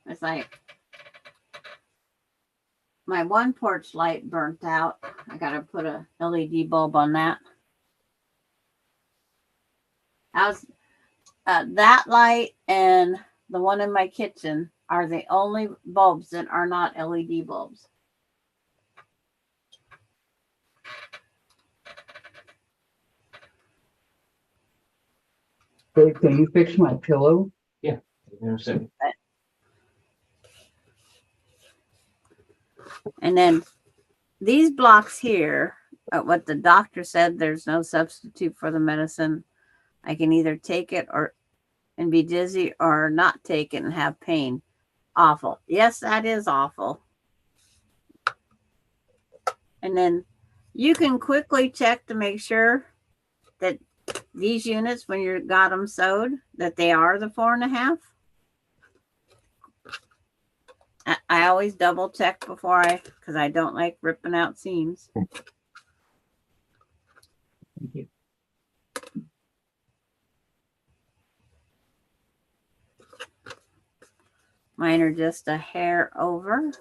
It's like my one porch light burnt out. I got to put a LED bulb on that. That light and the one in my kitchen are the only bulbs that are not LED bulbs. Dave, can you fix my pillow? Yeah. In a second. And then these blocks here, what the doctor said, there's no substitute for the medicine. I can either take it and be dizzy or not take it and have pain. Awful. Yes, that is awful. And then you can quickly check to make sure that these units, when you got them sewed, that they are the 4.5. I always double check because I don't like ripping out seams. Thank you. Mine are just a hair over.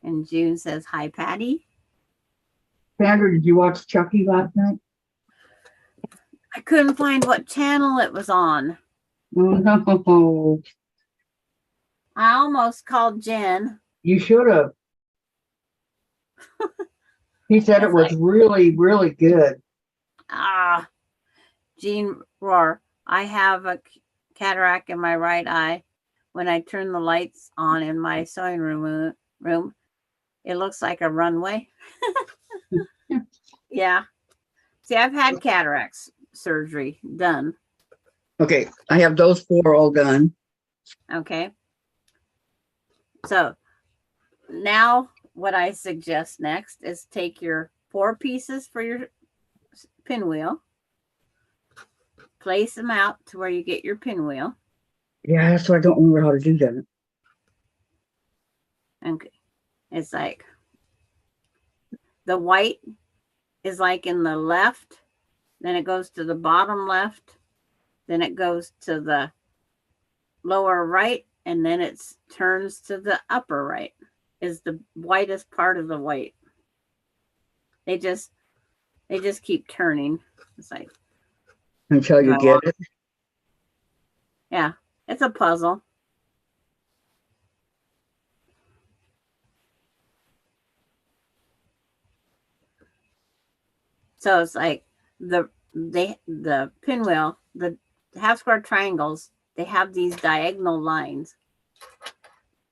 And June says, hi, Patty. Sandra, did you watch Chucky last night? I couldn't find what channel it was on. Oh, no. I almost called Jen. You should have. He said it was really, really good. Jean Roar, I have a cataract in my right eye. When I turn the lights on in my sewing room, it looks like a runway. Yeah. See, I've had cataracts surgery done. Okay, I have those 4 all done. Okay. So now what I suggest next is take your 4 pieces for your pinwheel, place them out to where you get your pinwheel. Yeah, so I don't remember how to do that. Okay. It's like the white is like in the left, then it goes to the bottom left, then it goes to the lower right, and then it turns to the upper right is the whitest part of the white. They just They just keep turning. It's like, Until you get it. yeah, it's a puzzle. So it's like the pinwheel, the half square triangles, they have these diagonal lines.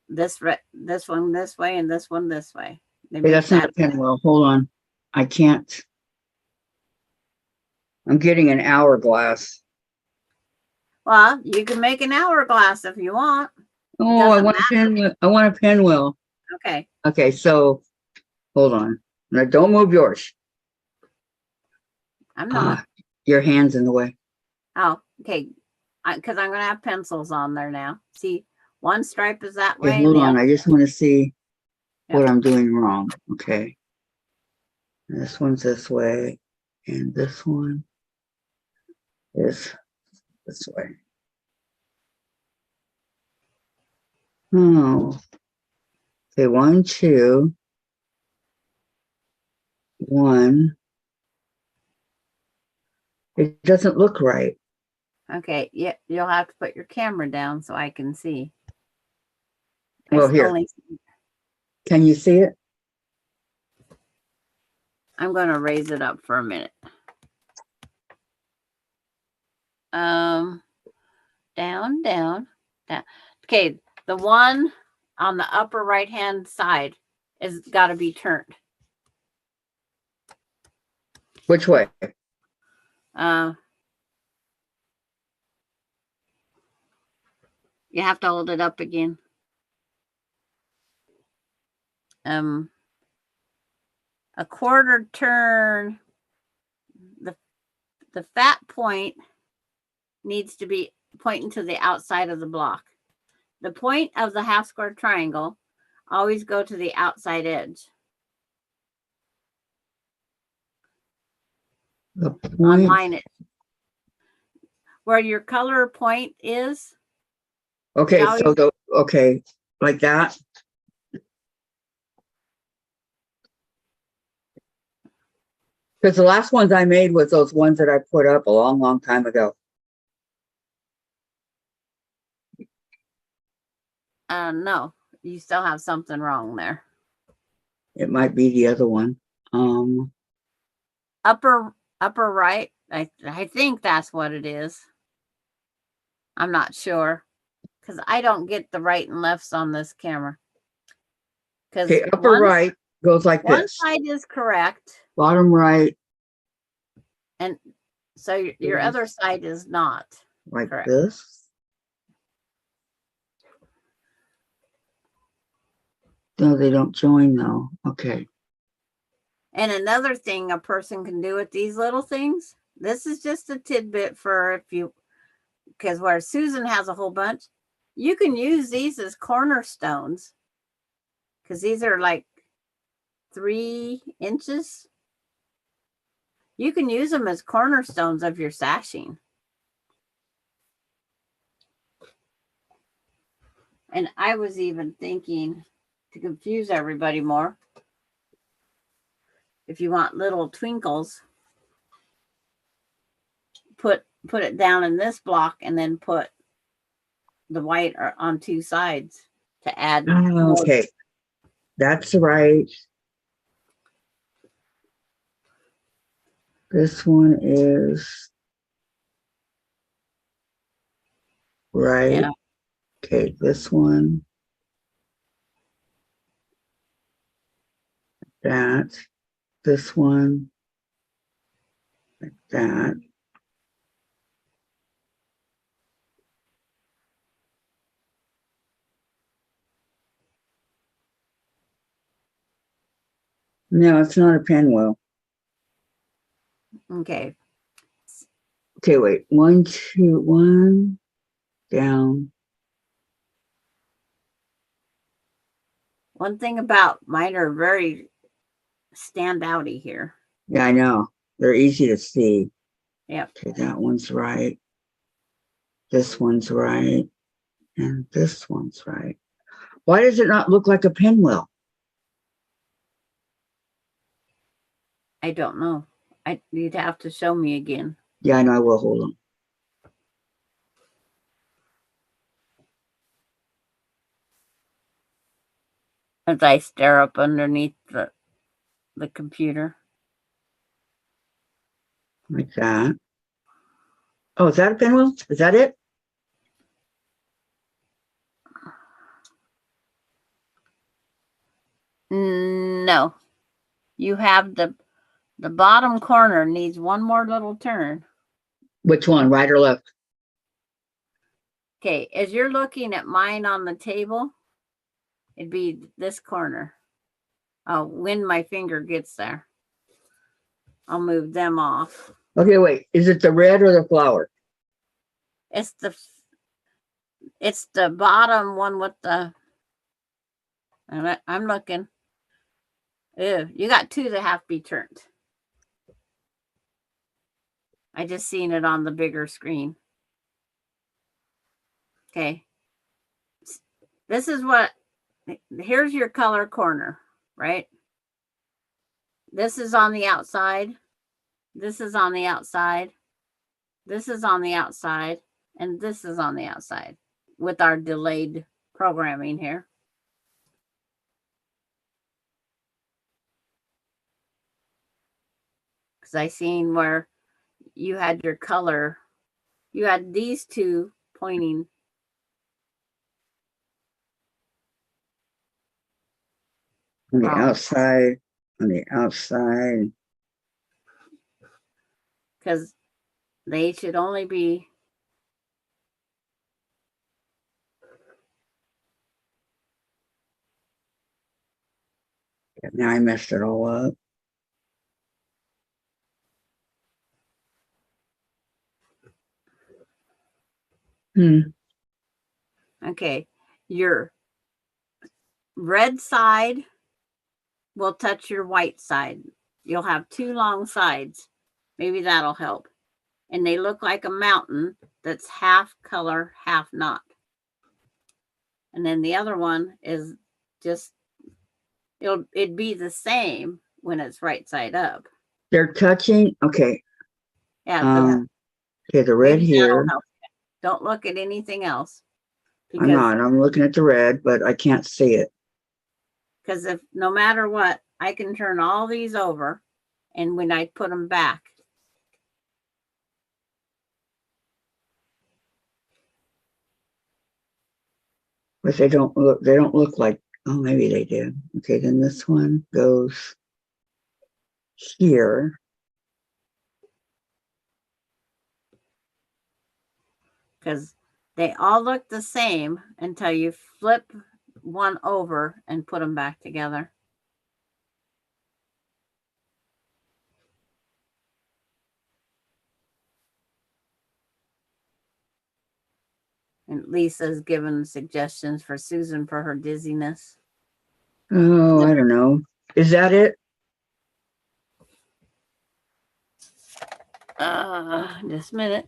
This one this way and this one this way. They Hey, that's not a pinwheel. Hold on. I can't. I'm getting an hourglass. Well, you can make an hourglass if you want. Oh, I want a pinwheel. I want a pinwheel. Okay. Okay, so hold on. Now don't move yours. I'm not. Your hand's in the way. Oh, okay. Because I'm going to have pencils on there now. See, one stripe is that Okay, way. hold and on. I just want to see what Yeah. I'm doing wrong. Okay. This one's this way, and this one is this way. Oh. Okay, 1, 2, 1. It doesn't look right. Okay. Yeah, you'll have to put your camera down so I can see. Well, here. Can you see it? I'm going to raise it up for a minute. Down. Okay, the one on the upper right hand side is got to be turned. Which way? You have to hold it up again. A quarter turn. The fat point needs to be pointing to the outside of the block. The point of the half square triangle always go to the outside edge. The point. Online it. Where your color point is. Okay, so okay, like that. Because the last ones I made was those ones that I put up a long, long time ago. No, you still have something wrong there. It might be the other one. Upper right. I think that's what it is. I'm not sure because I don't get the right and lefts on this camera. Okay, upper right goes like this. One side is correct. Bottom right. And so your other side is not like correct. This. No, they don't join though. Okay. And another thing a person can do with these little things, this is just a tidbit for if you, because where Susan has a whole bunch, you can use these as cornerstones because these are like 3 inches. You can use them as cornerstones of your sashing. And I was even thinking, to confuse everybody more, if you want little twinkles, put it down in this block and then put the white on 2 sides to add. Okay, that's right. This one is right. Yeah. Okay, this one. That. This one. Like that. No, it's not a pinwheel. Okay. Okay, wait. 1, 2, 1 down. One thing about mine are very standouty here. Yeah, I know. They're easy to see. Yep. Okay, that one's right. This one's right. And this one's right. Why does it not look like a pinwheel? I don't know. You'd have to show me again. Yeah, I know I will. Hold on. As I stare up underneath the computer. Like that. Oh, is that a pinwheel? Is that it? No. You have the bottom corner needs one more little turn. Which one, right or left? Okay, as you're looking at mine on the table, it'd be this corner. Oh, when my finger gets there, I'll move them off. Okay, wait. Is it the red or the flower? It's the bottom one with the. I'm looking. Ew, you got two that have to be turned. I just seen it on the bigger screen. Okay. This is what. Here's your color corner, right? This is on the outside. This is on the outside. This is on the outside. And this is on the outside with our delayed programming here. Because I seen where you had your color. You had these two pointing. On the Wrong. outside. On the outside. Because they should only be. Now I messed it all up. Okay. Your red side will touch your white side. You'll have two long sides. Maybe that'll help. And they look like a mountain that's half color, half not. And then the other one is just, it'd be the same when it's right side up. They're touching. Okay. Yeah. Okay, the red maybe that'll here. help. Don't look at anything else. I'm not. I'm looking at the red, but I can't see it. Because if no matter what, I can turn all these over, and when I put them back, But they don't look. They don't look like. Oh, maybe they did. Okay, then this one goes here. because they all look the same until you flip one over and put them back together. And Lisa's given suggestions for Susan for her dizziness. Oh, I don't know. Is that it? Just a minute.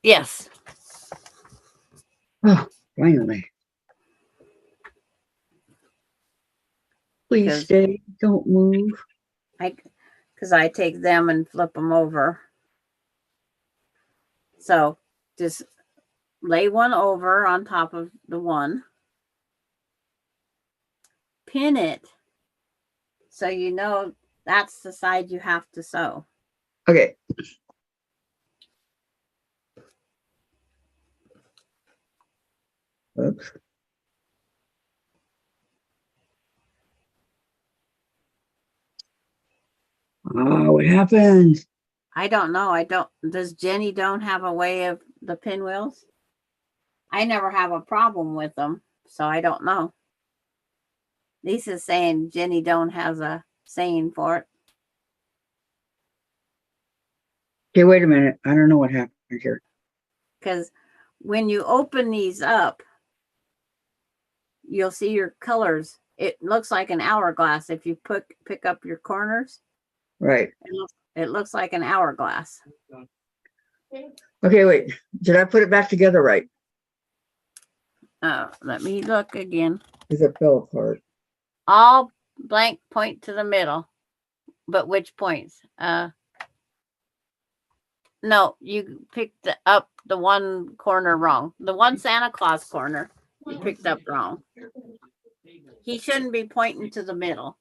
Yes. Oh, finally. Please Because- stay. Don't move. Because I take them and flip them over. So just lay one over on top of the one. Pin it so you know that's the side you have to sew. Okay. Oops. Oh, what happened? I don't know. Does Jenny don't have a way of the pinwheels? I never have a problem with them, so I don't know. Lisa's saying Jenny don't has a saying for it. Okay, wait a minute. I don't know what happened here. Because when you open these up, you'll see your colors. It looks like an hourglass if you pick up your corners. Right. It looks like an hourglass. Okay, wait. Did I put it back together right? Let me look again. Because it fell apart. All blank point to the middle. But which points? No, you picked up the one corner wrong. The one Santa Claus corner you picked up wrong. He shouldn't be pointing to the middle.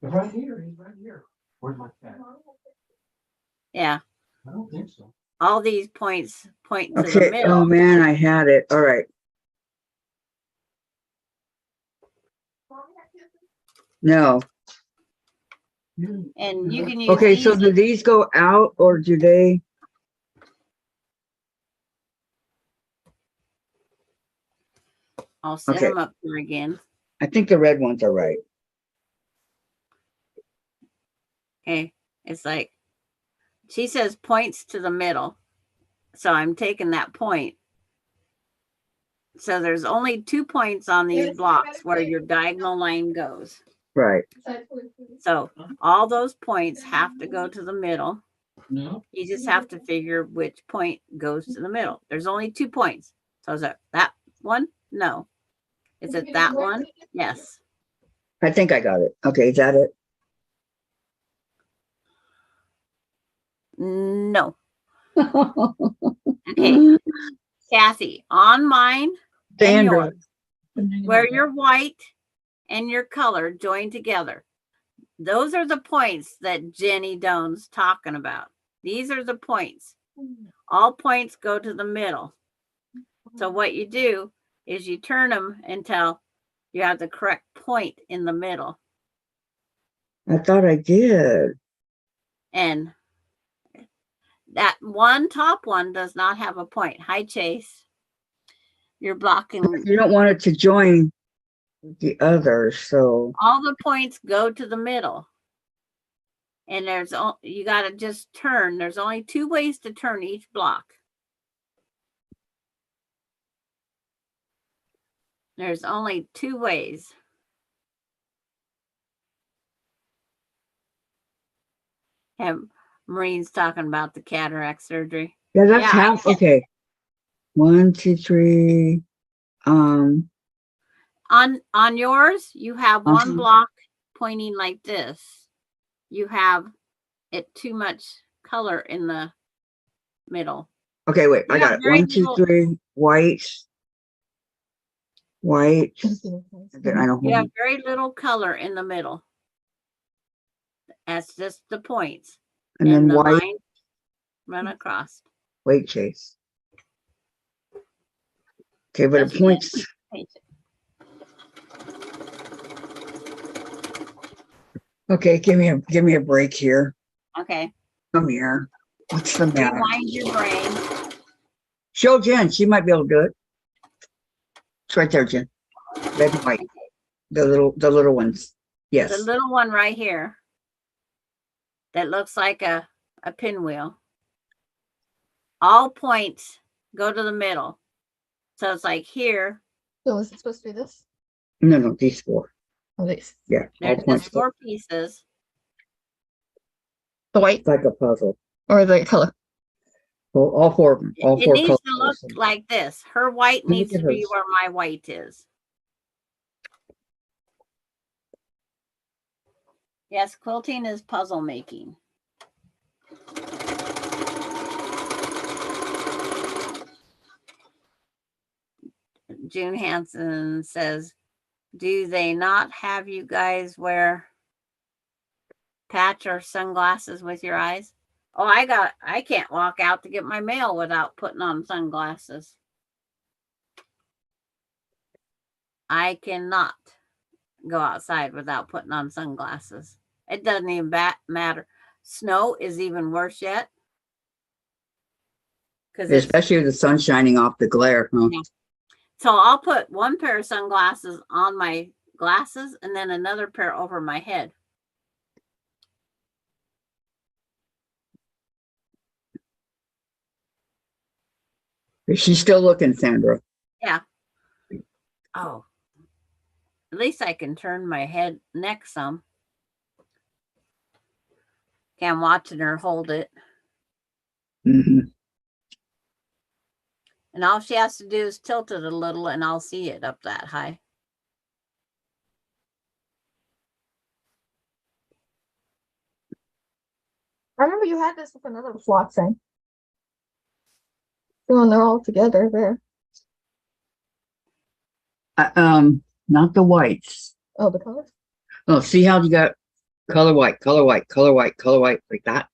Right here, he's right here. Where's my cat? Yeah. I don't think so. All these points point to the Okay. middle. Oh man, I had it. All right. No. And you can use Okay, these. so do these go out or do they? I'll set Okay. them up here again. I think the red ones are right. Okay. It's like she says points to the middle. So I'm taking that point. So there's only 2 points on these blocks where your diagonal line goes. Right. So all those points have to go to the middle. No. You just have to figure which point goes to the middle. There's only 2 points. So is it that one? No. Is it that one? Yes. I think I got it. Okay, is that it? No. Okay. Kathy, on mine and Sandra. yours, where your white and your color join together. Those are the points that Jenny Doan's talking about. These are the points. All points go to the middle. So what you do is you turn them until you have the correct point in the middle. I thought I did. And that one top one does not have a point. Hi, Chase. You're blocking. You don't want it to join the others, so All the points go to the middle. And you got to just turn. There's only 2 ways to turn each block. There's only 2 ways. And Maureen's talking about the cataract surgery. yeah, that's Yeah, half. Okay. 1, 2, 3. On yours, you have one Uh-huh. block pointing like this. You have it too much color in the middle. Okay, wait. I You got have it. very 1, 2, little- 3. White. White. Then I don't You have know. very little color in the middle. That's just the points. And then the white. line run across. Wait, Chase. Okay, but That's it points. Okay, give me a break here. Okay. Come here. What's the matter? Rewind your brain. Show Jen. She might be able to do it. It's right there, Jen. Red and white. The little ones. Yes. The little one right here that looks like a pinwheel. All points go to the middle. So it's like here. So is it supposed to be this? No, these 4. Or these? Yeah. All There's points. just 4 pieces. The white It's like a puzzle. or the color? Well, all 4 of them. All It 4 needs colors. to look like this. Her white Let me needs to get be hers. where my white is. Yes, quilting is puzzle making. June Hansen says, do they not have you guys wear patch or sunglasses with your eyes? Oh, I can't walk out to get my mail without putting on sunglasses. I cannot go outside without putting on sunglasses. It doesn't even matter. Snow is even worse yet. Especially with the sun shining off the glare, huh? Yeah. So I'll put one pair of sunglasses on my glasses and then another pair over my head. She's still looking, Sandra. Yeah. Oh. At least I can turn my neck some. Okay, I'm watching her hold it. Mm-hmm. And all she has to do is tilt it a little and I'll see it up that high. I remember you had this with another flock thing. When they're all together there. Not the whites. Oh, the colors? Oh, see how you got color white, color white, color white, color white, like that?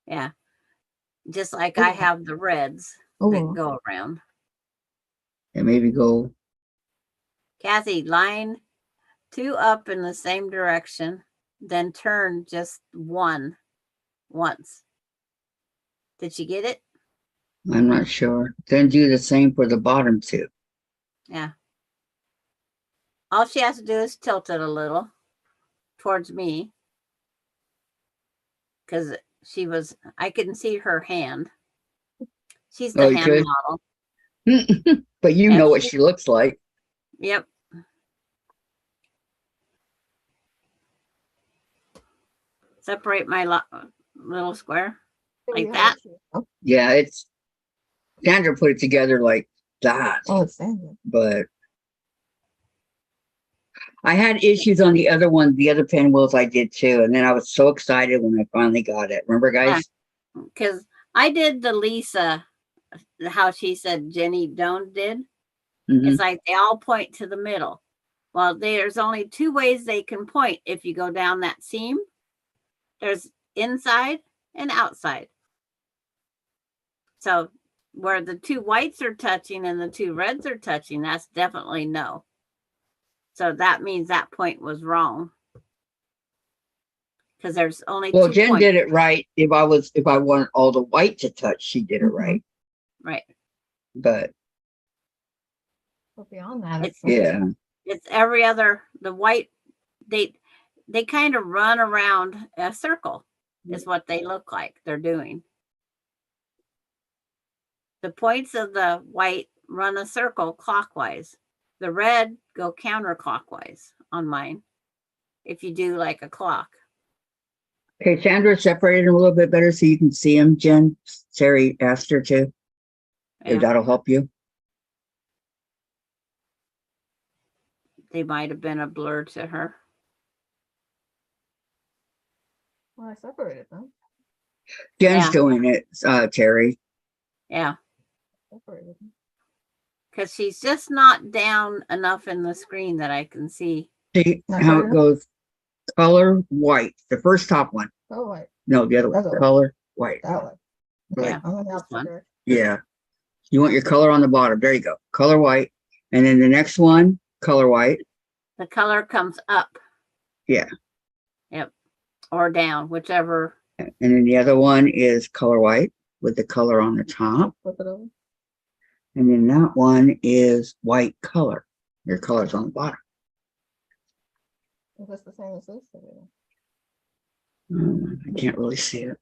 Yeah. Just like I have the reds that Oh, go around. And maybe go, Kathy, line 2 up in the same direction, then turn just 1 once. Did you get it? I'm not sure. Then do the same for the bottom two. Yeah. All she has to do is tilt it a little towards me. Because I couldn't see her hand. She's the Oh, you hand could? model. But you Yeah, know what she looks like. Yep. Separate my little square like that. Oh, Yeah, it's Sandra put it together like that. oh, it's Sandra. But I had issues on the other one, the other pinwheels I did too. And then I was so excited when I finally got it. Remember, guys? Because I did the Lisa, how she said Jenny Doan did. Mhm. It's like they all point to the middle. Well, there's only 2 ways they can point if you go down that seam. There's inside and outside. So where the 2 whites are touching and the 2 reds are touching, that's definitely no. So that means that point was wrong. Because there's only Well, 2 Jen points. did it right. If I wanted all the white to touch, she did it right. Right. But But beyond that, it's yeah, It's every other, the white, they kind of run around a circle is what they look like they're doing. The points of the white run a circle clockwise. The red go counterclockwise on mine. If you do like a clock. okay, Sandra separated them a little bit better so you can see them, Jen. Terry asked her to. Yeah, If that'll help you. they might have been a blur to her. well, I separated them. Jen's Yeah. doing it, Terry. Yeah. Separated them. Because she's just not down enough in the screen that I can see. See Not how good it enough? goes? Color white. The first top one. Oh, wait. No, the other one. That's a- Color white. That way. Like, Yeah. I'm on the This opposite one. direction. yeah. You want your color on the bottom. There you go. Color white. And then the next one, color white. The color comes up. Yeah. Yep. Or down, whichever. And then the other one is color white with the color on the top. Flip it over. And then that one is white color. Your color's on the bottom. Is this the same as this? I can't really see it.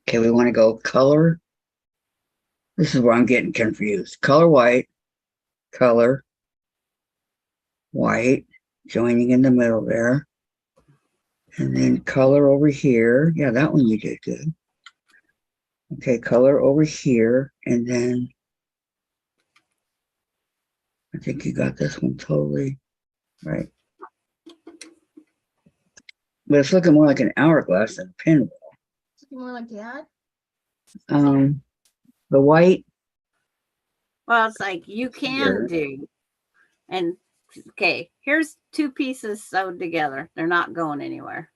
Okay, we want to go color. This is where I'm getting confused. Color white, color white, joining in the middle there. And then color over here. Yeah, that one you did good. Okay, color over here. And then I think you got this one totally right. But it's looking more like an hourglass than a pinwheel. It's looking more like Dad. The white. Well, it's like you can Here. do. And okay, here's 2 pieces sewed together. They're not going anywhere.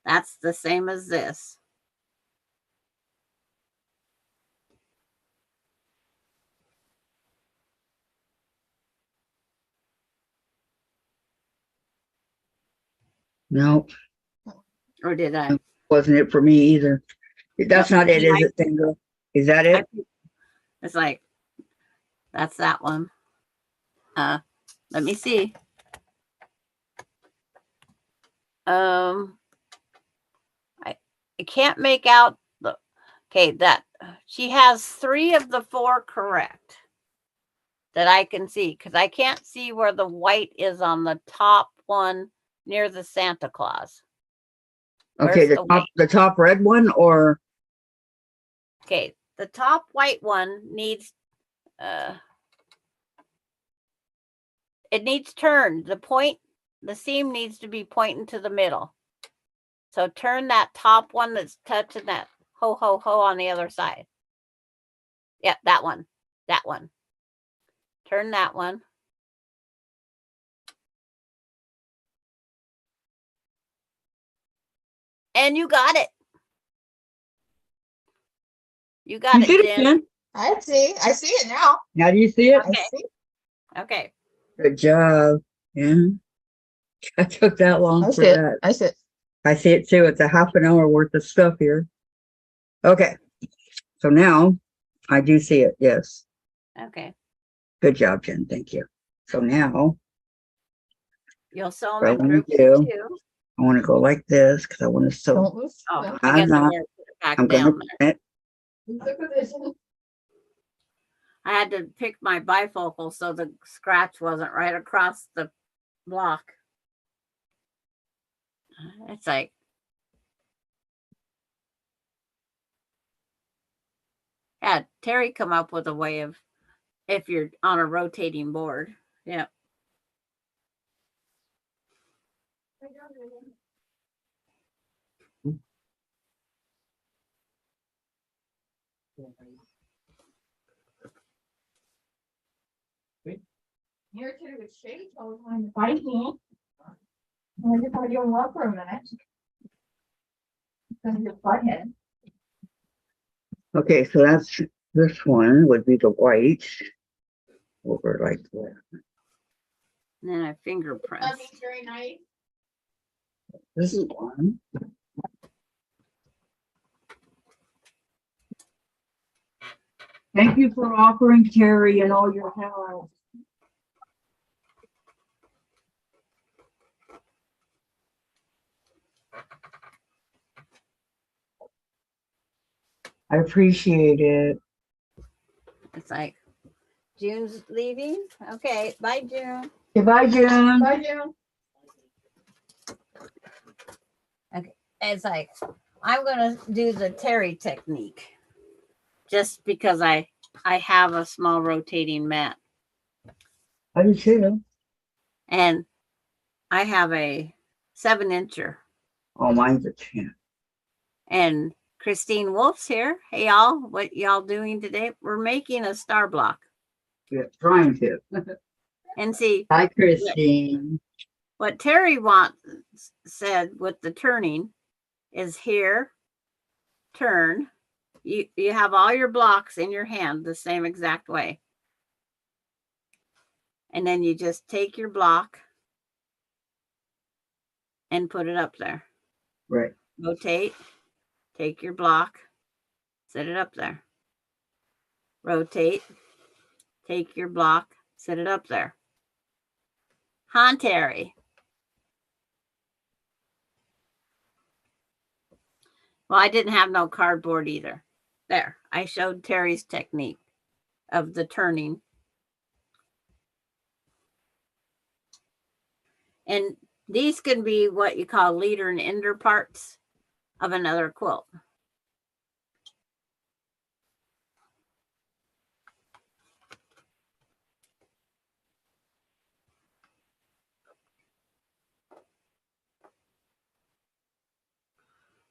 That's the same as this. No, Or did I? wasn't it for me either. That's Nope. not it, is it, Sandra? Is that it? It's like, that's that one. Let me see. I can't make out the, okay, that she has 3 of the 4 correct that I can see, because I can't see where the white is on the top one near the Santa Claus. Okay, Where's the top red one, or Okay, the top white one needs it needs turned. The seam needs to be pointing to the middle. So turn that top one that's touching that ho ho ho on the other side. Yep, that one. That one. Turn that one. And you got it. You got You it, did it, Jen. Jen. I see it now. Now do you see it? I Okay. see. Okay. Good job. Yeah. I took that long I for see it. that. I see it. I see it too. It's a half an hour worth of stuff here. Okay. So now I do see it. Yes. Okay. Good job, Jen. Thank you. So now You'll sew what I them in want groups to of do, 2. I want to go like this because I want to sew. Don't lose. Oh, no. I guess I not. better put it back I'm down gonna there. Lose the position. I had to pick my bifocal so the scratch wasn't right across the block. It's like, yeah, Terry come up with a way of, if you're on a rotating board. Yeah. You're too with shades all the time to fight me. I just thought you were love for a minute. Because you're butthead. Okay, so that's this one would be the white over like that. And then I finger press. That means very nice. This is one. Thank you for offering, Terry, and all your help. I appreciate it. It's like, June's leaving. Okay, bye, June. Goodbye, Jim. Bye, June. It's like, I'm gonna do the Terry technique, just because I have a small rotating mat, I do too. and I have a 7-incher. Oh, mine's a 10. And Christine Wolf's here. Hey y'all, what y'all doing today? We're making a star block. Yeah, trying to. And see, Hi, Christine. what Terry said with the turning is here, turn. You have all your blocks in your hand the same exact way. And then you just take your block and put it up there. Right. Rotate, take your block, set it up there. Rotate, take your block, set it up there. Han Terry. Well, I didn't have no cardboard either. There, I showed Terry's technique of the turning. And these can be what you call leader and ender parts of another quilt.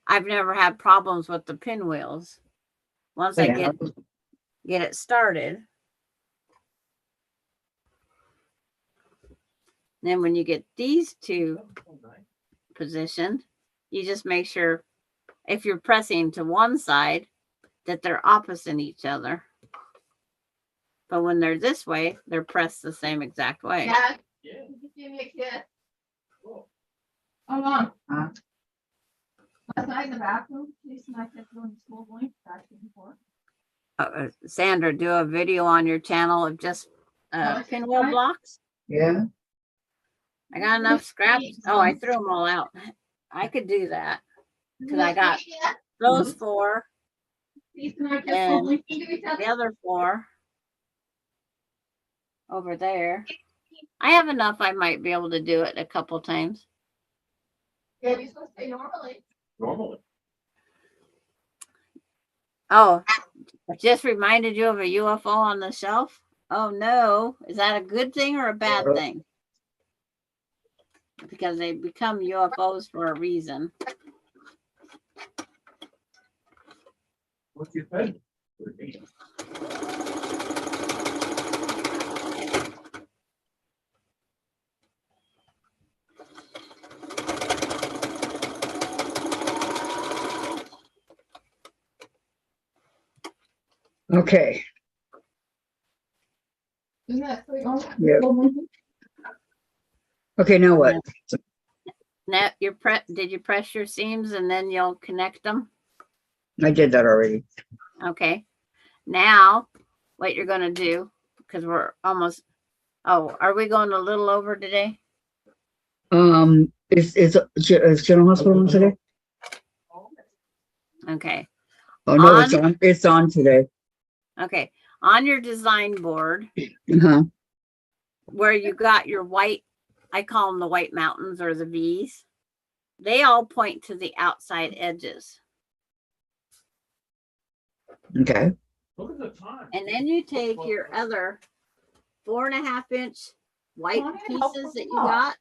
I've never had problems with the pinwheels. Once I get it started. Then when you get these two positioned, you just make sure if you're pressing to one side that they're opposite each other. But when they're this way, they're pressed the same exact way. Dad, Yeah. you give me a kiss. Cool. Hold on. Huh? Last night in the bathroom, Jason and I kept going to school going back and forth. Sandra, do a video on your channel of just pinwheel blocks. Yeah. I got enough scraps. Oh, I threw them all out. I could do that because I got those 4 Jason and I kept and holding into each other. the other 4 over there. I have enough. I might be able to do it a couple times. Yeah, you're supposed to say normally. Normally. Oh, I just reminded you of a UFO on the shelf. Oh no, is that a good thing or a bad thing? Because they become UFOs for a reason. What you think? Okay. Isn't that so? Yeah. Okay, now what? Now did you press your seams and then you'll connect them? I did that already. Okay. Now what you're gonna do, because we're almost, oh, are we going a little over today? Is General Hospital on today? Okay. Oh no, it's On? on. It's on today. Okay. On your design board, Uh-huh. where you got your white, I call them the white mountains or the V's, they all point to the outside edges. Okay. Look at the time. And then you take your other 4.5-inch white Why did it help pieces us that you up? got.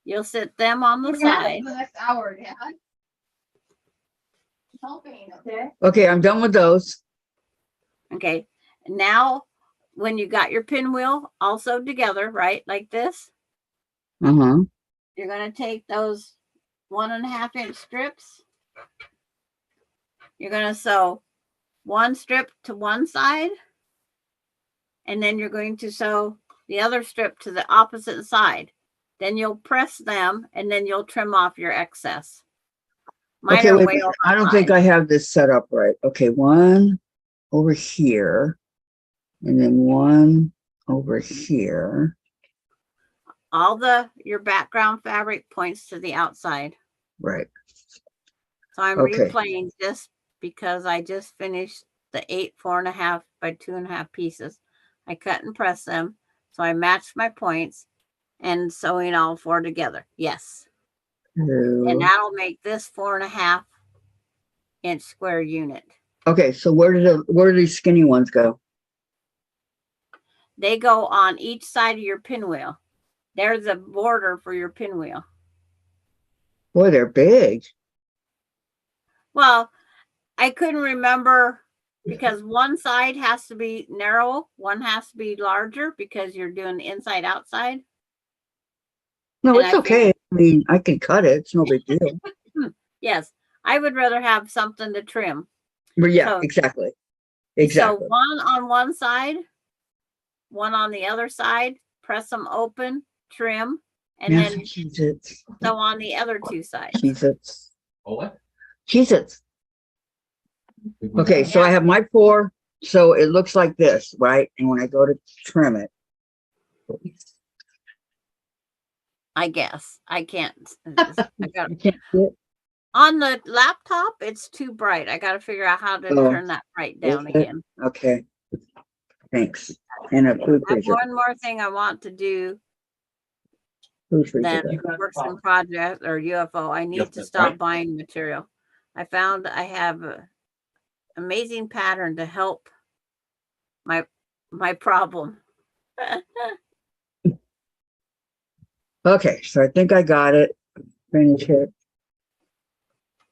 You'll sit them on the We're gonna have side. it for the next hour, Dad. Helping, okay? Okay, I'm done with those. Okay. Now, when you got your pinwheel all sewed together, right, like this, Uh-huh. you're going to take those 1.5-inch strips. You're going to sew one strip to one side, and then you're going to sew the other strip to the opposite side. Then you'll press them, and then you'll trim off your excess. Mine Okay, are wait, way over I don't think I have this set up right. Okay, one over here, and then one over here. all your background fabric points to the outside. Right. So I'm Okay. replaying just because I just finished the 8 4.5 by 2.5 pieces. I cut and press them. So I matched my points and sewing all 4 together. Yes. And that'll make this 4.5-inch square unit. Okay, so where do these skinny ones go? They go on each side of your pinwheel. There's a border for your pinwheel. Boy, they're big. Well, I couldn't remember because one side has to be narrow, one has to be larger because you're doing inside outside. No, And it's I okay. I mean, I can cut it. It's no big deal. Yes, I would rather have something to trim. But yeah, So- exactly. So Exactly. one on one side, one on the other side, press them open, trim, and then Cheez-Its. sew on the other 2 sides. Cheez-Its. Oh, what? Cheez-Its. Okay, so I have my 4. So it looks like this, right? And when I go to trim it, I guess. I can't. I got, you can't see it. on the laptop, it's too bright. I got to figure out how to Oh, turn that bright down is it? again. Okay. Thanks. And a food I have freezer. one more thing I want to do. Food freezer. Then there. works in project or UFO. I need to stop buying material. I found I have an amazing pattern to help my problem. Okay, so I think I got it. Finish it.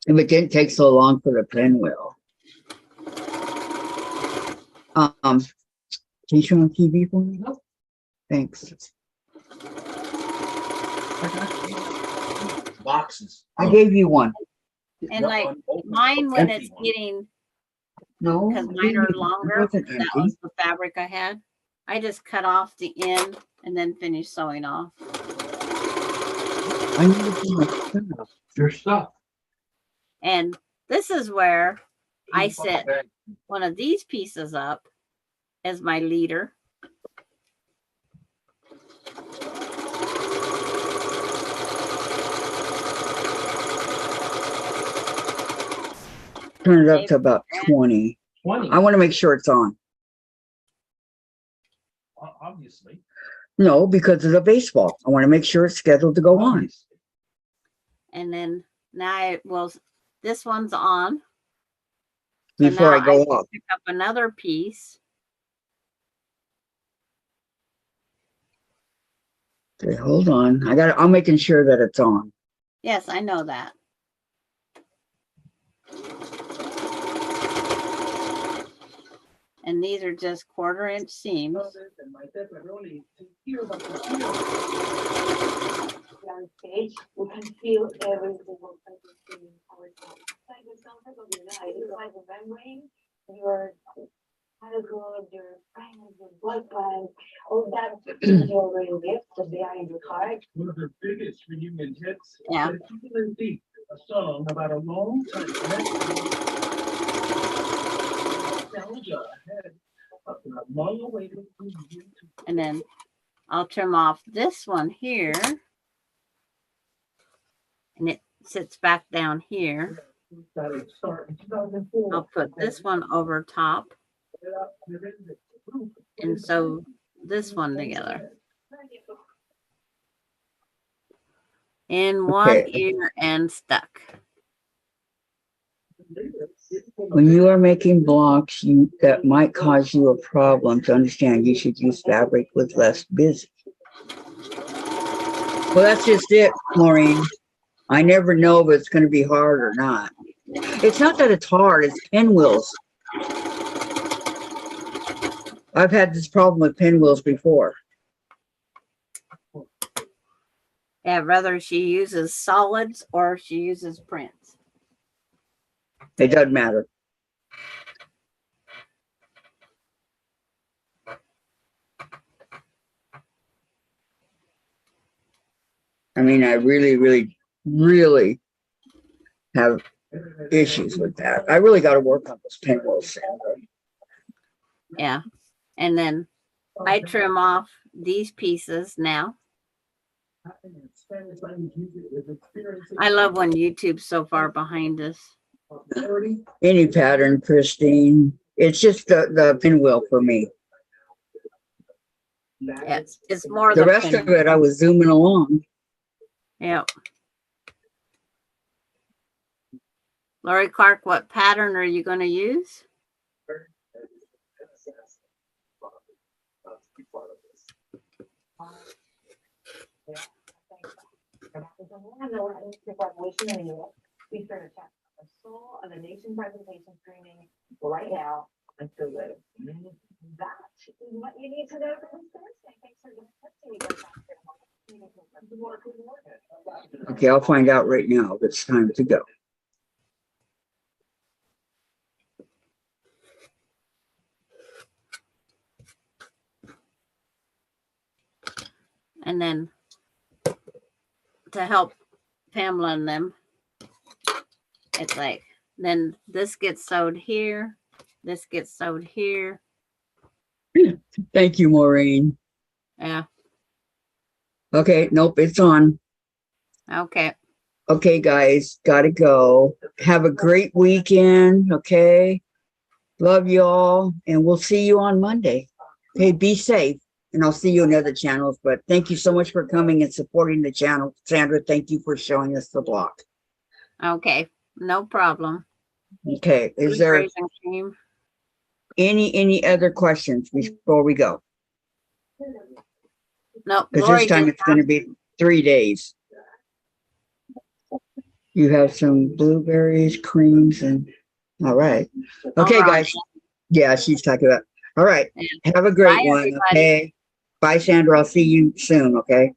If it didn't take so long for the pinwheel. Can you show on TV for me? Nope. Thanks. Boxes. I gave you one. And like mine, when it's getting, No, because mine are longer, It wasn't that empty. was the fabric I had. I just cut off the end and then finish sewing off. I need to do my stuff. Your stuff. And this is where I set one of these pieces up as my leader. Turn it up to about 20. 20. I want to make sure it's on. Obviously. No, because of the baseball. I want to make sure it's scheduled to go on. Obviously. And then now this one's on. So Before I now go off. pick up another piece. Okay, hold on. I'm making sure that it's on. Yes, I know that. And these are just 1/4 inch seams. On stage, we can feel every single person feeling ourselves. It's like the soundtrack of your life. It's like remembering your childhood, your friends, your boyfriend, all that you already lived, so they are in your heart. One of her biggest reunion hits. Yeah. Particularly deep, a song about a long time nostalgia ahead of a long-awaited reunion. And then I'll trim off this one here. And it sits back down here. Got it start in 2004. I'll put this one over top and sew this one together. In one Okay. ear and stuck. When you are making blocks, that might cause you a problem to understand. You should use fabric with less busy. Well, that's just it, Maureen. I never know if it's going to be hard or not. It's not that it's hard, it's pinwheels. I've had this problem with pinwheels before. Yeah, whether she uses solids or she uses prints. It doesn't matter. I mean, I really, really, really have issues with that. I really got to work on this pinwheel, Sandra. Yeah. And then I trim off these pieces now. I love when YouTube's so far behind us. Any pattern, Christine. It's just the pinwheel for me. Yeah, it's more The rest of it, I was zooming along. Yeah. Lori Clark, what pattern are you going to use? Be sure to check the soul of the nation presentation screening right now until later. That is what you need to know for this Thursday. Thanks for listening. Okay, I'll find out right now if it's time to go. And then to help Pamela and them, it's like, then this gets sewed here, this gets sewed here. Thank you, Maureen. Yeah. Okay, nope, it's on. Okay. Okay, guys, gotta go. Have a great weekend, okay? Love y'all, and we'll see you on Monday. Okay, be safe, and I'll see you on other channels, but thank you so much for coming and supporting the channel. Sandra, thank you for showing us the block. Okay. No problem. Okay, is there Raisin cream. any other questions before we go? No, Because Lori this time did it's going to be 3 days. You have some blueberries, creams, and all right. Okay, All right. guys. Yeah, she's talking about. All right. Yeah. Have a great Bye, one. everybody. Okay. Bye, Sandra. I'll see you soon. Okay.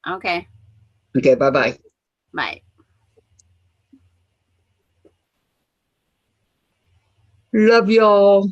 Okay. Okay. Bye-bye. Bye. Love y'all.